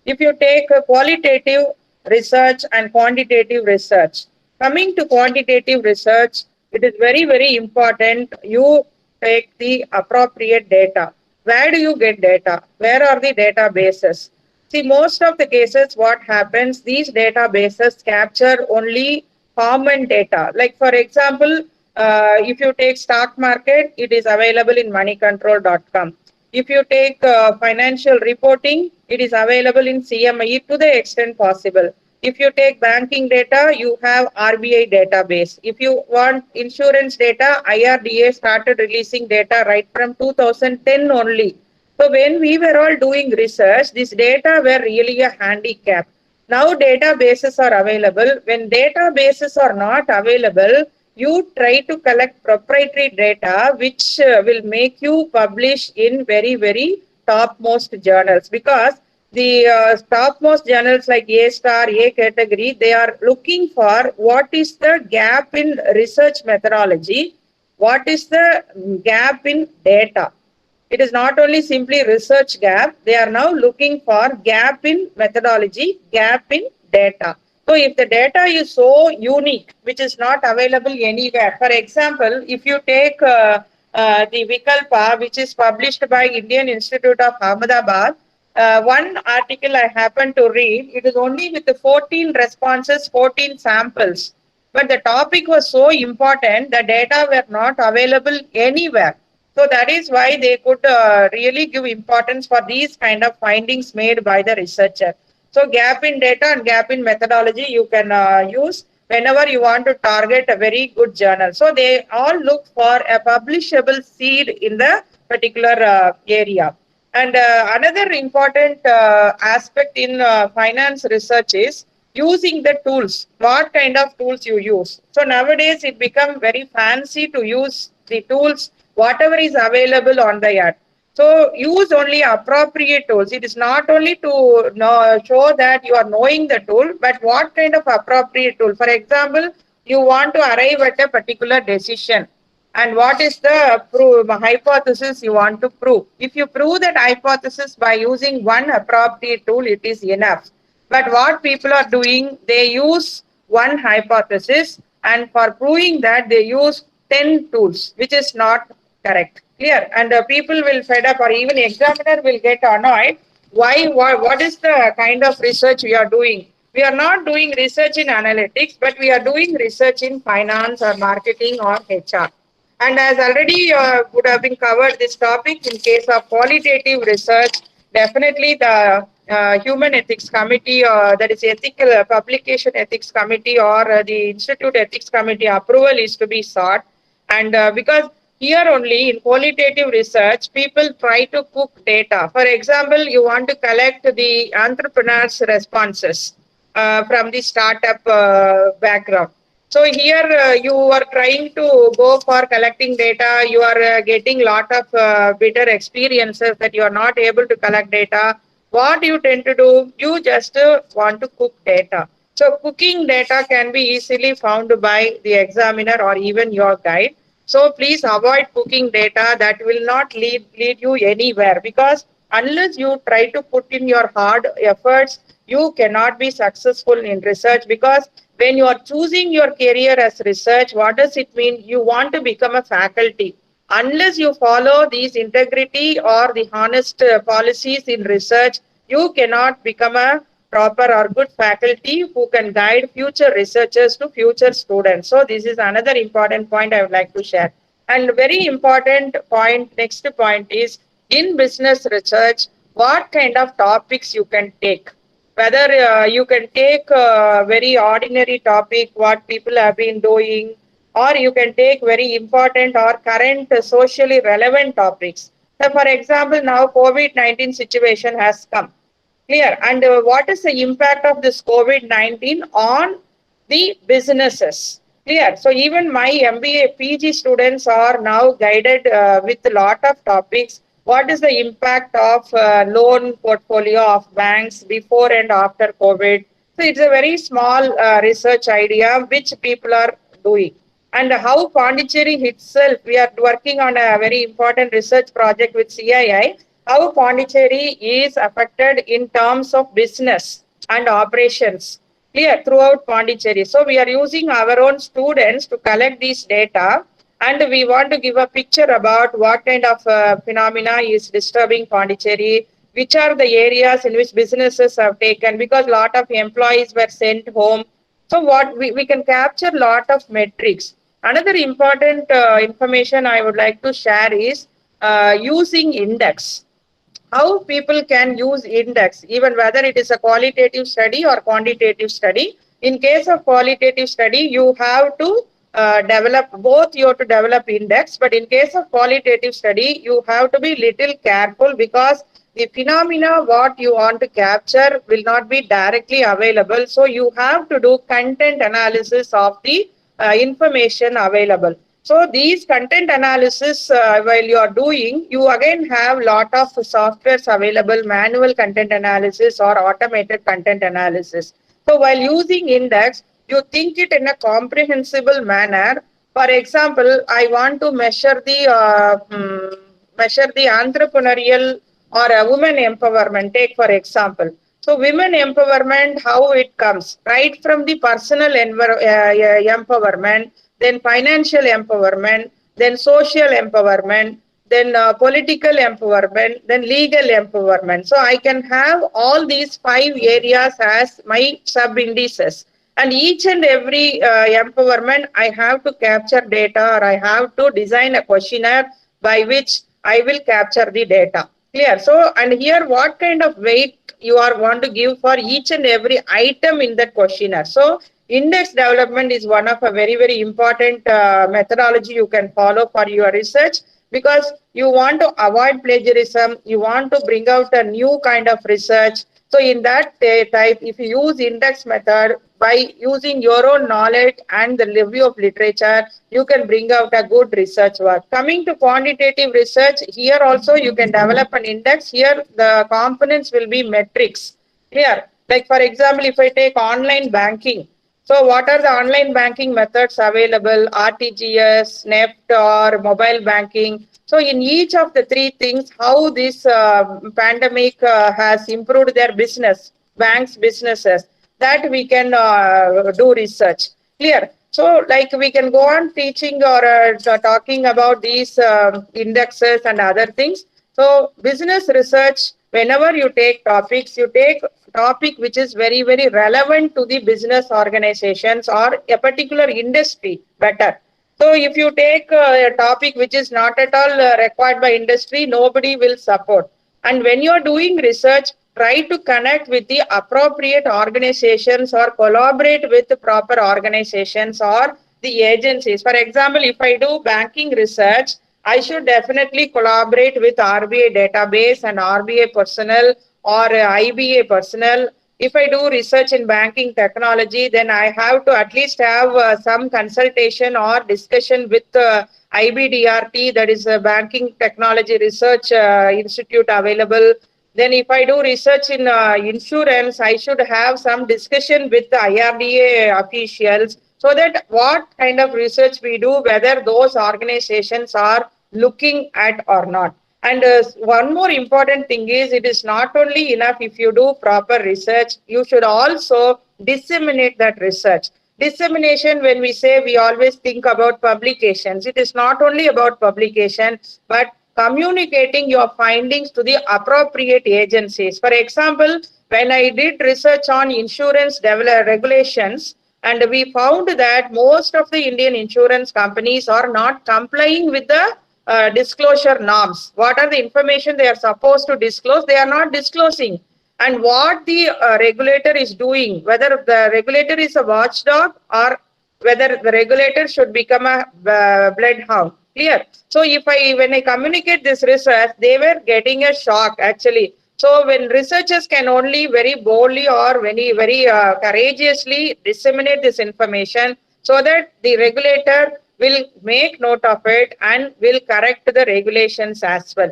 if you take a qualitative research and quantitative research, coming to quantitative research, it is very, very important you take the appropriate data. Where do you get data? Where are the databases? See, most of the cases, what happens, these databases capture only common data. Like, for example, if you take stock market, it is available in moneycontrol.com. If you take financial reporting, it is available in CME to the extent possible. If you take banking data, you have RBI database. If you want insurance data, IRDA started releasing data right from 2010 only. So when we were all doing research, this data were really a handicap. Now databases are available. When databases are not available, you try to collect proprietary data which will make you publish in very, very topmost journals, because the topmost journals like A star, A category, they are looking for what is the gap in research methodology, what is the gap in data. It is not only simply research gap, they are now looking for gap in methodology, gap in data. So if the data is so unique, which is not available anywhere, for example, if you take the Vikalpa, which is published by Indian Institute of Ahmedabad, one article I happened to read, it is only with the 14 responses, 14 samples. But the topic was so important, the data were not available anywhere. So that is why they could really give importance for these kind of findings made by the researcher. So gap in data and gap in methodology you can use whenever you want to target a very good journal. So they all look for a publishable seed in the particular area. And another important aspect in finance research is using the tools. What kind of tools you use? So nowadays it become very fancy to use the tools whatever is available on the ad. So use only appropriate tools. It is not only to show that you are knowing the tool, but what kind of appropriate tool. For example, you want to arrive at a particular decision. And what is the hypothesis you want to prove? If you prove that hypothesis by using one appropriate tool, it is enough. But what people are doing, they use one hypothesis, and for proving that, they use 10 tools, which is not correct. Clear? And people will fed up, or even examiner will get annoyed. Why? What is the kind of research we are doing? We are not doing research in analytics, but we are doing research in finance or marketing or HR. And as already would have been covered this topic in case of qualitative research, definitely the Human Ethics Committee, that is Ethical Publication Ethics Committee, or the Institute Ethics Committee approval is to be sought. And because here only in qualitative research, people try to cook data. For example, you want to collect the entrepreneurs' responses from the startup background. So here you are trying to go for collecting data, you are getting lot of bitter experiences that you are not able to collect data. What you tend to do, you just want to cook data. So cooking data can be easily found by the examiner or even your guide. So please avoid cooking data. That will not lead you anywhere, because unless you try to put in your hard efforts, you cannot be successful in research. Because when you are choosing your career as research, what does it mean? You want to become a faculty. Unless you follow these integrity or the honest policies in research, you cannot become a proper or good faculty who can guide future researchers to future students. So this is another important point I would like to share. And very important point, next point is in business research, what kind of topics you can take. Whether you can take a very ordinary topic, what people have been doing, or you can take very important or current socially relevant topics. So for example, now COVID-19 situation has come. Clear. And what is the impact of this COVID-19 on the businesses? Clear. So even my MBA PG students are now guided with a lot of topics. What is the impact of loan portfolio of banks before and after COVID? So it's a very small research idea which people are doing. And how Pondicherry itself, we are working on a very important research project with CII, how Pondicherry is affected in terms of business and operations, clear, throughout Pondicherry. So we are using our own students to collect these data, and we want to give a picture about what kind of phenomena is disturbing Pondicherry, which are the areas in which businesses have taken, because a lot of employees were sent home. So what we can capture lot of metrics. Another important information I would like to share is using index. How people can use index, even whether it is a qualitative study or quantitative study. In case of qualitative study, you have to develop both. You have to develop index, but in case of qualitative study, you have to be little careful, because the phenomena what you want to capture will not be directly available. So you have to do content analysis of the information available. So these content analysis, while you are doing, you again have lot of softwares available, manual content analysis or automated content analysis. So while using index, you think it in a comprehensible manner. For example, I want to measure the entrepreneurial or a women empowerment. Take for example. So women empowerment, how it comes right from the personal empowerment, then financial empowerment, then social empowerment, then political empowerment, then legal empowerment. So I can have all these 5 areas as my sub indices, and each and every empowerment I have to capture data, or I have to design a questionnaire by which I will capture the data. Clear. So, and here what kind of weight you are want to give for each and every item in that questionnaire. So index development is one of a very, very important methodology you can follow for your research, because you want to avoid plagiarism, you want to bring out a new kind of research. So in that type, if you use index method, by using your own knowledge and the review of literature, you can bring out a good research work. Coming to quantitative research, here also you can develop an index. Here the components will be metrics. Clear. Like for example, if I take online banking, so what are the online banking methods available? RTGS, NEFT or mobile banking. So in each of the 3 things, how this pandemic has improved their business, banks, businesses, that we can do research. Clear. So like we can go on teaching or talking about these indexes and other things. So business research, whenever you take topics, you take topic which is very, very relevant to the business organizations or a particular industry better. So if you take a topic which is not at all required by industry, nobody will support. And when you are doing research, try to connect with the appropriate organizations or collaborate with the proper organizations or the agencies. For example, if I do banking research, I should definitely collaborate with RBI database and RBI personnel or IBA personnel. If I do research in banking technology, then I have to at least have some consultation or discussion with IBDRT, that is a Banking Technology Research Institute available. Then if I do research in insurance, I should have some discussion with the IRDA officials, so that what kind of research we do, whether those organizations are looking at or not. And one more important thing is, it is not only enough if you do proper research, you should also disseminate that research. Dissemination, when we say, we always think about publications. It is not only about publication, but communicating your findings to the appropriate agencies. For example, when I did research on insurance regulations, and we found that most of the Indian insurance companies are not complying with the disclosure norms. What are the information they are supposed to disclose? They are not disclosing. And what the regulator is doing, whether the regulator is a watchdog or whether the regulator should become a bloodhound. Clear. So if when I communicate this research, they were getting a shock actually. So when researchers can only very boldly or very courageously disseminate this information so that the regulator will make note of it and will correct the regulations as well.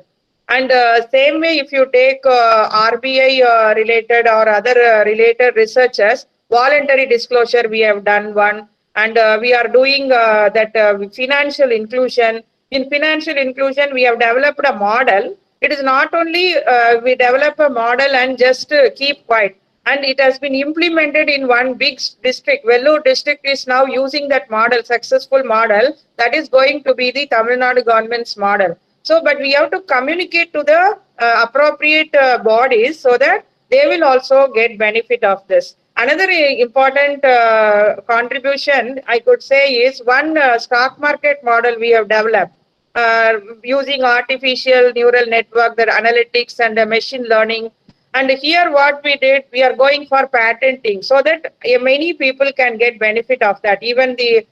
And same way, if you take RBI related or other related researchers, voluntary disclosure, we have done one, and we are doing that financial inclusion. In financial inclusion, we have developed a model. It is not only we develop a model and just keep quiet, and it has been implemented in one big district. Vellore district is now using that model, successful model, that is going to be the Tamil Nadu government's model. So, but we have to communicate to the appropriate bodies so that they will also get benefit of this. Another important contribution I could say is one stock market model we have developed using artificial neural network, the analytics and the machine learning. And here what we did, we are going for patenting so that many people can get benefit of that. Even the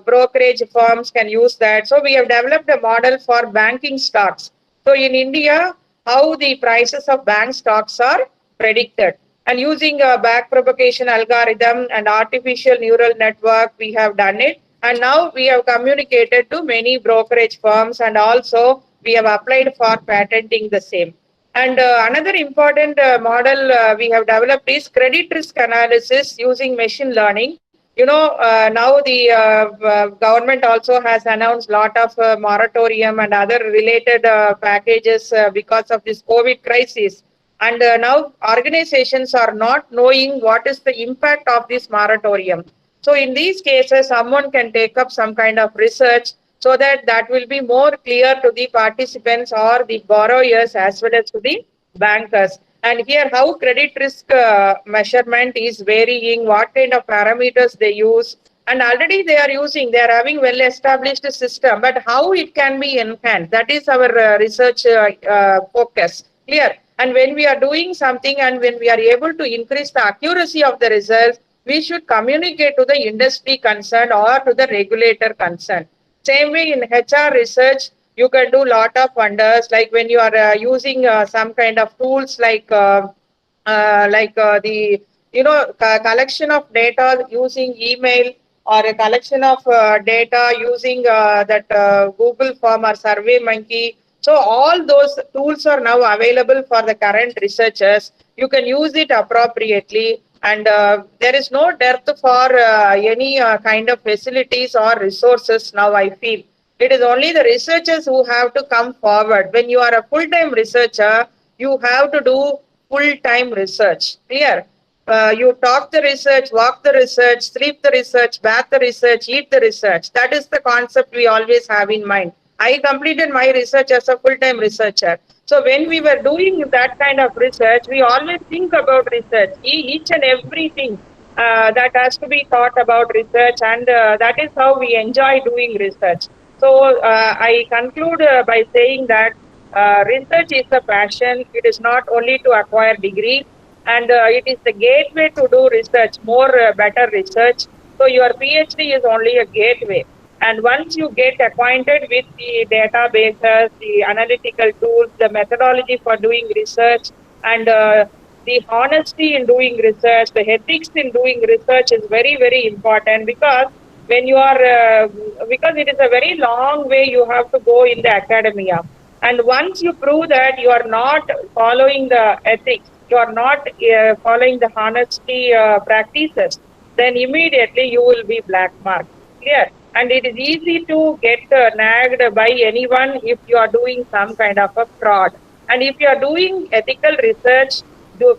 brokerage firms can use that. So we have developed a model for banking stocks. So in India, how the prices of bank stocks are predicted. And using a back propagation algorithm and artificial neural network, we have done it. And now we have communicated to many brokerage firms, and also we have applied for patenting the same. And another important model we have developed is credit risk analysis using machine learning. You know, now the government also has announced a lot of moratorium and other related packages because of this COVID crisis. And now organizations are not knowing what is the impact of this moratorium. So in these cases, someone can take up some kind of research so that that will be more clear to the participants or the borrowers as well as to the bankers. And here how credit risk measurement is varying, what kind of parameters they use. And already they are having well established system, but how it can be enhanced, that is our research focus. Clear? And when we are doing something and when we are able to increase the accuracy of the results, we should communicate to the industry concerned or to the regulator concerned. Same way in HR research, you can do a lot of wonders, like when you are using some kind of tools like the collection of data using email, or a collection of data using that Google form or Survey Monkey. So all those tools are now available for the current researchers. You can use it appropriately, and there is no dearth for any kind of facilities or resources now, I feel. It is only the researchers who have to come forward. When you are a full-time researcher, you have to do full-time research. Clear? You talk the research, walk the research, sleep the research, bath the research, eat the research. That is the concept we always have in mind. I completed my research as a full-time researcher. So when we were doing that kind of research, we always think about research, each and everything that has to be thought about research, and that is how we enjoy doing research. So I conclude by saying that research is a passion. It is not only to acquire degree, and it is the gateway to do research, more better research. So your PhD is only a gateway. And once you get acquainted with the databases, the analytical tools, the methodology for doing research, and the honesty in doing research, the ethics in doing research is very, very important, because when you are, because it is a very long way you have to go in the academia. And once you prove that you are not following the ethics, you are not following the honesty practices, then immediately you will be black marked. Clear? And it is easy to get nagged by anyone if you are doing some kind of a fraud. And if you are doing ethical research,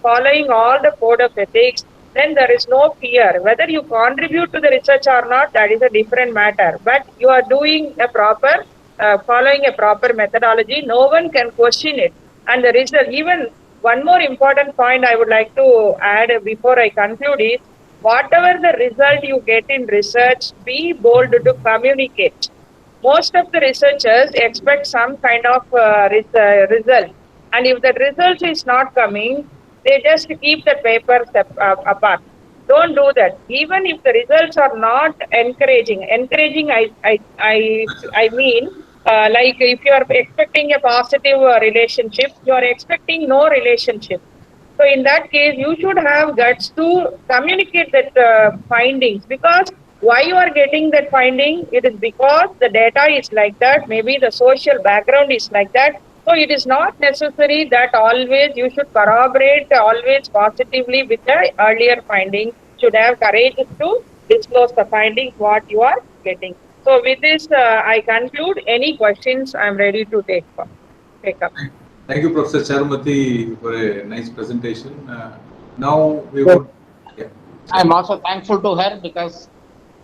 following all the code of ethics, then there is no fear. Whether you contribute to the research or not, that is a different matter. But you are doing a proper, following a proper methodology, no one can question it. And the result, even one more important point I would like to add before I conclude is, whatever the result you get in research, be bold to communicate. Most of the researchers expect some kind of result. And if the result is not coming, they just keep the papers apart. Don't do that. Even if the results are not encouraging, I mean Like if you are expecting a positive relationship, you are expecting no relationship. So in that case, you should have guts to communicate that findings, because why you are getting that finding, it is because the data is like that, maybe the social background is like that. So it is not necessary that always you should corroborate always positively with the earlier finding. Should have courage to disclose the findings what you are getting. So with this, I conclude. Any questions I'm ready to take up. Thank you, Professor Charumati, for a nice presentation. Now we would. Yeah. I'm also thankful to her because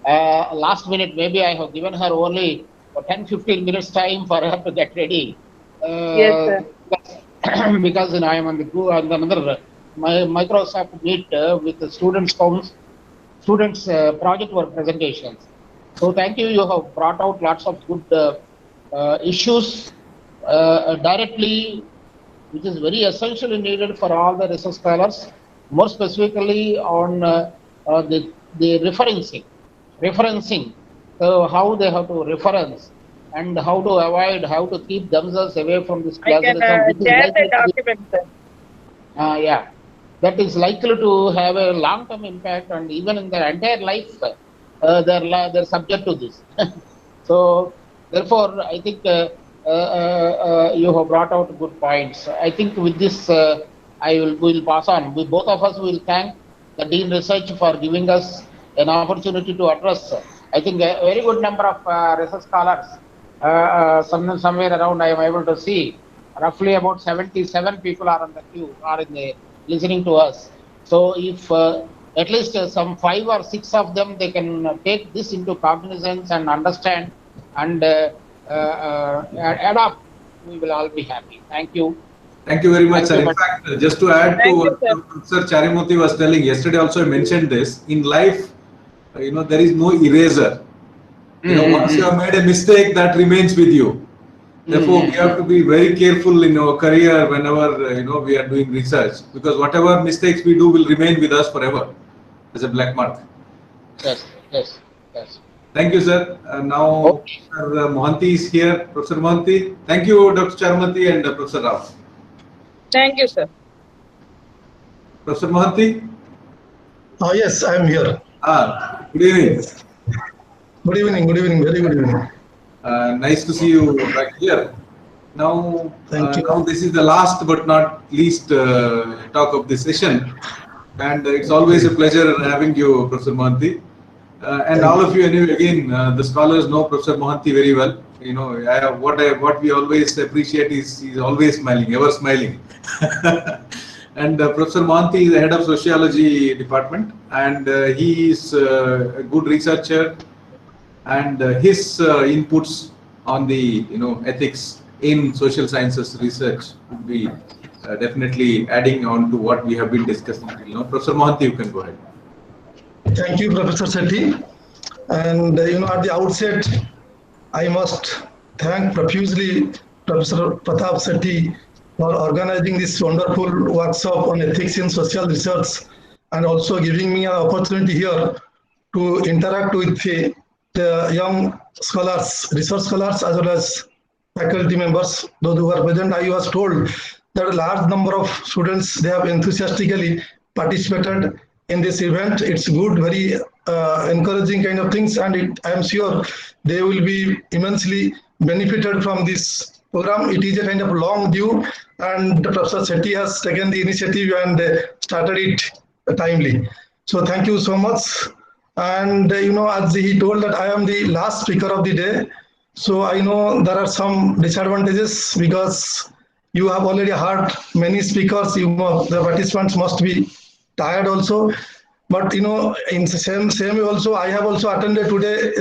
last minute maybe I have given her only 10-15 minutes time for her to get ready. Yes, sir. Because I am on another Microsoft Meet with the students project work presentations. So thank you. You have brought out lots of good issues directly, which is very essentially needed for all the research scholars, more specifically on the referencing, how they have to reference and how to avoid, how to keep themselves away from this I can plagiarism, which is share the likely to be, document, sir. yeah, that is likely to have a long-term impact, and even in their entire life, they're subject to this. So, therefore, I think you have brought out good points. I think with this, will pass on. We both of us will thank the Dean Research for giving us an opportunity to address. I think a very good number of research scholars, somewhere around I am able to see, roughly about 77 people are on the queue, are in the listening to us. So if at least some 5 or 6 of them, they can take this into cognizance and understand and adopt, we will all be happy. Thank you. Thank you very much, Thank sir. you, In fact, just to add to what Professor Charumati was telling, yesterday also I mentioned this, in life, there is no eraser. Once you have made a mistake, that remains with you. Therefore, we have to be very careful in our career whenever we are doing research, because whatever mistakes we do will remain with us forever as a black mark. Yes. Thank you, sir. Now, Professor Mohanty is here. Professor Mohanty, thank you, Dr. Charumati and Professor Rao. Thank you, sir. Professor Mohanty? Yes, I am here. Good evening. Good evening, very good evening. Nice to see you back here. Now, Thank you. now this is the last but not least talk of this session, and it's always a pleasure having you, Professor Mohanty. And all of you, anyway, again, the scholars know Professor Mohanty very well. What we always appreciate is he's always smiling, ever smiling. And Professor Mohanty is the head of sociology department, and he is a good researcher. And his inputs on the ethics in social sciences research would be definitely adding on to what we have been discussing. Professor Mohanty, you can go ahead. Thank you, Professor Sethi. And at the outset, I must thank profusely Professor Pratap Sethi for organizing this wonderful workshop on ethics in social research, and also giving me an opportunity here to interact with the young scholars, research scholars, as well as faculty members, those who are present. I was told that a large number of students, they have enthusiastically participated in this event. It's good, very encouraging kind of things, and I am sure they will be immensely benefited from this program. It is a kind of long due, and Professor Sethi has taken the initiative and started it timely. So thank you so much. And as he told that I am the last speaker of the day, so I know there are some disadvantages because you have already heard many speakers. The participants must be tired also. But in the same way also, I have also attended today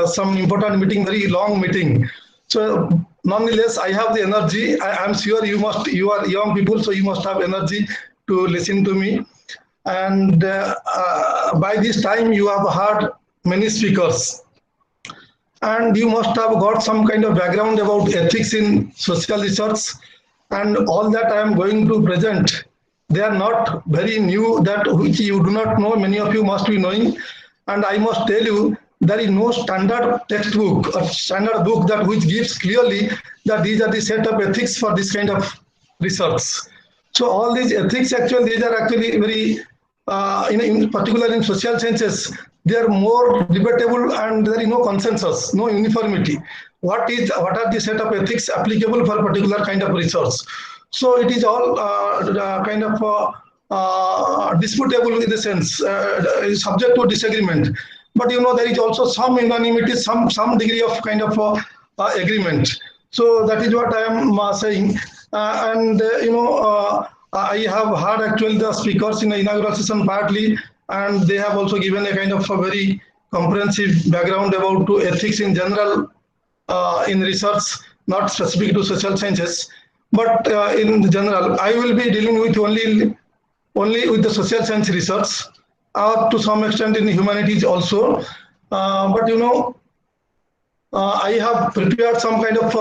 some important meeting, very long meeting. So nonetheless, I have the energy. I am sure you are young people, so you must have energy to listen to me. And by this time, you have heard many speakers. And you must have got some kind of background about ethics in social research. And all that I am going to present, they are not very new, that which you do not know, many of you must be knowing. And I must tell you there is no standard textbook or standard book that which gives clearly that these are the set of ethics for this kind of research. So all these ethics actually, these are actually very, in particular in social sciences, they are more debatable and there is no consensus, no uniformity. What are the set of ethics applicable for particular kind of research? So it is all kind of disputable in the sense, subject to disagreement. But there is also some unanimity, some degree of kind of agreement. So that is what I am saying. I have heard actually the speakers in the inaugural session partly, and they have also given a kind of a very comprehensive background about to ethics in general in research, not specific to social sciences, but in general, I will be dealing with only with the social science research, or to some extent in humanities also. But I have prepared some kind of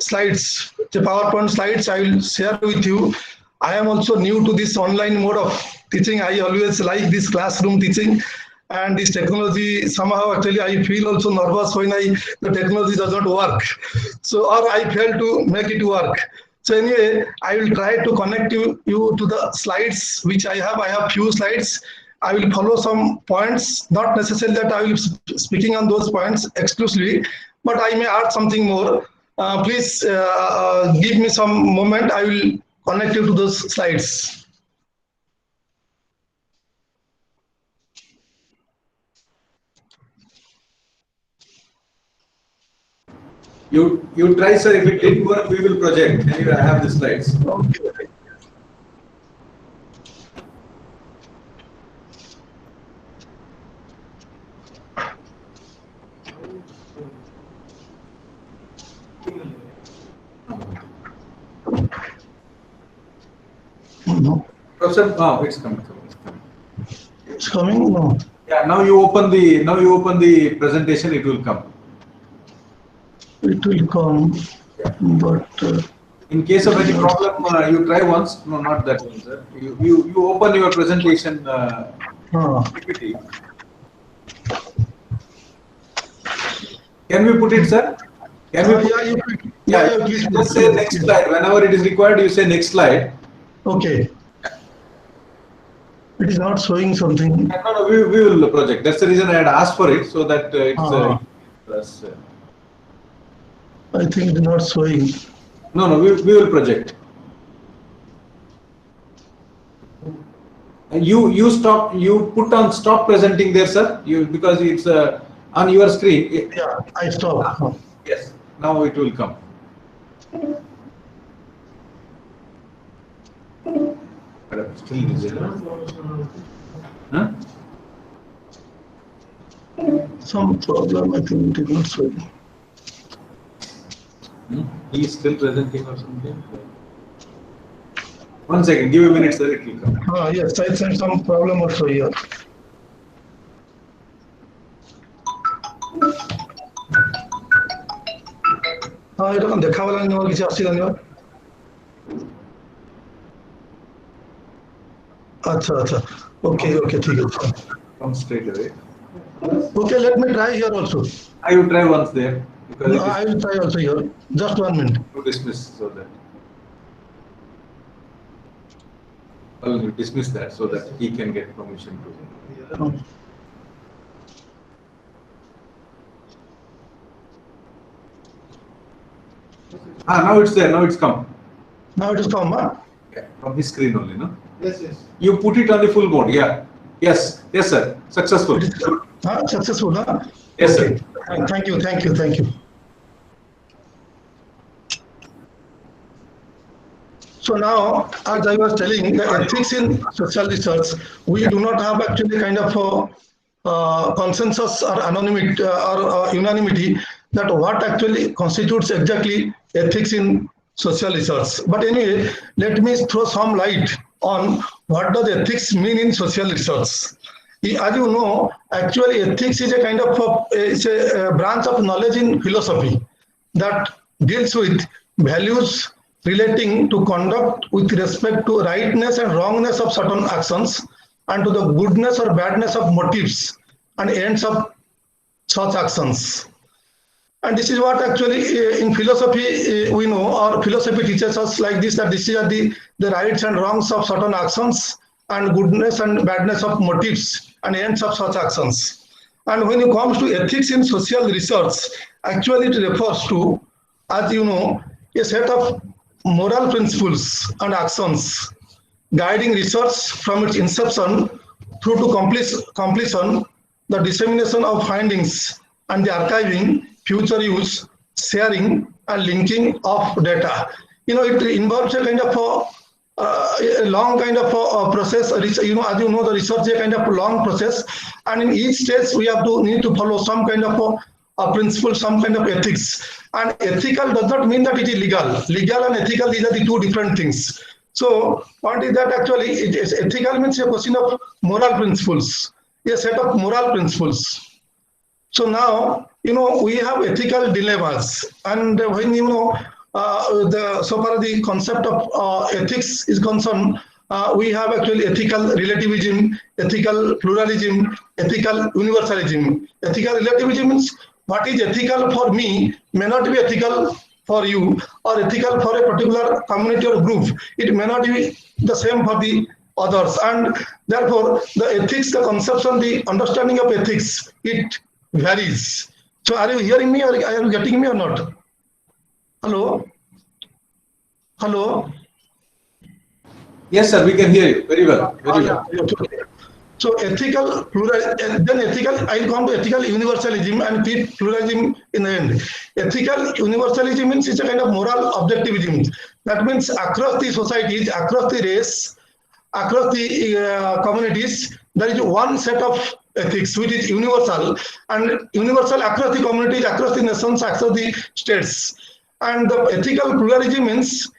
slides, the PowerPoint slides I will share with you. I am also new to this online mode of teaching. I always like this classroom teaching, and this technology somehow actually I feel also nervous when the technology does not work. So, or I fail to make it work. So anyway, I will try to connect you to the slides which I have. I have few slides. I will follow some points, not necessarily that I will be speaking on those points exclusively, but I may add something more. Please give me some moment. I will connect you to those slides. You try, sir. If it didn't work, we will project. Anyway, I have the slides. Okay. No. Professor, it's coming. It's coming? No. Yeah, now you open the presentation, it will come. It will come, but in case of any problem, you try once. No, not that one, sir. You open your presentation PPT. Can we put it, sir? Can we? Please. Just say next slide. Whenever it is required, you say next slide. Okay. It is not showing something. No, we will project. That's the reason I had asked for it, so that it's. I think it is not showing. No, we will project. And you stop. You put on stop presenting there, sir. Because it's on your screen. Yeah, I stop. Yes. Now it will come. Still is there. Huh? Some problem. I think it is not showing. He is still presenting or something. 1 second, give a minute, sir. It will come. Yes, I think some problem also here. এটা কোন দেখাবলা নিও কিছু আসছিল নিও আচ্ছা okay ঠিক আছে Come straight away. Okay, let me try here also. I will try once there. No, I will try also here. Just 1 minute. To dismiss so that. Well, you dismiss that so that he can get permission to. Now it's there. Now it's come. Now it has come, huh? Yeah, from his screen only, no? Yes. You put it on the full mode. Yeah. Yes, sir. Successful. Successful, huh? Yes, okay. Sir. Thank you. So now, as I was telling, the ethics in social research, we do not have actually kind of consensus or anonymity or unanimity that what actually constitutes exactly ethics in social research. But anyway, let me throw some light on what does ethics mean in social research. As you know, actually ethics is a kind of it's a branch of knowledge in philosophy that deals with values relating to conduct with respect to rightness and wrongness of certain actions and to the goodness or badness of motives and ends of such actions. And this is what actually in philosophy we know, or philosophy teaches us like this, that this is the rights and wrongs of certain actions and goodness and badness of motives and ends of such actions. And when it comes to ethics in social research, actually it refers to, as you know, a set of moral principles and actions guiding research from its inception through to completion, the dissemination of findings and the archiving, future use, sharing, and linking of data. You know, it involves a kind of a long kind of process. You know, as you know, the research is a kind of long process, and in each stage we need to follow some kind of a principle, some kind of ethics. And ethical does not mean that it is legal. Legal and ethical, these are the two different things. So point is that actually ethical means a question of moral principles, a set of moral principles. So now, you know, we have ethical dilemmas, and when you know, so far the concept of ethics is concerned, we have actually ethical relativism, ethical pluralism, ethical universalism. Ethical relativism means what is ethical for me may not be ethical for you, or ethical for a particular community or group. It may not be the same for the others, and therefore the ethics, the conception, the understanding of ethics, it varies. So are you hearing me, or are you getting me or not? Hello? Hello? Yes, sir, we can hear you very well. Very well. So ethical plural, then ethical, I'll come to ethical universalism and pluralism in the end. Ethical universalism means it's a kind of moral objectivism. That means across the societies, across the race, across the communities, there is one set of ethics which is universal, and universal across the communities, across the nations, across the states. And the ethical pluralism means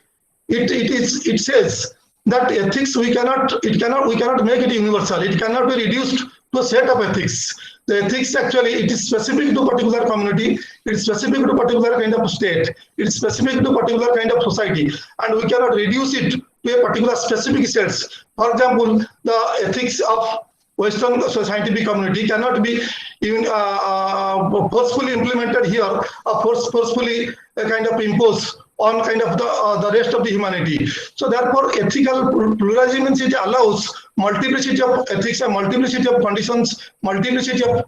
it says that ethics we cannot make it universal. It cannot be reduced to a set of ethics. The ethics actually, it is specific to a particular community, it is specific to a particular kind of state, it is specific to a particular kind of society, and we cannot reduce it to a particular specific states. For example, the ethics of Western scientific community cannot be even forcefully implemented here, or forcefully kind of imposed on kind of the rest of the humanity. So therefore, ethical pluralism means it allows multiplicity of ethics and multiplicity of conditions, multiplicity of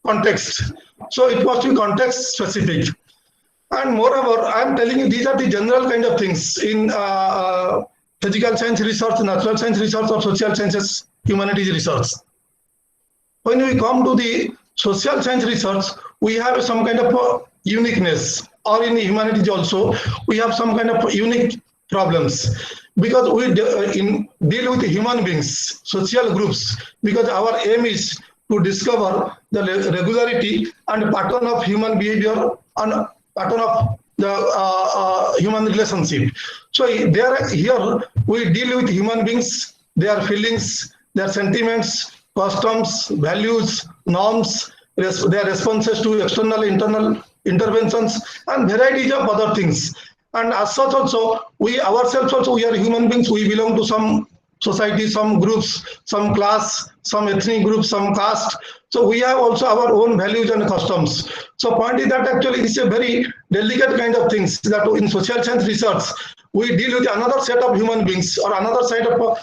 context. So it must be context specific. And moreover, I am telling you, these are the general kind of things in physical science research, natural science research, or social sciences, humanities research. When we come to the social science research, we have some kind of uniqueness, or in humanities also, we have some kind of unique problems, because we deal with human beings, social groups, because our aim is to discover the regularity and pattern of human behavior and pattern of the human relationship. So here we deal with human beings, their feelings, their sentiments, customs, values, norms, their responses to external, internal interventions, and varieties of other things. And as such also, we ourselves also, we are human beings, we belong to some society, some groups, some class, some ethnic groups, some caste. So we have also our own values and customs. So point is that actually it's a very delicate kind of things that in social science research, we deal with another set of human beings or another set of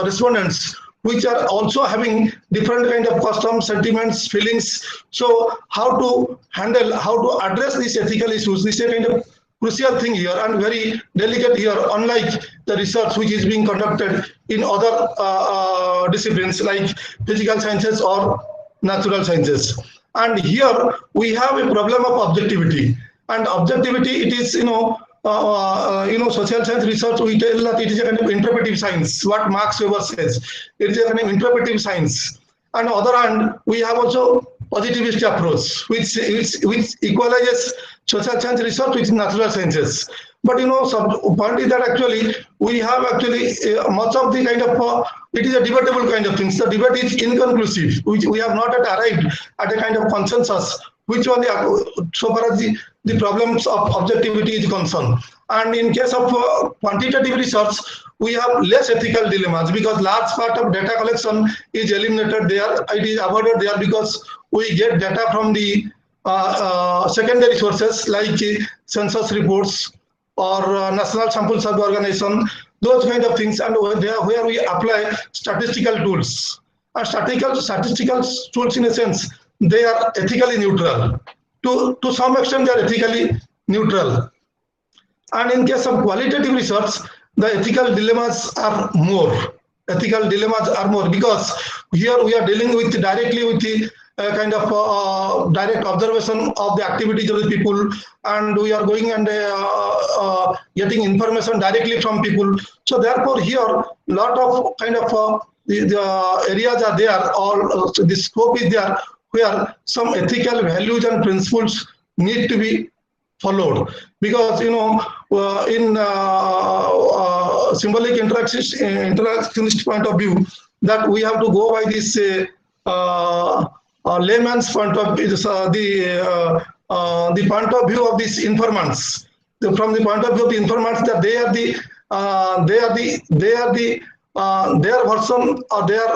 respondents, which are also having different kind of customs, sentiments, feelings. So how to handle, how to address these ethical issues, this is a kind of crucial thing here and very delicate here, unlike the research which is being conducted in other disciplines like physical sciences or natural sciences. And here we have a problem of objectivity. And objectivity, it is, social science research, we tell that it is a kind of interpretive science, what Max Weber says. It is a kind of interpretive science. And on the other hand, we have also positivist approach, which equalizes social science research with natural sciences. But point is that actually we have much of the kind of it is a debatable kind of things. The debate is inconclusive, which we have not yet arrived at a kind of consensus, which one so far as the problems of objectivity is concerned. And in case of quantitative research, we have less ethical dilemmas because large part of data collection is eliminated there. It is avoided there because we get data from the secondary sources like census reports or National Sample Survey Organization, those kind of things, and where we apply statistical tools. And statistical tools, in a sense, they are ethically neutral. To some extent, they are ethically neutral. And in case of qualitative research, the ethical dilemmas are more. Ethical dilemmas are more because here we are dealing with directly with the kind of direct observation of the activities of the people, and we are going and getting information directly from people. So therefore, here lot of kind of the areas are there, or the scope is there, where some ethical values and principles need to be followed, because in symbolic interactionist point of view, that we have to go by this layman's point of view, the point of view of these informants. From the point of view of the informants, that their version or their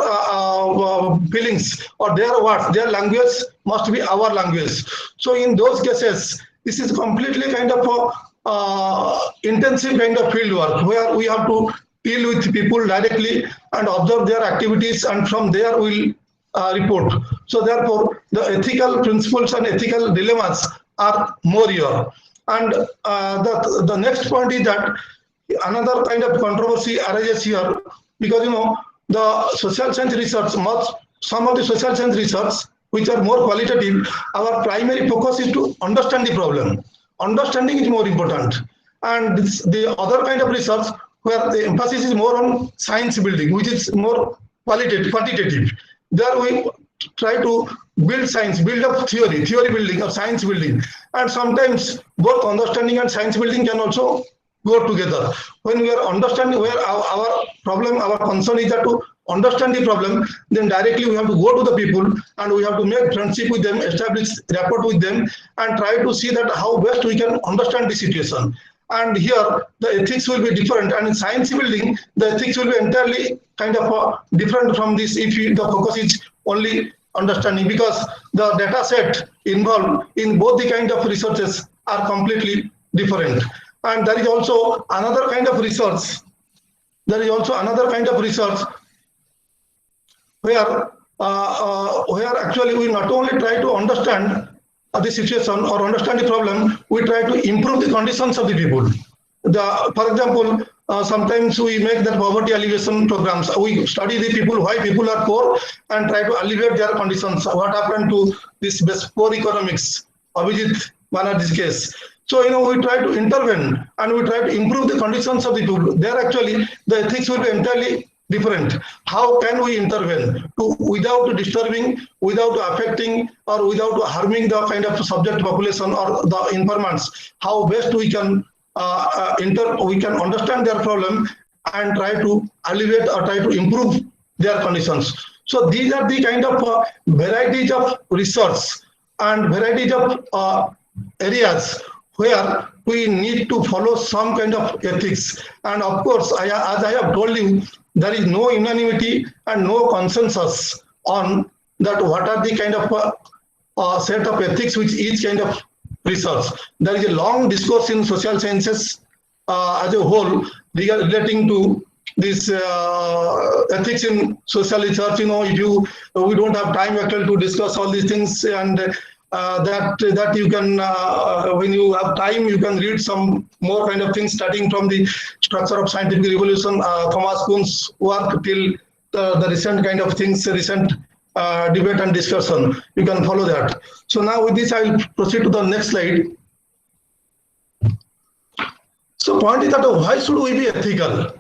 feelings or their words, their language must be our language. So in those cases, this is completely kind of intensive kind of field work where we have to deal with people directly and observe their activities, and from there we'll report. So therefore, the ethical principles and ethical dilemmas are more here. And the next point is that another kind of controversy arises here, because the social science research, some of the social science research which are more qualitative, our primary focus is to understand the problem. Understanding is more important. And the other kind of research where the emphasis is more on science building, which is more quantitative. There we try to build science, build up theory building or science building. And sometimes both understanding and science building can also go together. When we are understanding where our problem, our concern is that to understand the problem, then directly we have to go to the people and we have to make friendship with them, establish rapport with them, and try to see that how best we can understand the situation. And here the ethics will be different, and in science building the ethics will be entirely kind of different from this if the focus is only understanding, because the data set involved in both the kind of researches are completely different. And there is also another kind of research. Where actually we not only try to understand the situation or understand the problem, we try to improve the conditions of the people. For example, sometimes we make that poverty alleviation programs. We study the people, why people are poor, and try to alleviate their conditions. What happened to this poor economics, Abhijit Banerjee's case. So, we try to intervene and we try to improve the conditions of the people. There actually, the ethics will be entirely different. How can we intervene without disturbing, without affecting, or without harming the kind of subject population or the informants? How best we can understand their problem and try to alleviate or try to improve their conditions. So these are the kind of varieties of research and varieties of areas where we need to follow some kind of ethics. And of course, as I have told you, there is no unanimity and no consensus on that what are the kind of set of ethics which each kind of research. There is a long discourse in social sciences as a whole relating to this ethics in social research. We don't have time actually to discuss all these things, and that you can, when you have time, you can read some more kind of things starting from the structure of scientific revolution, Thomas Kuhn's work, till the recent kind of things, recent debate and discussion. You can follow that. So now with this, I will proceed to the next slide. So point is that why should we be ethical?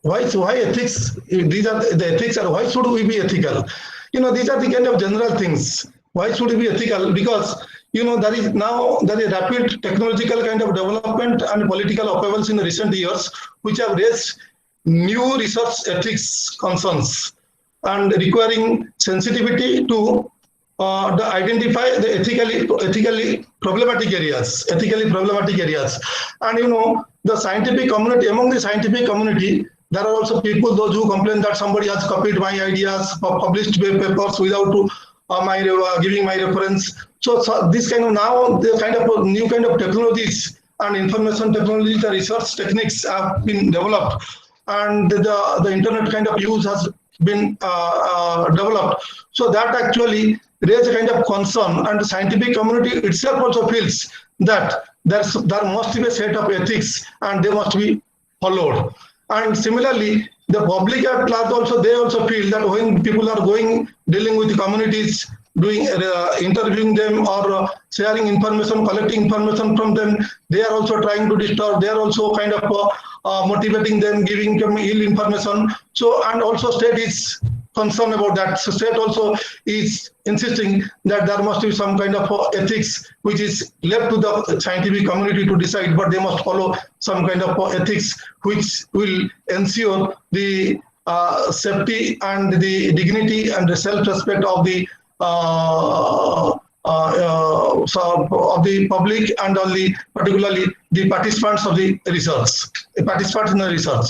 Why ethics? These are the ethics, are why should we be ethical? These are the kind of general things. Why should we be ethical? Because there is a rapid technological kind of development and political upheavals in recent years, which have raised new research ethics concerns and requiring sensitivity to identify the ethically problematic areas. And the scientific community, among the scientific community, there are also people, those who complain that somebody has copied my ideas, published papers without giving my reference. So this kind of now, the kind of new kind of technologies and information technologies, the research techniques have been developed, and the internet kind of use has been developed. So that actually raise a kind of concern, and the scientific community itself also feels that there must be a set of ethics and they must be followed. And similarly, the public at large also, they also feel that when people are dealing with the communities, doing interviewing them or sharing information, collecting information from them, they are also trying to disturb, they are also kind of motivating them, giving them ill information. So, and also state is concerned about that. So state also is insisting that there must be some kind of ethics which is left to the scientific community to decide, but they must follow some kind of ethics which will ensure the safety and the dignity and the self-respect of the public and only particularly the participants of the research, participants in the research.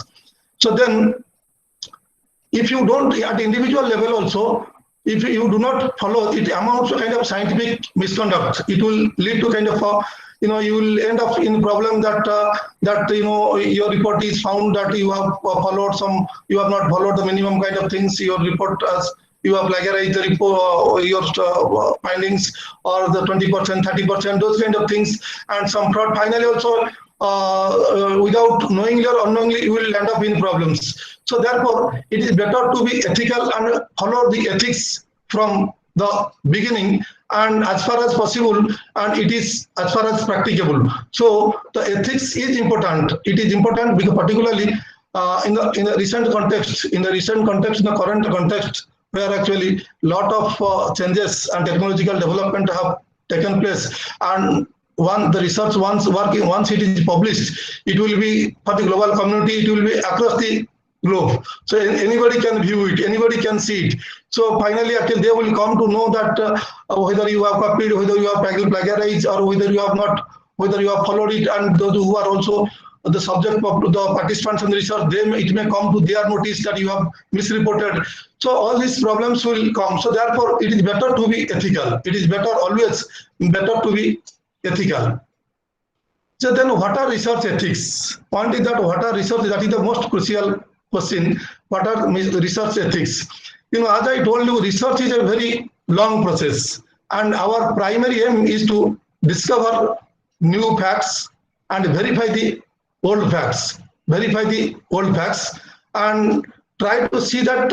So then, if you don't at individual level also, if you do not follow, it amounts to kind of scientific misconduct. It will lead to kind of you will end up in problem that your report is found that you have you have not followed the minimum kind of things. Your report as you have plagiarized the report, your findings, or the 20%, 30%, those kind of things, and some fraud. Finally, also without knowingly or unknowingly, you will end up in problems. So therefore, it is better to be ethical and follow the ethics from the beginning, and as far as possible, and it is as far as practicable. So the ethics is important. It is important because particularly in the recent context, in the current context, where actually lot of changes and technological development have taken place, and the research once it is published, it will be for the global community, it will be across the globe. So anybody can view it, anybody can see it. So finally, actually, they will come to know that whether you have copied, whether you have plagiarized, or whether you have not, whether you have followed it, and those who are also the subject of the participants in the research, it may come to their notice that you have misreported. So all these problems will come. So therefore, it is better to be ethical. It is always better to be ethical. So then, what are research ethics? Point is that what are research? That is the most crucial question. What are research ethics? As I told you, research is a very long process, and our primary aim is to discover new facts and verify the old facts. And try to see that,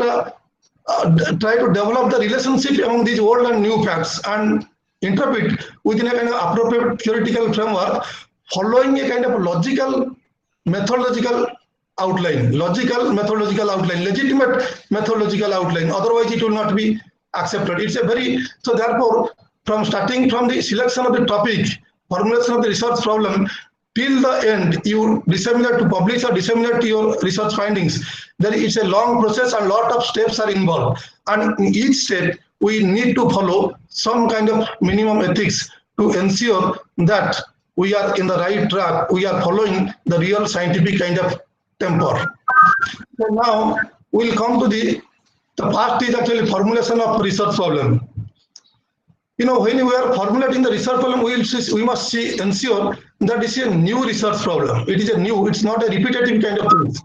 try to develop the relationship among these old and new facts, and interpret within a kind of appropriate theoretical framework, following a kind of logical methodological outline, legitimate methodological outline. Otherwise, it will not be accepted. It's a very, so therefore, from starting from the selection of the topic, formulation of the research problem, till the end, you disseminate to publish or disseminate your research findings. There is a long process and lot of steps are involved. And in each step, we need to follow some kind of minimum ethics to ensure that we are in the right track, we are following the real scientific kind of temper. So now we'll come to the first is actually formulation of research problem. When we are formulating the research problem, we must ensure that it's a new research problem. It is it's not a repetitive kind of thing.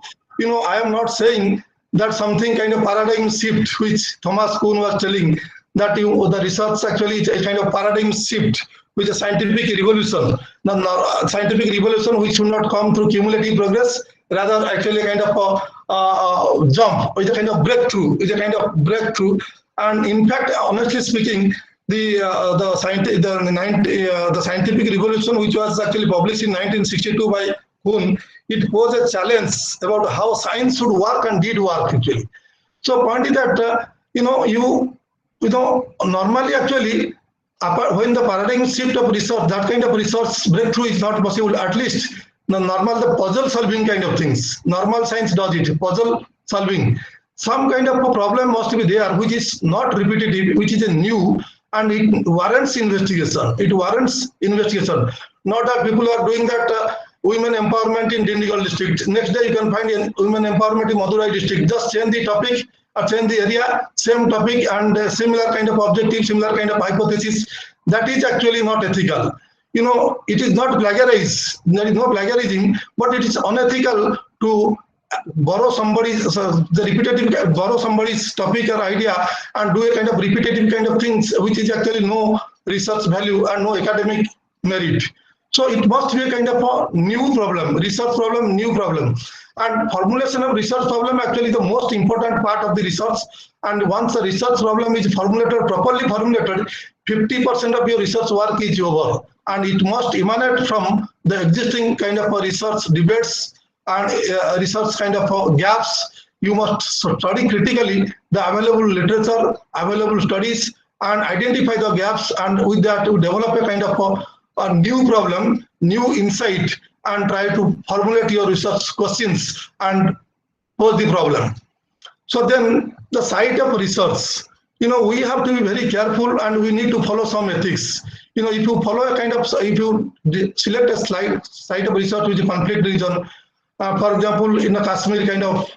I am not saying that something kind of paradigm shift, which Thomas Kuhn was telling, that the research actually is a kind of paradigm shift, which is a scientific revolution. Now, scientific revolution which should not come through cumulative progress, rather actually a kind of a jump, or is a kind of breakthrough. And in fact, honestly speaking, the scientific revolution, which was actually published in 1962 by Kuhn, it posed a challenge about how science should work and did work actually. So point is that normally actually, when the paradigm shift of research, that kind of research breakthrough is not possible. At least the puzzle solving kind of things. Normal science does it, puzzle solving. Some kind of a problem must be there, which is not repetitive, which is a new, and it warrants investigation. Not that people are doing that women empowerment in Dindigul district. Next day you can find women empowerment in Madurai district. Just change the topic or change the area, same topic and similar kind of objective, similar kind of hypothesis. That is actually not ethical. It is not plagiarism. There is no plagiarism, but it is unethical to borrow somebody's borrow somebody's topic or idea and do a kind of repetitive kind of things, which is actually no research value and no academic merit. So it must be a kind of a new problem, research problem, new problem. And formulation of research problem actually the most important part of the research. And once the research problem is properly formulated, 50% of your research work is over. And it must emanate from the existing kind of research debates and research kind of gaps. You must study critically the available literature, available studies, and identify the gaps, and with that to develop a kind of a new problem, new insight, and try to formulate your research questions and pose the problem. So then the site of research, we have to be very careful and we need to follow some ethics. If you follow a kind of, if you select a site of research which is conflict region, for example, in a Kashmir kind of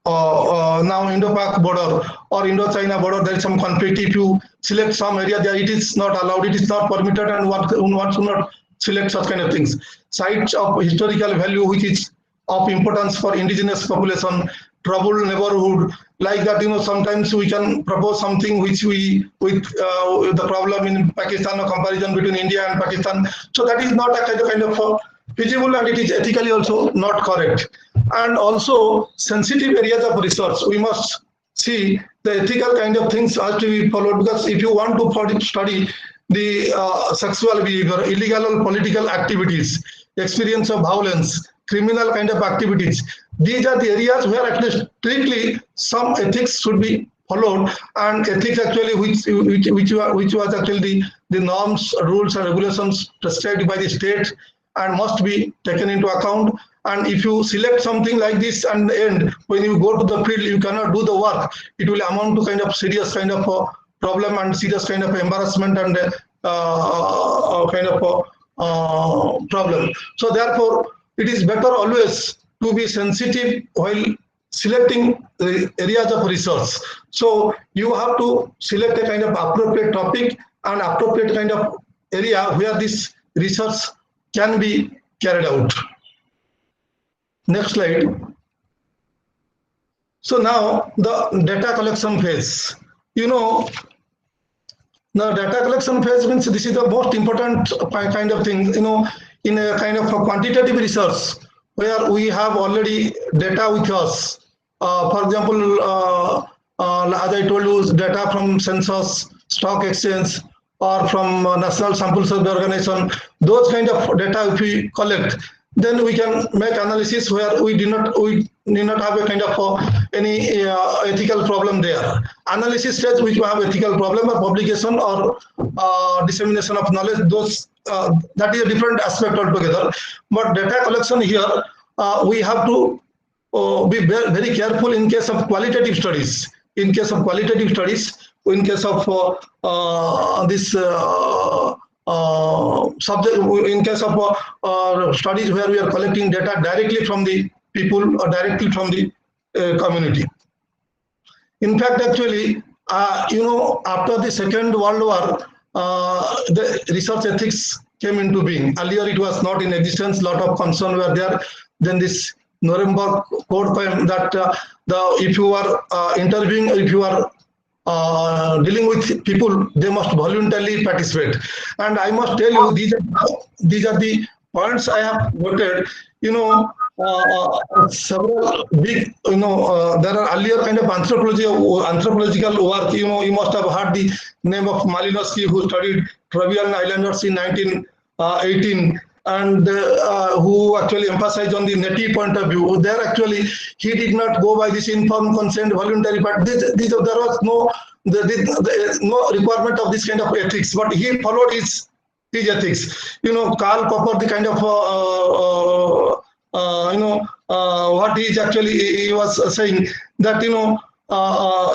now Indo-Pak border or Indo-China border, there is some conflict. If you select some area there, it is not allowed, it is not permitted, and one should not select such kind of things. Sites of historical value which is of importance for indigenous population, troubled neighborhood, like that, sometimes we can propose something which with the problem in Pakistan or comparison between India and Pakistan. So that is not a kind of feasible, and it is ethically also not correct. And also sensitive areas of research, we must see the ethical kind of things have to be followed, because if you want to study the sexual behavior, illegal or political activities, experience of violence, criminal kind of activities, these are the areas where actually strictly some ethics should be followed, and ethics actually which was actually the norms, rules and regulations prescribed by the state and must be taken into account. And if you select something like this and end, when you go to the field, you cannot do the work, it will amount to kind of serious kind of problem and serious kind of embarrassment and kind of problem. So therefore, it is better always to be sensitive while selecting the areas of research. So you have to select a kind of appropriate topic and appropriate kind of area where this research can be carried out. Next slide. So now the data collection phase. The data collection phase means this is the most important kind of thing, in a kind of a quantitative research where we have already data with us. For example, as I told you, data from census, stock exchange, or from National Sample Survey Organization, those kind of data if we collect, then we can make analysis where we do not have a kind of any ethical problem there. Analysis stage which we have ethical problem, or publication or dissemination of knowledge, those that is a different aspect altogether. But data collection here, we have to be very careful in case of qualitative studies. In case of qualitative studies, in case of this subject, in case of studies where we are collecting data directly from the people or directly from the community. In fact, actually, after the Second World War, the research ethics came into being. Earlier, it was not in existence. Lot of concern were there. Then this Nuremberg Code came that if you are interviewing, if you are dealing with people, they must voluntarily participate. And I must tell you, these are the points I have noted. Several big, there are earlier kind of anthropological work. You must have heard the name of Malinowski, who studied Travian Islanders in 1918. And who actually emphasized on the native point of view. There actually, he did not go by this informed consent, voluntary part. There was no requirement of this kind of ethics, but he followed his ethics. Karl Popper, the kind of, what he is actually, he was saying that,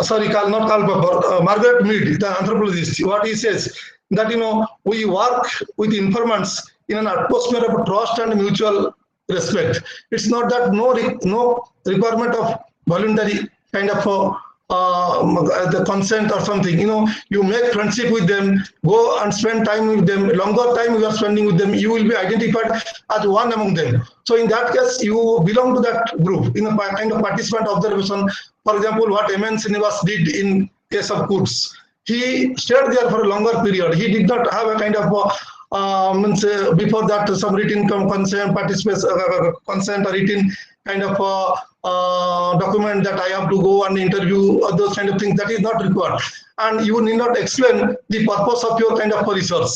sorry, not Karl Popper, Margaret Mead, the anthropologist, what he says, that, we work with informants in an atmosphere of trust and mutual respect. It's not that no requirement of voluntary kind of the consent or something. You make friendship with them, go and spend time with them. Longer time you are spending with them, you will be identified as one among them. So in that case, you belong to that group. In a kind of participant observation, for example, what M.N. Srinivas did in case of Kurtz, he stayed there for a longer period. He did not have a kind of before that some written consent, consent or written kind of document that I have to go and interview, those kind of things. That is not required, and you need not explain the purpose of your kind of research.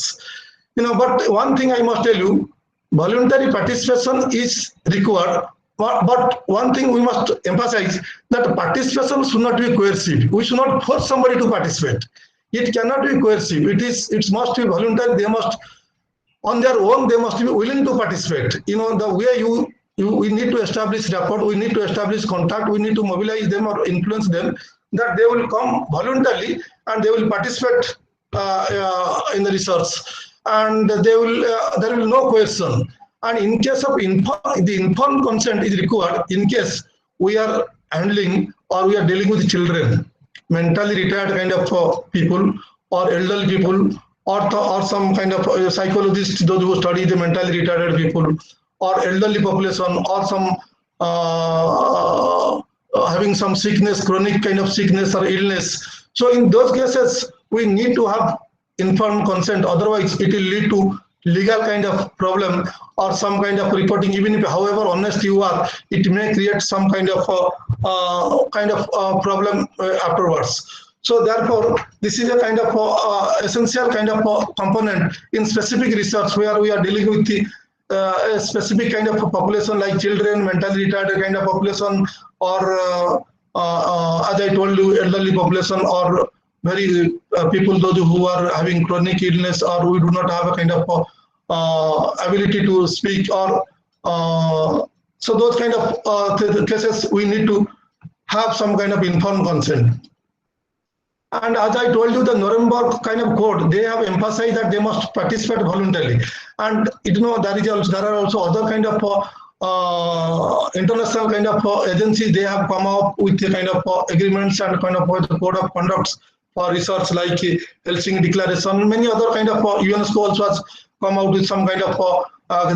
But one thing I must tell you, voluntary participation is required. But one thing we must emphasize, that participation should not be coercive. We should not force somebody to participate. It cannot be coercive. It must be voluntary. They must, on their own, they must be willing to participate. The way we need to establish rapport, we need to establish contact, we need to mobilize them or influence them, that they will come voluntarily and they will participate in the research, and there will be no coercion. And in case of the informed consent is required in case we are handling or we are dealing with children, mentally retired kind of people, or elderly people, or some kind of psychologists, those who study the mentally retarded people, or elderly population, or some having some sickness, chronic kind of sickness or illness. So in those cases, we need to have informed consent. Otherwise, it will lead to legal kind of problem or some kind of reporting. Even if, however honest you are, it may create some kind of problem afterwards. So therefore, this is a kind of essential kind of component in specific research where we are dealing with the a specific kind of population like children, mentally retarded kind of population, or as I told you, elderly population, or very people those who are having chronic illness, or who do not have a kind of ability to speak, or so those kind of cases we need to have some kind of informed consent. And as I told you, the Nuremberg kind of code, they have emphasized that they must participate voluntarily. And there are also other kind of international kind of agencies. They have come up with the kind of agreements and kind of the code of conduct for research, like Helsinki Declaration. Many other kind of UNESCO also has come out with some kind of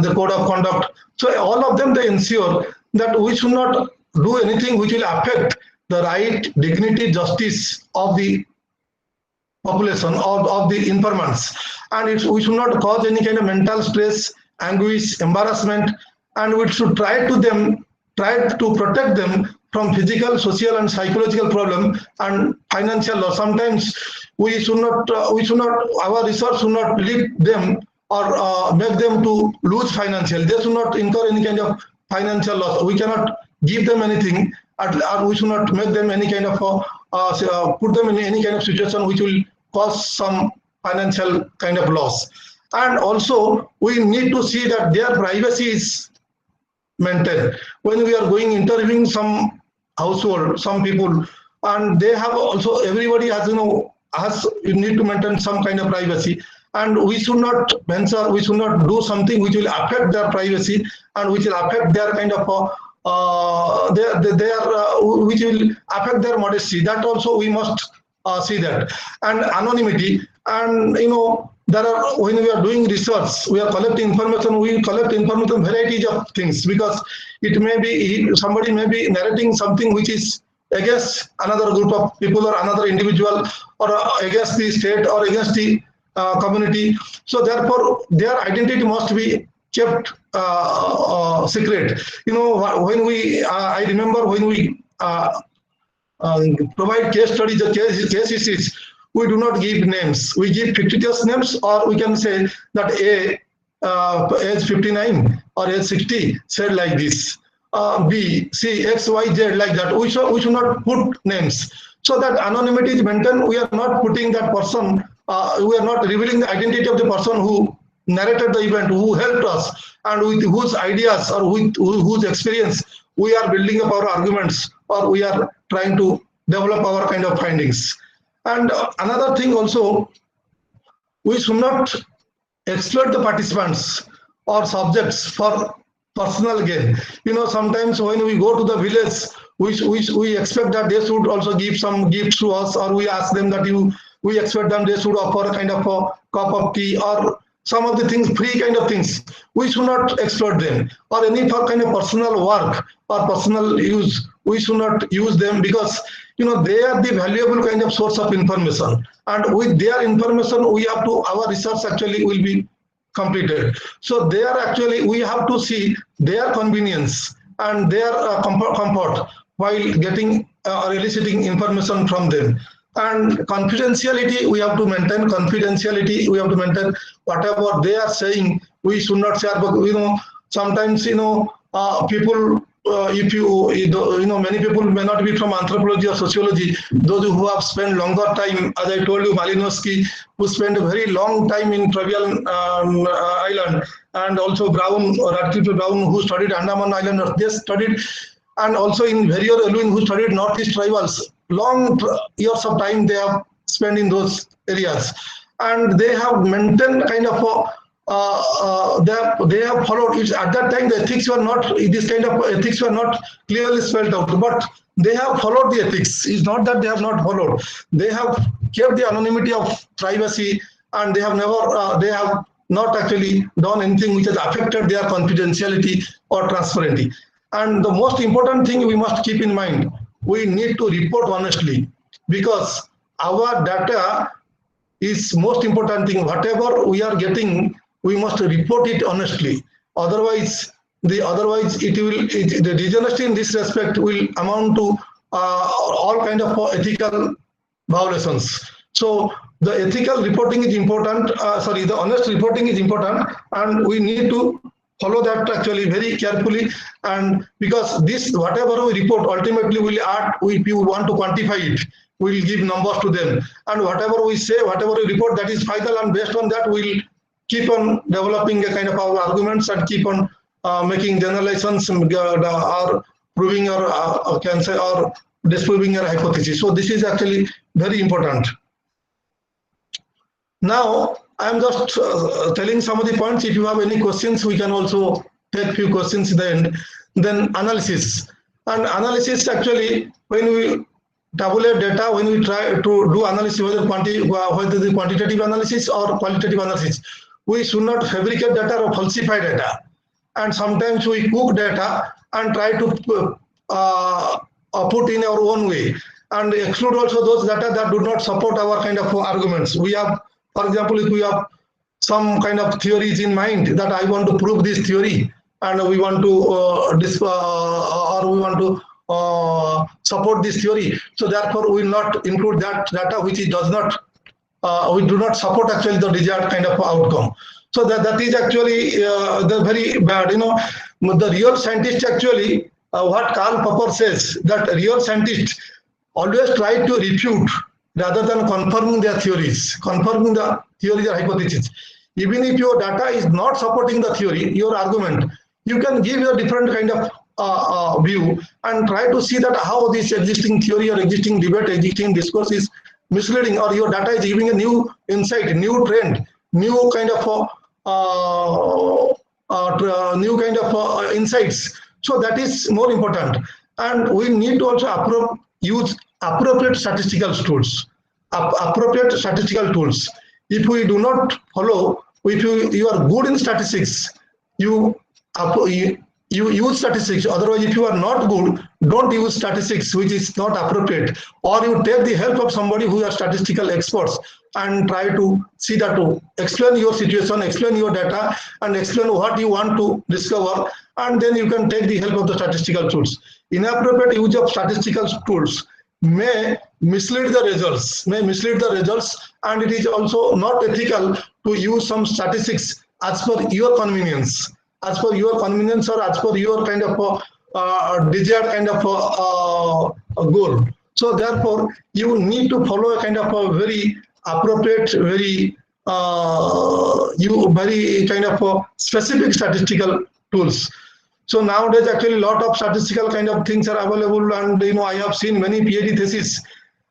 the code of conduct. So all of them, they ensure that we should not do anything which will affect the right, dignity, justice of the population, of the informants, and we should not cause any kind of mental stress, anguish, embarrassment, and we should try to protect them from physical, social, and psychological problem and financial loss. Sometimes we should not, our research should not lead them or make them to lose financial. They should not incur any kind of financial loss. We cannot give them anything, or we should not make them any kind of put them in any kind of situation which will cause some financial kind of loss. And also we need to see that their privacy is maintained. When we are going interviewing some household, some people, and they have also, everybody has, you need to maintain some kind of privacy, and we should not venture, we should not do something which will affect their privacy and which will affect their kind of which will affect their modesty. That also we must see that. And anonymity, and there are, when we are doing research, we are collecting information, we collect information varieties of things, because it may be somebody may be narrating something which is against another group of people or another individual, or against the state or against the community. So therefore their identity must be kept secret. When we I remember when we provide case studies, the cases, we do not give names. We give fictitious names, or we can say that age 59 or age 60 said like this, B, C, X, Y, Z, like that. We should not put names, so that anonymity is maintained. We are not putting that person, we are not revealing the identity of the person who narrated the event, who helped us, and with whose ideas or with whose experience we are building up our arguments, or we are trying to develop our kind of findings. And another thing also, we should not exploit the participants or subjects for personal gain. Sometimes when we go to the village, we expect that they should also give some gifts to us, or we ask them that we expect them they should offer a kind of a cup of tea or some of the things, free kind of things. We should not exploit them, or any kind of personal work or personal use. We should not use them, because they are the valuable kind of source of information, and with their information we have to, our research actually will be completed. So they are actually, we have to see their convenience and their comfort while getting or eliciting information from them. And confidentiality, we have to maintain confidentiality. We have to maintain whatever they are saying. We should not share. But sometimes people. If many people may not be from anthropology or sociology. Those who have spent longer time, as I told you, Malinowski, who spent a very long time in Trevian Island, and also Brown, Radcliffe Brown, who studied Andaman Island, they studied, and also in Verrier Elwin, who studied Northeast tribals. Long years of time they have spent in those areas, and they have maintained kind of they have followed it. At that time, the ethics were not, this kind of ethics were not clearly spelled out, but they have followed the ethics. It's not that they have not followed. They have kept the anonymity of privacy, and they have never, they have not actually done anything which has affected their confidentiality or transparency. And the most important thing we must keep in mind, we need to report honestly, because our data is most important thing. Whatever we are getting, we must report it honestly. Otherwise, the dishonesty in this respect will amount to all kind of ethical violations. So the ethical reporting is important. The honest reporting is important, and we need to follow that actually very carefully. And because this, whatever we report, ultimately will add. If you want to quantify it, we will give numbers to them. And whatever we say, whatever we report, that is final, and based on that, we'll keep on developing a kind of our arguments and keep on making generalizations or proving or can say or disproving your hypothesis. So this is actually very important. Now I'm just telling some of the points. If you have any questions, we can also take few questions in the end. Then analysis. And analysis actually, when we tabulate data, when we try to do analysis, whether the quantitative analysis or qualitative analysis, we should not fabricate data or falsify data. And sometimes we cook data and try to put in our own way, and exclude also those data that do not support our kind of arguments. We have, for example, if we have some kind of theories in mind that I want to prove this theory, and we want to support this theory, so therefore we will not include that data which does not, we do not support actually the desired kind of outcome. So that is actually the very bad. The real scientist actually, what Karl Popper says, that real scientists always try to refute rather than confirming their theories, confirming the theories or hypothesis. Even if your data is not supporting the theory, your argument, you can give a different kind of view and try to see that how this existing theory or existing debate, existing discourse is misleading, or your data is giving a new insight, new trend, new kind of insights. So that is more important. And we need to also use appropriate statistical tools. Appropriate statistical tools. If we do not follow, if you are good in statistics, you use statistics. Otherwise, if you are not good, don't use statistics, which is not appropriate. Or you take the help of somebody who are statistical experts and try to see that to explain your situation, explain your data, and explain what you want to discover. And then you can take the help of the statistical tools. Inappropriate use of statistical tools may mislead the results, and it is also not ethical to use some statistics as per your convenience, or as per your kind of desired kind of goal. So therefore, you need to follow a kind of a very appropriate, very kind of specific statistical tools. So nowadays, actually, a lot of statistical kind of things are available, and I have seen many PhD theses.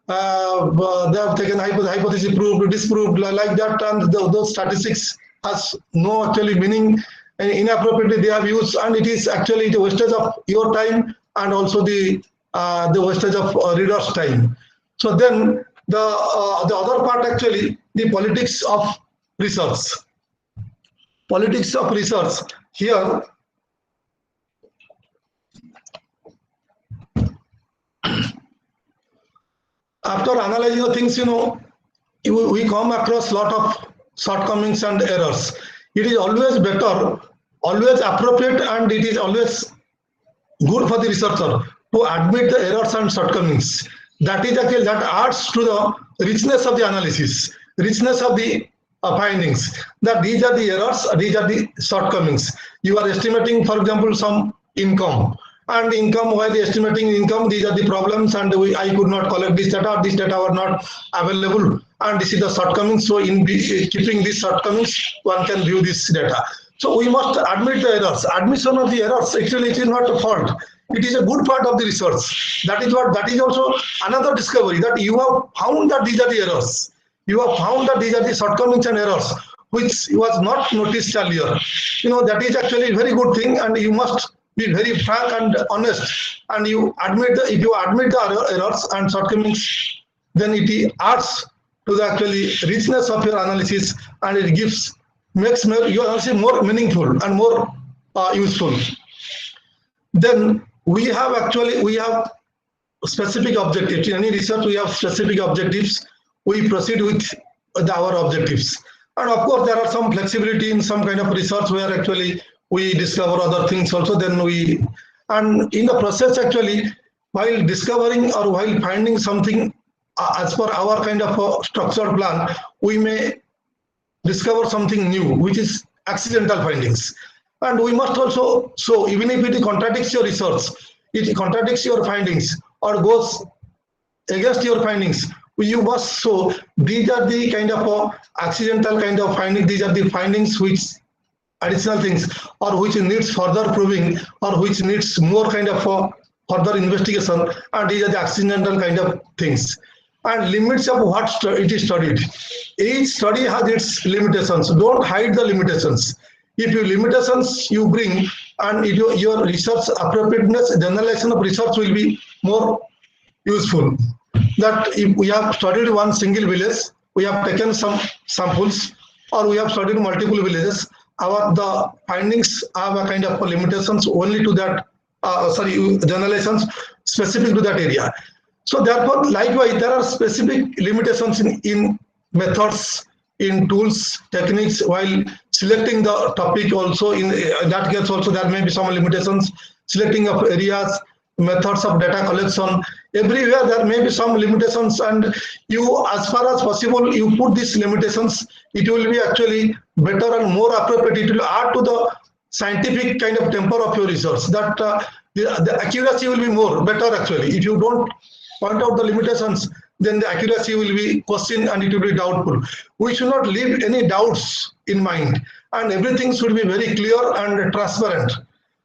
They have taken hypothesis proved, disproved, like that, and those statistics has no actually meaning and inappropriately they have used, and it is actually the wastage of your time and also the wastage of reader's time. So then the other part actually, the politics of research. Politics of research here. After analyzing the things, we come across a lot of shortcomings and errors. It is always better, always appropriate, and it is always good for the researcher to admit the errors and shortcomings. That is actually, that adds to the richness of the analysis, richness of the findings, that these are the errors, these are the shortcomings. You are estimating, for example, some income, and income, while estimating income, these are the problems, and I could not collect this data were not available, and this is the shortcomings. So in keeping these shortcomings, one can view this data. So we must admit the errors. Admission of the errors, actually it is not a fault. It is a good part of the research. That is also another discovery, that you have found that these are the errors. You have found that these are the shortcomings and errors, which was not noticed earlier. That is actually a very good thing, and you must be very frank and honest, and you admit if you admit the errors and shortcomings, then it adds to the actually richness of your analysis, and it makes your analysis more meaningful and more useful. Then we have specific objectives. In any research, we have specific objectives. We proceed with our objectives. And of course, there are some flexibility in some kind of research where actually we discover other things also. And in the process actually, while discovering or while finding something as per our kind of a structured plan, we may discover something new, which is accidental findings. And we must also, so even if it contradicts your research, it contradicts your findings or goes against your findings, you must show these are the kind of accidental kind of findings, these are the findings which additional things, or which needs further proving, or which needs more kind of further investigation, and these are the accidental kind of things. And limits of what it is studied. Each study has its limitations. Don't hide the limitations. If your limitations you bring, and your research appropriateness, generalization of research will be more useful. That if we have studied one single village, we have taken some samples, or we have studied multiple villages, the findings have a kind of limitations only to that, generalizations specific to that area. So therefore, likewise, there are specific limitations in methods, in tools, techniques, while selecting the topic also. In that case also, there may be some limitations, selecting of areas, methods of data collection. Everywhere there may be some limitations, and you, as far as possible, you put these limitations, it will be actually better and more appropriate. It will add to the scientific kind of temper of your research, that the accuracy will be better actually. If you don't point out the limitations, then the accuracy will be questioned and it will be doubtful. We should not leave any doubts in mind, and everything should be very clear and transparent.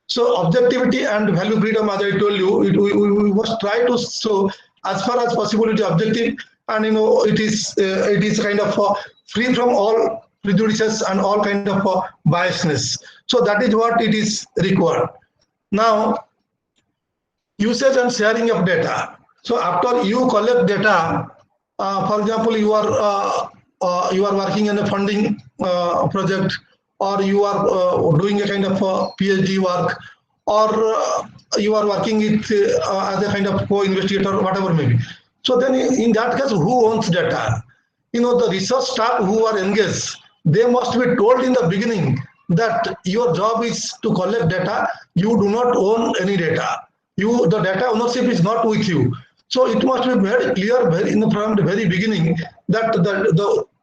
So objectivity and value freedom, as I told you, we must try to show as far as possible it is objective, and it is kind of free from all prejudices and all kind of biasness. So that is what it is required. Now, usage and sharing of data. So after you collect data, for example, you are working in a funding project, or you are doing a kind of PhD work, or you are working as a kind of co-investigator, whatever may be. So then in that case, who owns data? The research staff who are engaged, they must be told in the beginning that your job is to collect data. You do not own any data. The data ownership is not with you. So it must be very clear from the very beginning that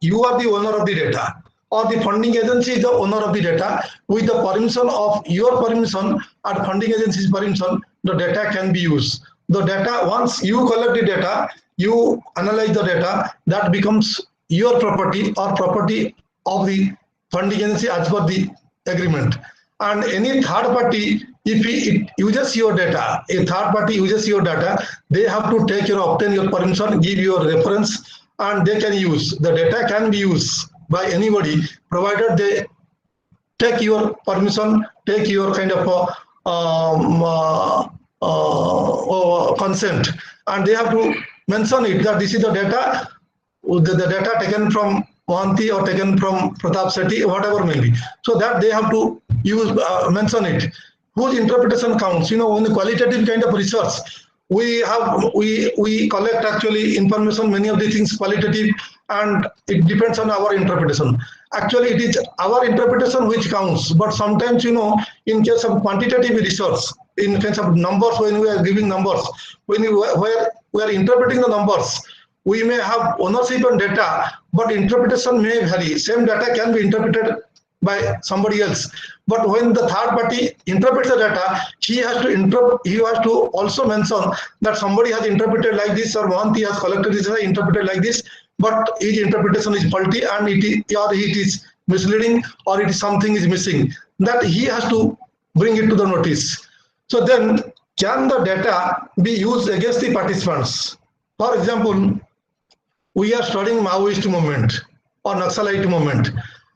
you are the owner of the data, or the funding agency is the owner of the data. With the permission of your permission and funding agency's permission, the data can be used. The data, once you collect the data, you analyze the data, that becomes your property or property of the funding agency as per the agreement. And any third party, if it uses your data, a third party uses your data, they have to obtain your permission, give your reference, and they can use. The data can be used by anybody, provided they take your permission, take your kind of consent, and they have to mention it that this is the data, the data taken from Mohanty or taken from Pratap Sethi, whatever may be. So that they have to use mention it. Whose interpretation counts? You know, in the qualitative kind of research, we collect actually information, many of the things qualitative, and it depends on our interpretation. Actually, it is our interpretation which counts, but sometimes, you know, in case of quantitative research, in case of numbers, when we are giving numbers, where we are interpreting the numbers, we may have ownership on data, but interpretation may vary. Same data can be interpreted by somebody else. But when the third party interprets the data, he has to also mention that somebody has interpreted like this, or Mohanty has collected this, interpreted like this, but his interpretation is faulty, and it is misleading, or it is something is missing. That he has to bring it to the notice. So then, can the data be used against the participants? For example, we are studying Maoist movement or Naxalite movement,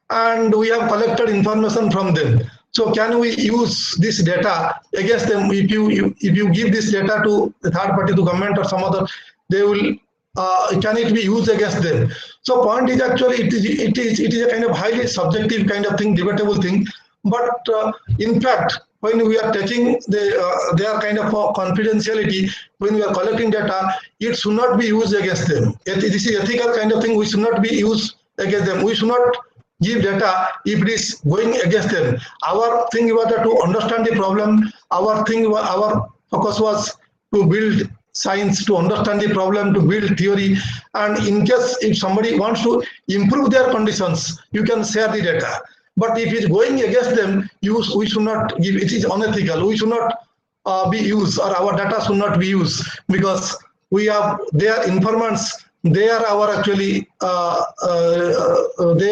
and we have collected information from them. So can we use this data against them? If you give this data to the third party, to government or some other, they will. Can it be used against them? So point is actually it is a kind of highly subjective kind of thing, debatable thing. But in fact, when we are taking their kind of confidentiality, when we are collecting data, it should not be used against them. This is ethical kind of thing. We should not be used against them. We should not give data if it is going against them. Our thing was to understand the problem. Our focus was to build science, to understand the problem, to build theory. And in case if somebody wants to improve their conditions, you can share the data. But if it's going against them, we should not give. It is unethical. We should not be used, or our data should not be used, because we have their informants. They are our actually. They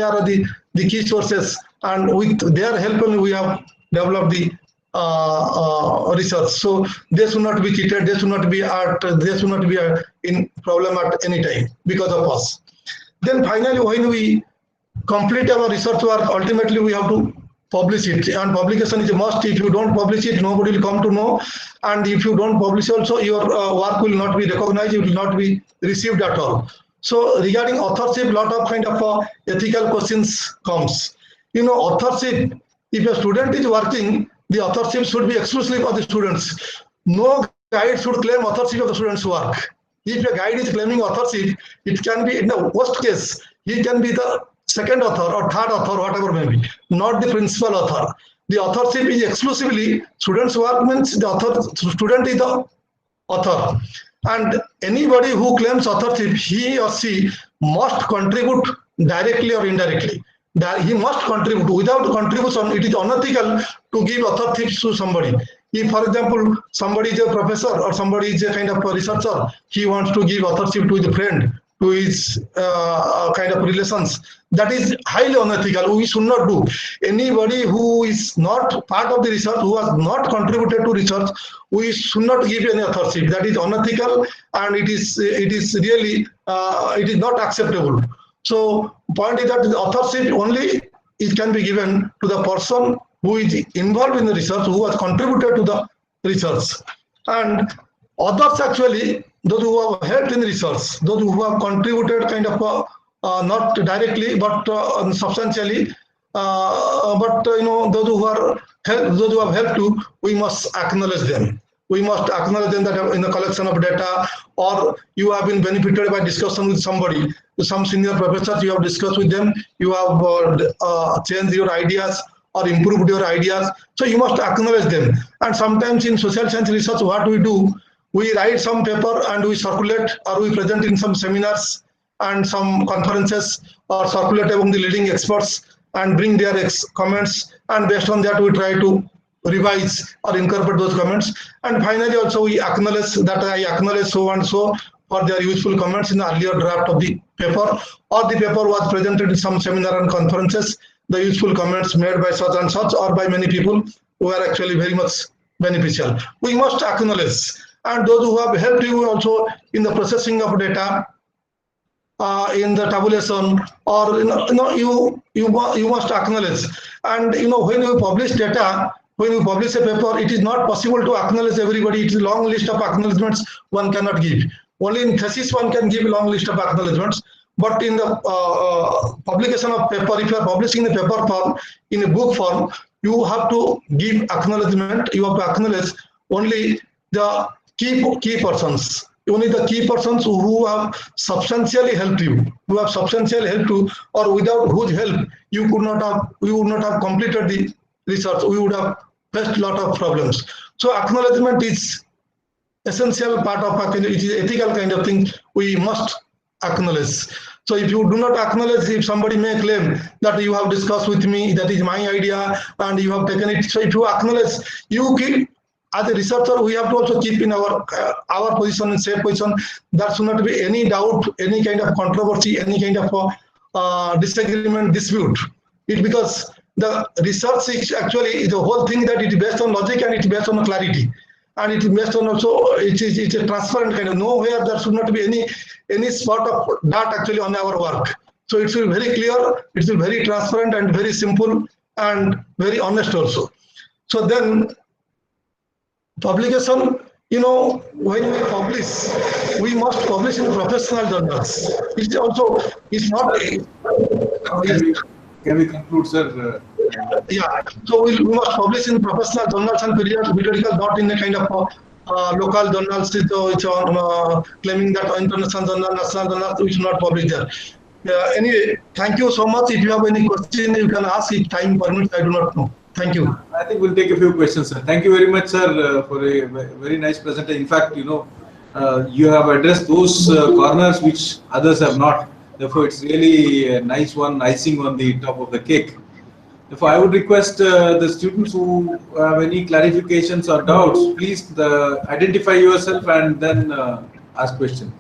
are the key sources, and with their help only we have developed the research. So they should not be cheated. They should not be They should not be in problem at any time because of us. Then finally, when we complete our research work, ultimately we have to publish it, and publication is a must. If you don't publish it, nobody will come to know, and if you don't publish also, your work will not be recognized, it will not be received at all. So regarding authorship, lot of kind of ethical questions comes. You know, authorship, if a student is working, the authorship should be exclusive of the students. No guide should claim authorship of the student's work. If a guide is claiming authorship, it can be, in the worst case, he can be the second author or third author, whatever may be, not the principal author. The authorship is exclusively student's work, means the student is the author. And anybody who claims authorship, he or she must contribute directly or indirectly. He must contribute. Without contribution, it is unethical to give authorship to somebody. If, for example, somebody is a professor or somebody is a kind of a researcher, he wants to give authorship to his friend, to his kind of relations, that is highly unethical. We should not do. Anybody who is not part of the research, who has not contributed to research, we should not give any authorship. That is unethical, and it is really it is not acceptable. So point is that the authorship only it can be given to the person who is involved in the research, who has contributed to the research. And others actually, those who have helped in research, those who have contributed kind of not directly but substantially, but you know, those who have helped to, we must acknowledge them. We must acknowledge them that in the collection of data, or you have been benefited by discussion with somebody, some senior professors, you have discussed with them, you have changed your ideas or improved your ideas. So you must acknowledge them. And sometimes in social science research, what we do, we write some paper and we circulate, or we present in some seminars and some conferences, or circulate among the leading experts and bring their comments, and based on that we try to revise or incorporate those comments. And finally also we acknowledge that I acknowledge so and so for their useful comments in the earlier draft of the paper, or the paper was presented in some seminar and conferences, the useful comments made by such and such or by many people who are actually very much beneficial. We must acknowledge. And those who have helped you also in the processing of data, in the tabulation, or you must acknowledge. And when you publish data, when you publish a paper, it is not possible to acknowledge everybody. It is a long list of acknowledgements one cannot give. Only in thesis one can give a long list of acknowledgements. But in the publication of paper, if you are publishing in a paper form, in a book form, you have to give acknowledgement. You have to acknowledge only the key persons. Only the key persons who have substantially helped you, or without whose help you would not have completed the research. We would have faced a lot of problems. So acknowledgement is essential part of it is ethical kind of thing. We must acknowledge. So if you do not acknowledge, if somebody may claim that you have discussed with me, that is my idea, and you have taken it. So if you acknowledge, you keep, as a researcher, we have to also keep in our position, in safe position. There should not be any doubt, any kind of controversy, any kind of disagreement, dispute. It because the research is actually the whole thing that it is based on logic and it is based on clarity. And it is based on also, it's a transparent kind of, nowhere there should not be any sort of doubt actually on our work. So it will be very clear, it will be very transparent and very simple and very honest also. So then publication, when we publish, we must publish in professional journals. It's also, it's not Can we conclude, sir? Yeah, so we must publish in professional journals and periodical, not in a kind of local journals which are claiming that international journal, national journals, we should not publish there. Anyway, thank you so much. If you have any question, you can ask. If time permits, I do not know. Thank you. I think we'll take a few questions, sir. Thank you very much, sir, for a very nice presentation. In fact, you have addressed those corners which others have not. Therefore, it's really a nice one, icing on the top of the cake. Therefore, I would request the students who have any clarifications or doubts, please identify yourself and then ask questions.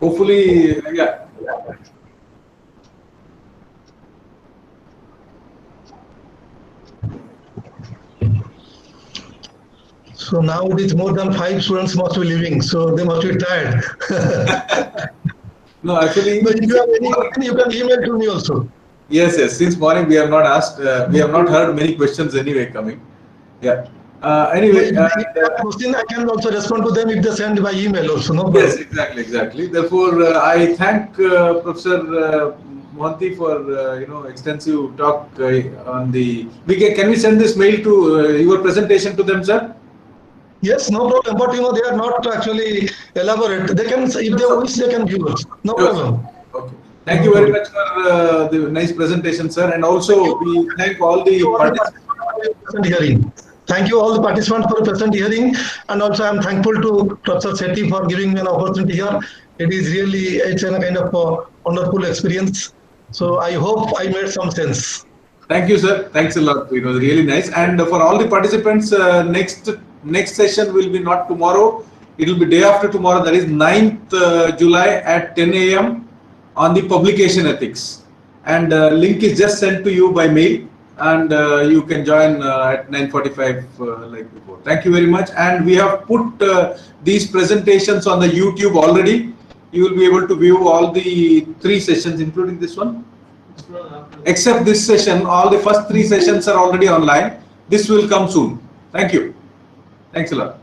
Hopefully, yeah. So now it is more than 5 students must be leaving, so they must be tired. No, actually, if you have any question, you can email to me also. Yes. Since morning we have not asked, we have not heard many questions anyway coming. Yeah. Anyway, question I can also respond to them if they send by email also. No problem. Yes, exactly. Therefore, I thank Professor Mohanty for extensive talk on the. Can we send this mail to your presentation to them, sir? Yes, no problem. But they are not actually elaborate. They can, if they wish, they can give us. No problem. Okay. Thank you very much for the nice presentation, sir. And also, we thank all the participants. Thank you all the participants for the present hearing, and also I am thankful to Professor Sethi for giving me an opportunity here. It is really, it's a kind of a wonderful experience. So I hope I made some sense. Thank you, sir. Thanks a lot. It was really nice. And for all the participants, next session will be not tomorrow. It will be day after tomorrow. That is 9th July at 10 a.m. on the publication ethics. And link is just sent to you by mail. And you can join at 9:45 like before. Thank you very much. And we have put these presentations on the YouTube already. You will be able to view all the 3 sessions, including this one. Except this session, all the first 3 sessions are already online. This will come soon. Thank you. Thanks a lot.